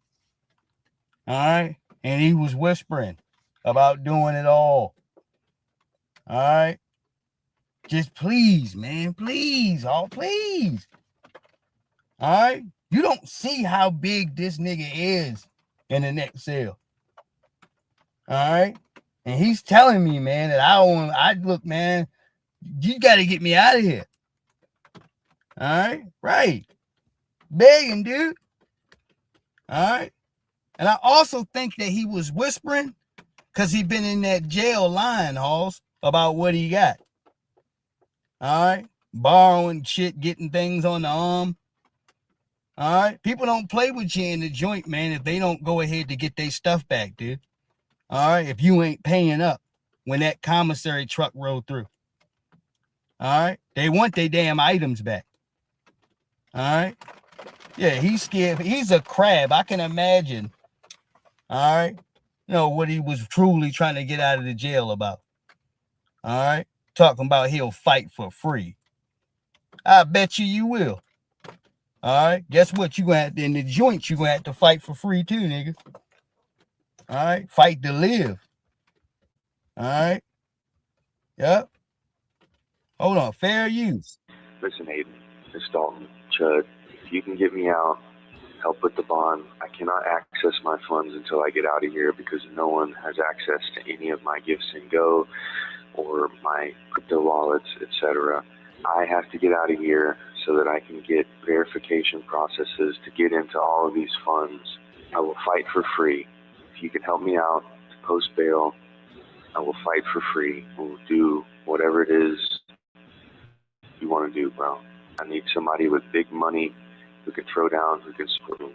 All right. And he was whispering about doing it all. All right. Just please, man. Please. Oh, please. All right. You don't see how big this nigga is in the next cell. All right. And he's telling me, man, that look, man, you got to get me out of here. All right. Right. Begging, dude. All right. And I also think that he was whispering because he been in that jail lying, Halls, about what he got. All right. Borrowing shit, getting things on the arm. All right. People don't play with you in the joint, man, if they don't go ahead to get their stuff back, dude. All right. If you ain't paying up when that commissary truck rolled through. All right. They want their damn items back. All right. Yeah, he's scared. He's a crab. I can imagine. All right. You know what he was truly trying to get out of the jail about. All right. Talking about he'll fight for free. I bet you will. All right. Guess what? You gonna have to, in the joint, you gonna have to fight for free too, nigga. All right. Fight to live. All right. Yep. Hold on. Fair use. Listen, Aiden, it's Dalton, Chud. If you can get me out, help with the bond. I cannot access my funds until I get out of here because no one has access to any of my gifts and go or my crypto wallets, etc. I have to get out of here so that I can get verification processes to get into all of these funds. I will fight for free. If you can help me out to post bail, I will fight for free. We'll do whatever it is you want to do, bro. I need somebody with big money who can throw down, who can support me.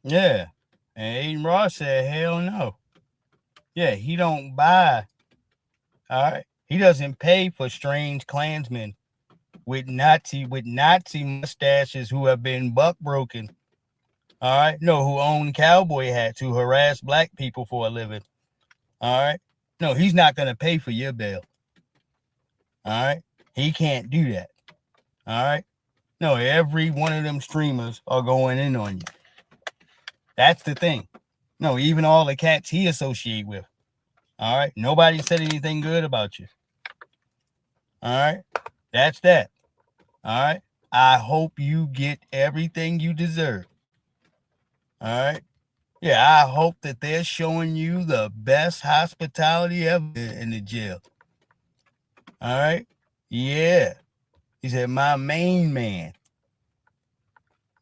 Yeah. And Aiden Ross said, hell no. Yeah, he don't buy. All right. He doesn't pay for strange Klansmen with Nazi mustaches who have been buck broken. All right. No, who own cowboy hats, who harass black people for a living. All right. No, he's not going to pay for your bail. All right. He can't do that. All right. No, every one of them streamers are going in on you. That's the thing. No, even all the cats he associate with. All right. Nobody said anything good about you. All right. That's that. All right. I hope you get everything you deserve. All right. Yeah, I hope that they're showing you the best hospitality ever in the jail. All right. Yeah. He said, my main man.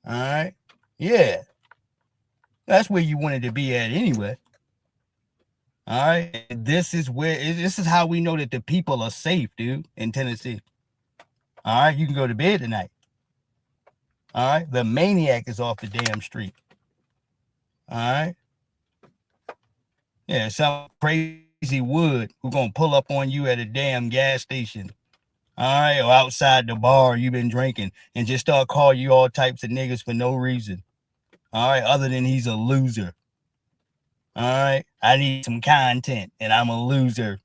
All right. Yeah. That's where you wanted to be at anyway. All right. This is how we know that the people are safe, dude, in Tennessee. All right. You can go to bed tonight. All right. The maniac is off the damn street. All right. Yeah, some crazy wood who's gonna pull up on you at a damn gas station. All right, or outside the bar you've been drinking and just start calling you all types of niggas for no reason. All right, other than he's a loser. All right, I need some content and I'm a loser.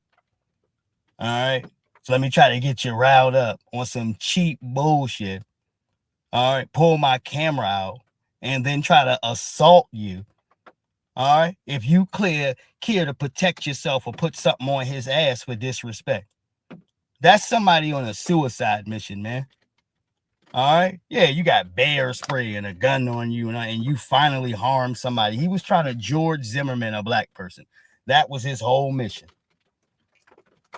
All right, so let me try to get you riled up on some cheap bullshit. All right, pull my camera out and then try to assault you. All right, if you care to protect yourself or put something on his ass for disrespect. That's somebody on a suicide mission, man. All right. Yeah, you got bear spray and a gun on you, and you finally harmed somebody. He was trying to George Zimmerman a black person. That was his whole mission.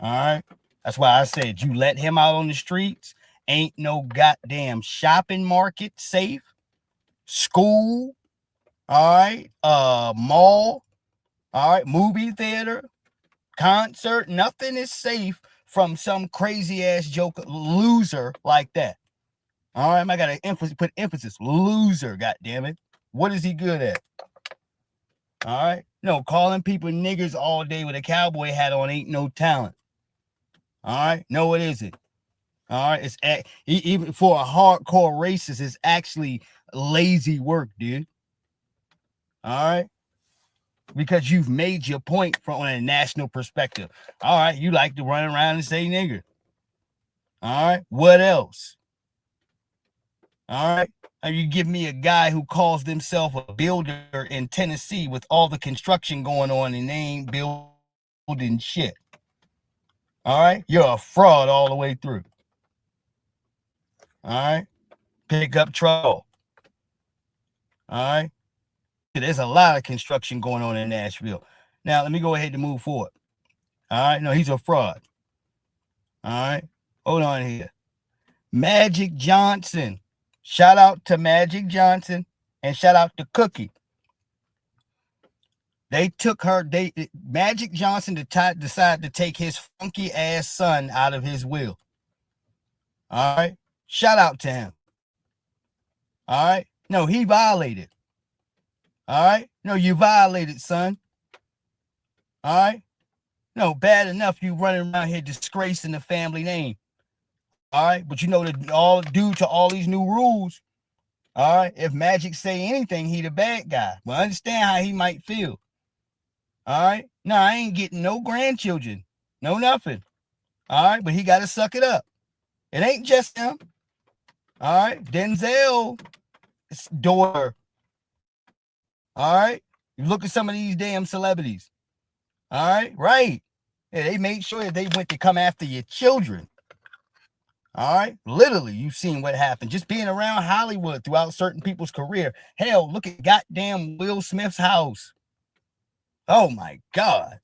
All right. That's why I said you let him out on the streets Ain't no goddamn shopping market safe. School, all right, mall, all right, movie theater, concert, nothing is safe from some crazy ass joker loser like that. All right, I gotta put emphasis, loser, goddamn it. What is he good at? All right, no, calling people niggers all day with a cowboy hat on ain't no talent. All right, no, it isn't. All right, it's even for a hardcore racist, it's actually lazy work, dude. All right, because you've made your point from a national perspective. All right, you like to run around and say nigger. All right, what else? All right, you give me a guy who calls himself a builder in Tennessee with all the construction going on and they ain't building shit. All right, you're a fraud all the way through. All right, pick up trouble. All right, there's a lot of construction going on in Nashville. Now, let me go ahead and move forward. All right, no, he's a fraud. All right, hold on here. Magic Johnson. Shout out to Magic Johnson and shout out to Cookie. They took her, Magic Johnson decided to take his funky ass son out of his will. All right, shout out to him. All right, no, he violated. All right, no, you violated, son. All right, no, bad enough you running around here disgracing the family name. All right, but you know that all due to all these new rules. All right, if Magic say anything, he the bad guy. Well, understand how he might feel. All right, no, I ain't getting no grandchildren, no nothing. All right, but he got to suck it up. It ain't just him. All right, Denzel's daughter. All right, you look at some of these damn celebrities. All right, right. Yeah, they made sure that they went to come after your children. All right, literally, you've seen what happened just being around Hollywood throughout certain people's career. Hell, look at goddamn Will Smith's house. Oh my God.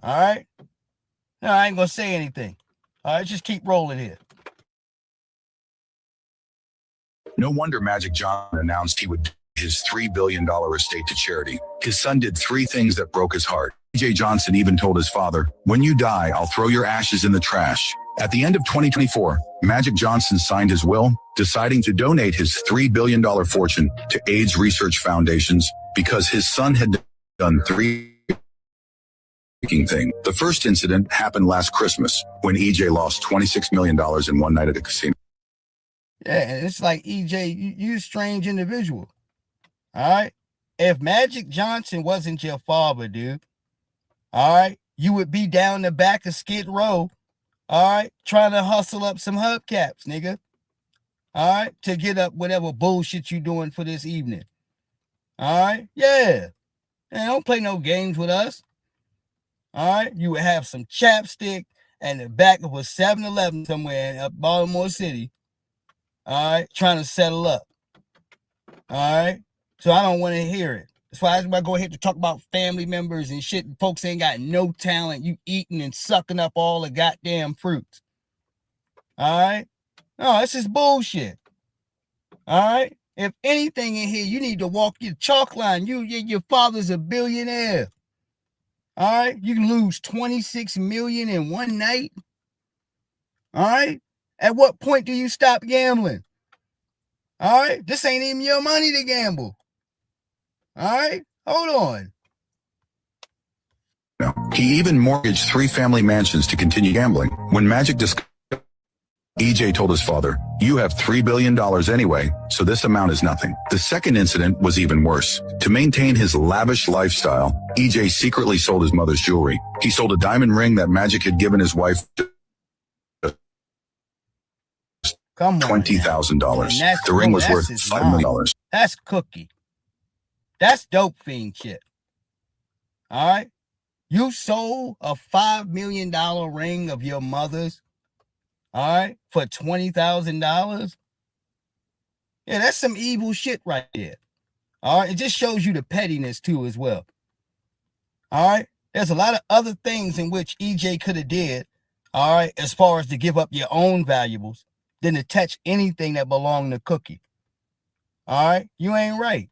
All right, no, I ain't gonna say anything. All right, just keep rolling here. No wonder Magic Johnson announced he would his $3 billion estate to charity. His son did 3 things that broke his heart. E.J. Johnson even told his father, "When you die, I'll throw your ashes in the trash." At the end of 2024, Magic Johnson signed his will, deciding to donate his $3 billion fortune to AIDS research foundations because his son had done 3 things. The first incident happened last Christmas when E.J. lost $26 million in one night at a casino. Yeah, it's like EJ, you strange individual. All right. If Magic Johnson wasn't your father, dude, all right, you would be down the back of Skid Row, all right, trying to hustle up some hubcaps, nigga. All right, to get up whatever bullshit you doing for this evening. All right, yeah. And don't play no games with us. All right, you would have some chapstick and the back of a 7-Eleven somewhere in Baltimore City. All right, trying to settle up. All right, so I don't want to hear it. That's why I go ahead to talk about family members and shit. Folks ain't got no talent. You eating and sucking up all the goddamn fruits. All right, no, this is bullshit. All right, if anything in here, you need to walk your chalk line. Your father's a billionaire. All right, you can lose 26 million in one night. All right. At what point do you stop gambling? All right, this ain't even your money to gamble. All right, hold on. He even mortgaged 3 family mansions to continue gambling. When Magic discovered, EJ told his father, "You have $3 billion anyway, so this amount is nothing." The second incident was even worse. To maintain his lavish lifestyle, EJ secretly sold his mother's jewelry. He sold a diamond ring that Magic had given his wife $20,000. The ring was worth $5 million. That's Cookie. That's dope fiend shit. All right. You sold a $5 million ring of your mother's, all right, for $20,000. Yeah, that's some evil shit right there. All right. It just shows you the pettiness too as well. All right. There's a lot of other things in which EJ could have did all right, as far as to give up your own valuables, than to touch anything that belonged to Cookie. All right, you ain't right.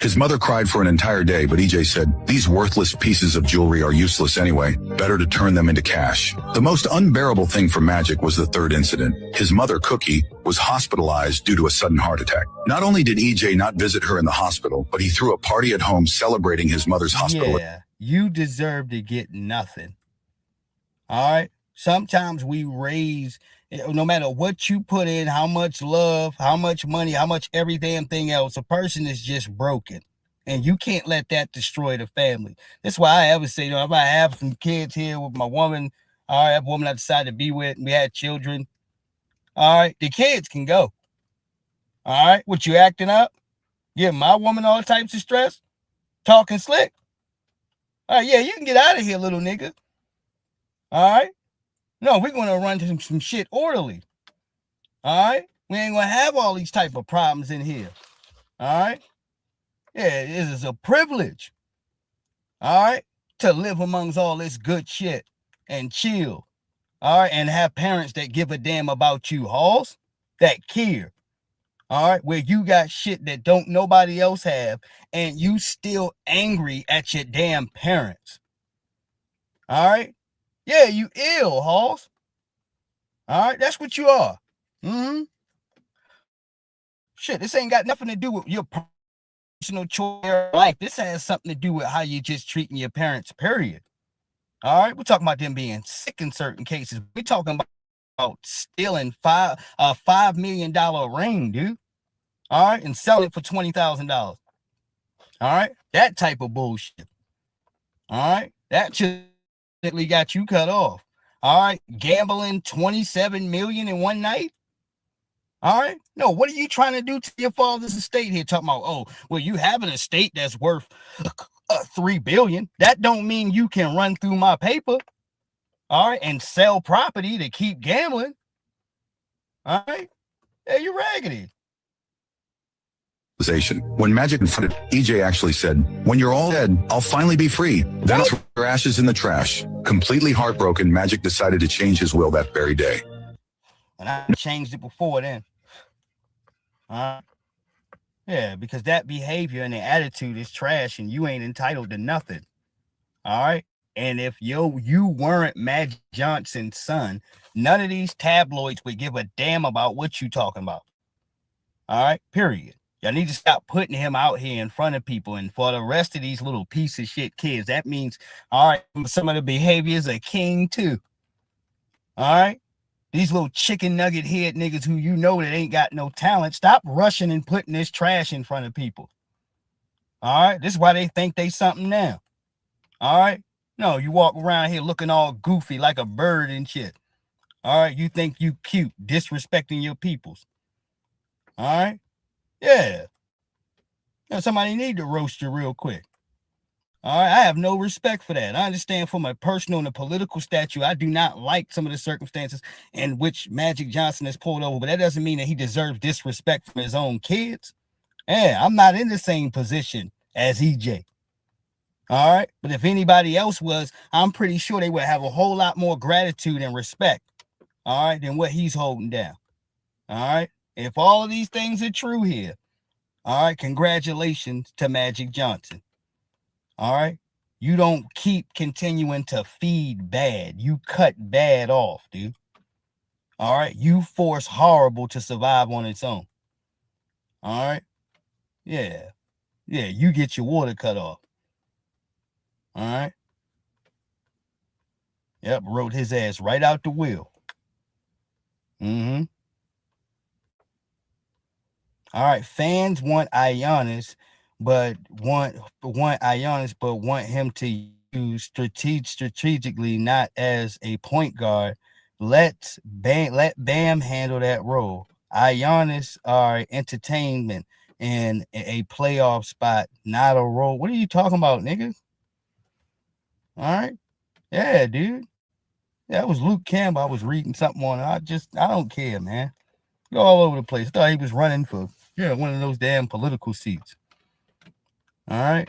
His mother cried for an entire day, but EJ said, these worthless pieces of jewelry are useless anyway. Better to turn them into cash. The most unbearable thing for Magic was the third incident. His mother, Cookie, was hospitalized due to a sudden heart attack. Not only did EJ not visit her in the hospital, but he threw a party at home celebrating his mother's hospital. Yeah, you deserve to get nothing. All right? Sometimes we raise, no matter what you put in, how much love, how much money, how much every damn thing else, a person is just broken. And you can't let that destroy the family. That's why I ever say, if I have some kids here with my woman, all right, I have a woman I decided to be with, and we had children, all right, the kids can go. All right, what you acting up? Giving my woman all types of stress? Talking slick? All right, yeah, you can get out of here, little nigga. All right? No, we're going to run to some shit orderly. All right? We ain't going to have all these type of problems in here. All right? Yeah, it is a privilege. All right? To live amongst all this good shit and chill. All right? And have parents that give a damn about you, Halls, that care. All right? Where you got shit that don't nobody else have, and you still angry at your damn parents. All right? Yeah, you ill, Halls. All right, that's what you are. Shit, this ain't got nothing to do with your personal choice of life. This has something to do with how you just treating your parents, period. All right, we're talking about them being sick in certain cases. We're talking about stealing a $5 million ring, dude. All right, and selling it for $20,000. All right, that type of bullshit. All right, that just got you cut off. All right, gambling $27 million in one night. All right, no, what are you trying to do to your father's estate here? Talking about, oh, well, you have an estate that's worth $3 billion. That don't mean you can run through my paper. All right, and sell property to keep gambling. All right, yeah, you're raggedy. When Magic confronted, EJ actually said, when you're all dead, I'll finally be free. Then I'll throw your ashes in the trash. Completely heartbroken, Magic decided to change his will that very day. And I changed it before then. Yeah, because that behavior and the attitude is trash and you ain't entitled to nothing. All right? And if you weren't Magic Johnson's son, none of these tabloids would give a damn about what you talking about. All right? Period. Y'all need to stop putting him out here in front of people. And for the rest of these little piece of shit kids, that means, all right, some of the behaviors are king too. All right? These little chicken nugget head niggas who you know that ain't got no talent, stop rushing and putting this trash in front of people. All right? This is why they think they something now. All right? No, you walk around here looking all goofy like a bird and shit. All right? You think you cute, disrespecting your peoples. All right? Yeah. Now somebody need to roast you real quick. All right, I have no respect for that. I understand from a personal and a political statute, I do not like some of the circumstances in which Magic Johnson has pulled over, but that doesn't mean that he deserves disrespect from his own kids. Yeah, I'm not in the same position as EJ. All right, but if anybody else was, I'm pretty sure they would have a whole lot more gratitude and respect, all right, than what he's holding down. All right. If all of these things are true here, all right, congratulations to Magic Johnson. All right, you don't keep continuing to feed bad. You cut bad off, dude. All right, you force horrible to survive on its own. All right, yeah, you get your water cut off. All right, yep, wrote his ass right out the will. All right, fans want Giannis, but want him to use strategically, not as a point guard. Let Bam handle that role. Giannis are entertainment and a playoff spot, not a role. What are you talking about, nigga? All right, yeah, dude. Yeah, that was Luke Campbell. I was reading something on it. I don't care, man. Go all over the place. I thought he was running for one of those damn political seats. All right.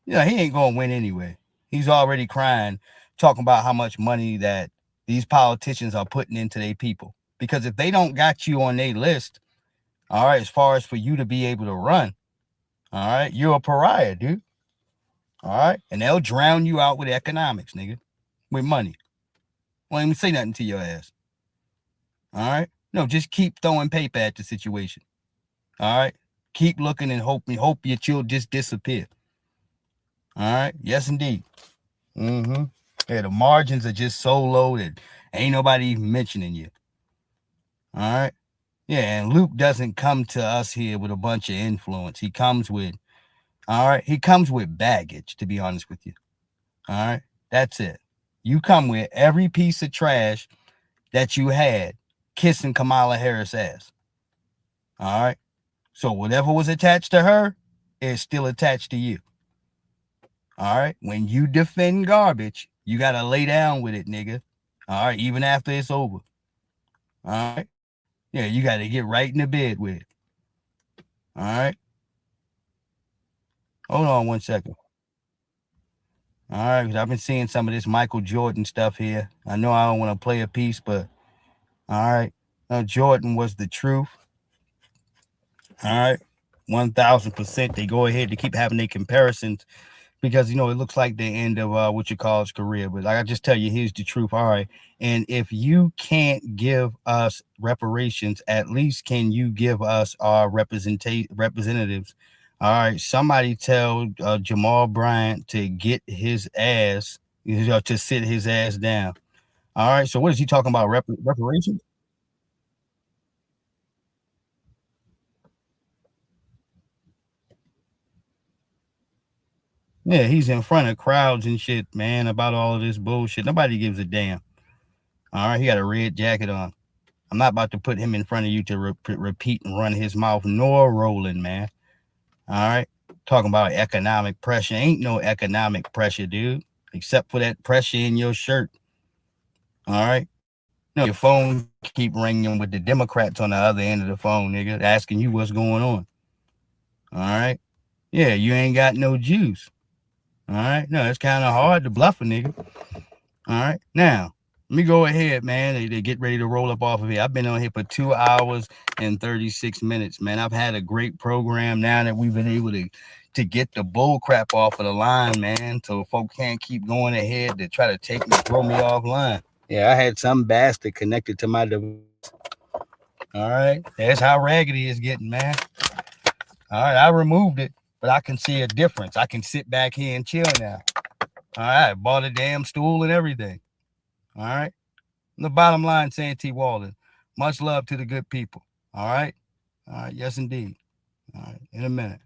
Yeah, he ain't gonna win anyway. He's already crying talking about how much money that these politicians are putting into their people. Because if they don't got you on their list, all right, as far as for you to be able to run, all right, you're a pariah, dude. All right, and they'll drown you out with economics, nigga, with money. Won't even say nothing to your ass. All right, no, just keep throwing paper at the situation. All right, keep looking and hope that you'll just disappear. All right, yes, indeed. Mm-hmm. Yeah, the margins are just so low that ain't nobody even mentioning you. All right. Yeah, and Luke doesn't come to us here with a bunch of influence. He comes with, all right, he comes with baggage, to be honest with you. All right, that's it. You come with every piece of trash that you had kissing Kamala Harris' ass. All right. So whatever was attached to her is still attached to you. All right. When you defend garbage, you got to lay down with it, nigga. All right. Even after it's over. All right. Yeah, you got to get right in the bed with it. All right. Hold on one second. All right. Because I've been seeing some of this Michael Jordan stuff here. I know I don't want to play a piece, but all right. Jordan was the truth. All right. 1000%. They go ahead to keep having their comparisons because, you know, it looks like the end of what you call his career. But like I just tell you, here's the truth. All right. And if you can't give us reparations, at least can you give us our representatives? All right. Somebody tell Jamal Bryant to get his ass, to sit his ass down. All right. So what is he talking about? Reparations? Yeah, he's in front of crowds and shit, man, about all of this bullshit. Nobody gives a damn. All right, he got a red jacket on. I'm not about to put him in front of you to repeat and run his mouth, nor rolling, man. All right, talking about economic pressure. Ain't no economic pressure, dude, except for that pressure in your shirt. All right, no, your phone keep ringing with the Democrats on the other end of the phone, nigga, asking you what's going on. All right, yeah, you ain't got no juice. All right. No, it's kind of hard to bluff a nigga. All right. Now, let me go ahead, man. They get ready to roll up off of here. I've been on here for 2 hours and 36 minutes, man. I've had a great program now that we've been able to get the bull crap off of the line, man. So folks can't keep going ahead to try to take me, throw me offline. Yeah, I had some bastard connected to my device. All right. That's how raggedy it's getting, man. All right. I removed it. But I can see a difference. I can sit back here and chill now. All right. Bought a damn stool and everything. All right. And the bottom line, saying T. Walden, much love to the good people. All right. All right. Yes, indeed. All right. In a minute.